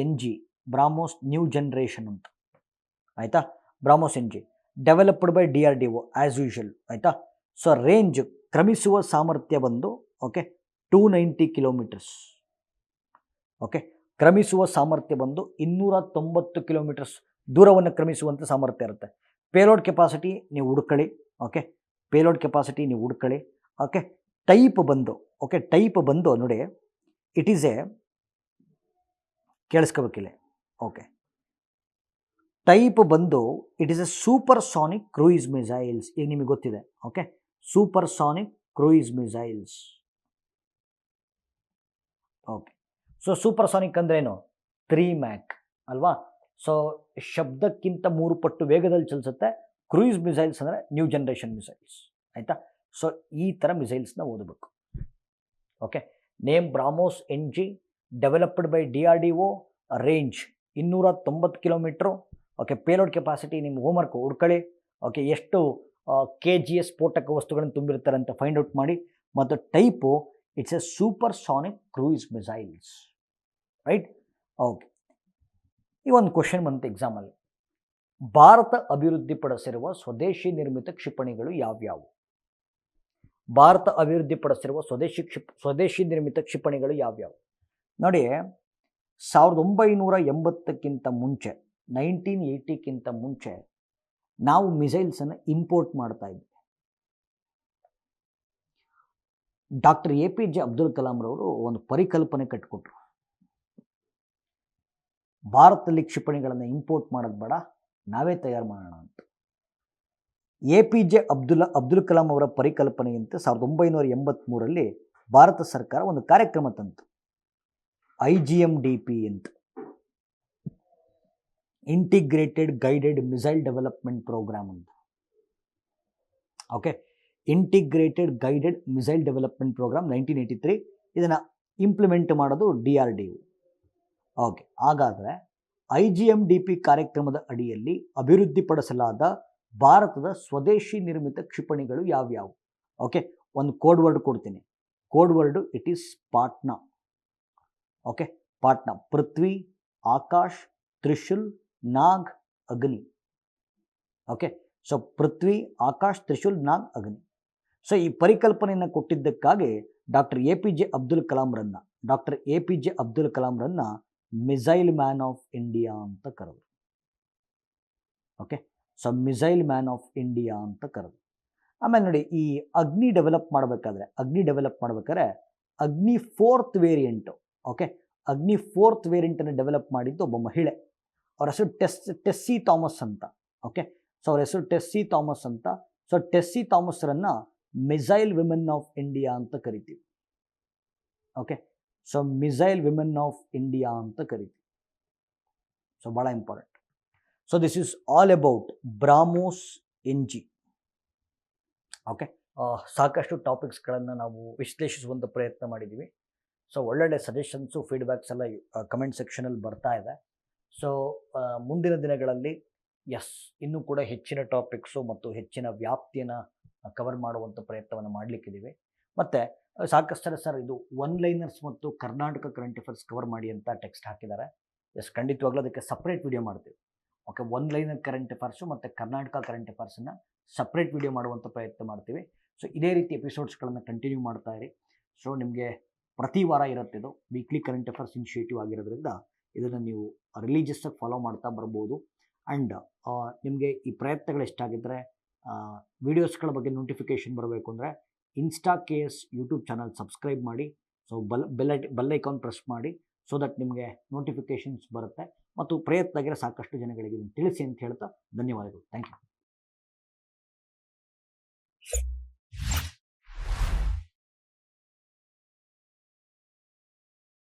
NG, BrahMos new generation ಅಂತ. ಆಯಿತಾ? BrahMos N G developed by DRDO as usual ಆಯಿತಾ. ಸೊ ರೇಂಜ್ ಕ್ರಮಿಸುವ ಸಾಮರ್ಥ್ಯ ಬಂದು ಓಕೆ 290 ಕಿಲೋಮೀಟರ್ಸ್. ಓಕೆ, ಕ್ರಮಿಸುವ ಸಾಮರ್ಥ್ಯ ಬಂದು 290 ಕಿಲೋಮೀಟರ್ಸ್ ದೂರವನ್ನು ಕ್ರಮಿಸುವಂಥ ಸಾಮರ್ಥ್ಯ ಇರುತ್ತೆ. ಪೇಲೋಡ್ ಕೆಪಾಸಿಟಿ ನೀವು ಹುಡ್ಕೊಳ್ಳಿ. ಓಕೆ, ಪೇಲೋಡ್ ಕೆಪಾಸಿಟಿ ನೀವು ಹುಡ್ಕೊಳ್ಳಿ. ಓಕೆ, ಟೈಪ್ ಬಂದು ನೋಡಿ, ಇಟ್ ಈಸ್ ಎ ಕೇಳಿಸ್ಕೋಬೇಕಿಲ್ಲ. ಓಕೆ, ಟೈಪ್ ಬಂದು it is a supersonic cruise missiles. ಈಗ ನಿಮಗೆ ಗೊತ್ತಿದೆ. Okay, supersonic cruise missiles. Okay, so supersonic ಅಂದ್ರೇನು? 3 ಮ್ಯಾಕ್ ಅಲ್ವಾ? ಸೊ ಶಬ್ದಕ್ಕಿಂತ 3 ಪಟ್ಟು ವೇಗದಲ್ಲಿ ಚಲಿಸುತ್ತೆ. ಕ್ರೂಯಿಸ್ ಮಿಸೈಲ್ಸ್ ಅಂದರೆ ನ್ಯೂ ಜನ್ರೇಷನ್ ಮಿಸೈಲ್ಸ್ ಆಯಿತಾ. ಸೊ ಈ ಥರ ಮಿಸೈಲ್ಸ್ನ ಓದಬೇಕು. Okay, name BrahMos N G developed by DRDO, range 290 kilometre. Okay, payload capacity ನಿಮ್ಮ ಹೋಮ್ವರ್ಕ್ ಹುಡ್ಕೊಳ್ಳಿ. ಓಕೆ, ಎಷ್ಟು KGS ಸ್ಫೋಟಕ ವಸ್ತುಗಳನ್ನು ತುಂಬಿರ್ತಾರೆ ಅಂತ ಫೈಂಡ್ ಔಟ್ ಮಾಡಿ. ಮತ್ತು type it's A supersonic cruise missiles, right? Okay, ಈ ಒಂದು ಕ್ವಶನ್ ಬಂತು ಎಕ್ಸಾಮಲ್ಲಿ. ಭಾರತ ಅಭಿವೃದ್ಧಿಪಡಿಸಿರುವ ಸ್ವದೇಶಿ ನಿರ್ಮಿತ ಕ್ಷಿಪಣಿಗಳು ಯಾವ್ಯಾವು? ಭಾರತ ಅಭಿವೃದ್ಧಿಪಡಿಸಿರುವ ಸ್ವದೇಶಿ ನಿರ್ಮಿತ ಕ್ಷಿಪಣಿಗಳು ಯಾವ್ಯಾವು? ನೋಡಿ, 1980ಕ್ಕಿಂತ ಮುಂಚೆ 1980ಕ್ಕಿಂತ ಮುಂಚೆ ನಾವು ಮಿಸೈಲ್ಸನ್ನು ಇಂಪೋರ್ಟ್ ಮಾಡ್ತಾ ಇದ್ವಿ. ಡಾಕ್ಟರ್ APJ ಅಬ್ದುಲ್ ಕಲಾಂರವರು ಒಂದು ಪರಿಕಲ್ಪನೆ ಕಟ್ಟಿಕೊಟ್ರು. ಭಾರತದಲ್ಲಿ ಕ್ಷಿಪಣಿಗಳನ್ನು ಇಂಪೋರ್ಟ್ ಮಾಡೋದು ಬೇಡ, ನಾವೇ ತಯಾರು ಮಾಡೋಣ ಅಂತ. APJ ಅಬ್ದುಲ್ ಕಲಾಂ ಅವರ ಪರಿಕಲ್ಪನೆಯಂತೆ 1983ರಲ್ಲಿ ಭಾರತ ಸರ್ಕಾರ ಒಂದು ಕಾರ್ಯಕ್ರಮ ತಂತು, IGMDP ಅಂತ, integrated guided missile development program ಅಂತ. Okay, integrated guided missile development program 1983. ಇದನ್ನು ಇಂಪ್ಲಿಮೆಂಟ್ ಮಾಡೋದು DRDO. ಓಕೆ, ಹಾಗಾದರೆ IGMDP ಕಾರ್ಯಕ್ರಮದ ಅಡಿಯಲ್ಲಿ ಅಭಿವೃದ್ಧಿಪಡಿಸಲಾದ ಭಾರತದ ಸ್ವದೇಶಿ ನಿರ್ಮಿತ ಕ್ಷಿಪಣಿಗಳು ಯಾವ್ಯಾವು? ಓಕೆ, ಒಂದು ಕೋಡ್ ವರ್ಡ್ ಕೊಡ್ತೀನಿ. Code word it is Patna. Okay, Patna. Prithvi, Akash, Trishul, Nag, Agni. Okay, so Prithvi, Akash, Trishul, Nag, Agni. So ಈ ಪರಿಕಲ್ಪನೆಯನ್ನು ಕೊಟ್ಟಿದ್ದಕ್ಕಾಗಿ ಡಾಕ್ಟರ್ APJ ಅಬ್ದುಲ್ ಕಲಾಂರನ್ನ ಮಿಸೈಲ್ ಮ್ಯಾನ್ ಆಫ್ ಇಂಡಿಯಾ ಅಂತ ಕರೆದರು. Okay, so missile man of India ಅಂತ ಕರೆದು. ಆಮೇಲೆ ನೋಡಿ, ಈ ಅಗ್ನಿ ಡೆವಲಪ್ ಮಾಡಬೇಕಾದ್ರೆ ಅಗ್ನಿ 4th ವೇರಿಯಂಟು. ಓಕೆ, ಅಗ್ನಿ 4th ವೇರಿಯಂಟನ್ನು ಡೆವಲಪ್ ಮಾಡಿದ್ದು ಒಬ್ಬ ಮಹಿಳೆ. ಅವ್ರ ಹೆಸರು ಟೆಸ್ಸಿ ಥಾಮಸ್ ಅಂತ. ಓಕೆ, ಸೊ ಅವ್ರ ಹೆಸರು ಟೆಸ್ಸಿ ಥಾಮಸ್ ಅಂತ. ಸೊ ಟೆಸ್ಸಿ ಥಾಮಸ್ರನ್ನು ಮಿಸೈಲ್ ವಿಮೆನ್ ಆಫ್ ಇಂಡಿಯಾ ಅಂತ ಕರಿತೀವಿ. Okay, so missile women of India ಅಂತ ಕರಿತೀವಿ. ಸೊ ಭಾಳ important. So this is all about BrahMos N G. Okay, ಸಾಕಷ್ಟು ಟಾಪಿಕ್ಸ್ಗಳನ್ನು ನಾವು ವಿಶ್ಲೇಷಿಸುವಂಥ ಪ್ರಯತ್ನ ಮಾಡಿದ್ದೀವಿ. ಸೊ ಒಳ್ಳೊಳ್ಳೆ ಸಜೆಷನ್ಸು, ಫೀಡ್ಬ್ಯಾಕ್ಸ್ ಎಲ್ಲ ಕಮೆಂಟ್ ಸೆಕ್ಷನಲ್ಲಿ ಬರ್ತಾ ಇದೆ. ಸೊ ಮುಂದಿನ ದಿನಗಳಲ್ಲಿ ಇನ್ನೂ ಕೂಡ ಹೆಚ್ಚಿನ ಟಾಪಿಕ್ಸು ಮತ್ತು ಹೆಚ್ಚಿನ ವ್ಯಾಪ್ತಿಯನ್ನು ಕವರ್ ಮಾಡುವಂಥ ಪ್ರಯತ್ನವನ್ನು ಮಾಡಲಿಕ್ಕಿದ್ದೀವಿ. ಮತ್ತು ಸಾಕಷ್ಟು ಜನ ಸರ್ ಇದು ಒನ್ ಲೈನರ್ಸ್ ಮತ್ತು ಕರ್ನಾಟಕ ಕರೆಂಟ್ ಅಫೇರ್ಸ್ ಕವರ್ ಮಾಡಿ ಅಂತ ಟೆಕ್ಸ್ಟ್ ಹಾಕಿದ್ದಾರೆ. ಖಂಡಿತವಾಗ್ಲೂ ಅದಕ್ಕೆ ಸಪ್ರೇಟ್ ವಿಡಿಯೋ ಮಾಡ್ತೀವಿ. Okay, one liner current affairs ಮತ್ತು ಕರ್ನಾಟಕ ಕರೆಂಟ್ ಅಫೇರ್ಸನ್ನು ಸಪ್ರೇಟ್ ವಿಡಿಯೋ ಮಾಡುವಂಥ ಪ್ರಯತ್ನ ಮಾಡ್ತೀವಿ. ಸೊ ಇದೇ ರೀತಿ ಎಪಿಸೋಡ್ಸ್ಗಳನ್ನು ಕಂಟಿನ್ಯೂ ಮಾಡ್ತಾ ಇರಿ. ಸೊ ನಿಮಗೆ ಪ್ರತಿ ವಾರ ಇರುತ್ತೆ. ಇದು ವೀಕ್ಲಿ ಕರೆಂಟ್ ಅಫೇರ್ಸ್ ಇನಿಷಿಯೇಟಿವ್ ಆಗಿರೋದ್ರಿಂದ ಇದನ್ನು ನೀವು ರಿಲೀಜಿಯಸ್ಸಾಗಿ ಫಾಲೋ ಮಾಡ್ತಾ ಬರ್ಬೋದು. ಆ್ಯಂಡ್ ನಿಮಗೆ ಈ ಪ್ರಯತ್ನಗಳು ಎಷ್ಟಾಗಿದ್ದರೆ ವೀಡಿಯೋಸ್ಗಳ ಬಗ್ಗೆ ನೋಟಿಫಿಕೇಷನ್ ಬರಬೇಕು ಅಂದರೆ InstaKS ಯೂಟ್ಯೂಬ್ ಚಾನಲ್ ಸಬ್ಸ್ಕ್ರೈಬ್ ಮಾಡಿ. ಸೊ ಬೆಲ್ ಐಕಾನ್ ಪ್ರೆಸ್ ಮಾಡಿ, ಸೊ ದಟ್ ನಿಮಗೆ ನೋಟಿಫಿಕೇಷನ್ಸ್ ಬರುತ್ತೆ. ಮತ್ತು ಪ್ರಯತ್ನ ಆಗಿರೋ ಸಾಕಷ್ಟು ಜನಗಳಿಗೆ ಇದನ್ನು ತಿಳಿಸಿ ಅಂತ ಹೇಳ್ತಾ ಧನ್ಯವಾದಗಳು. Thank you.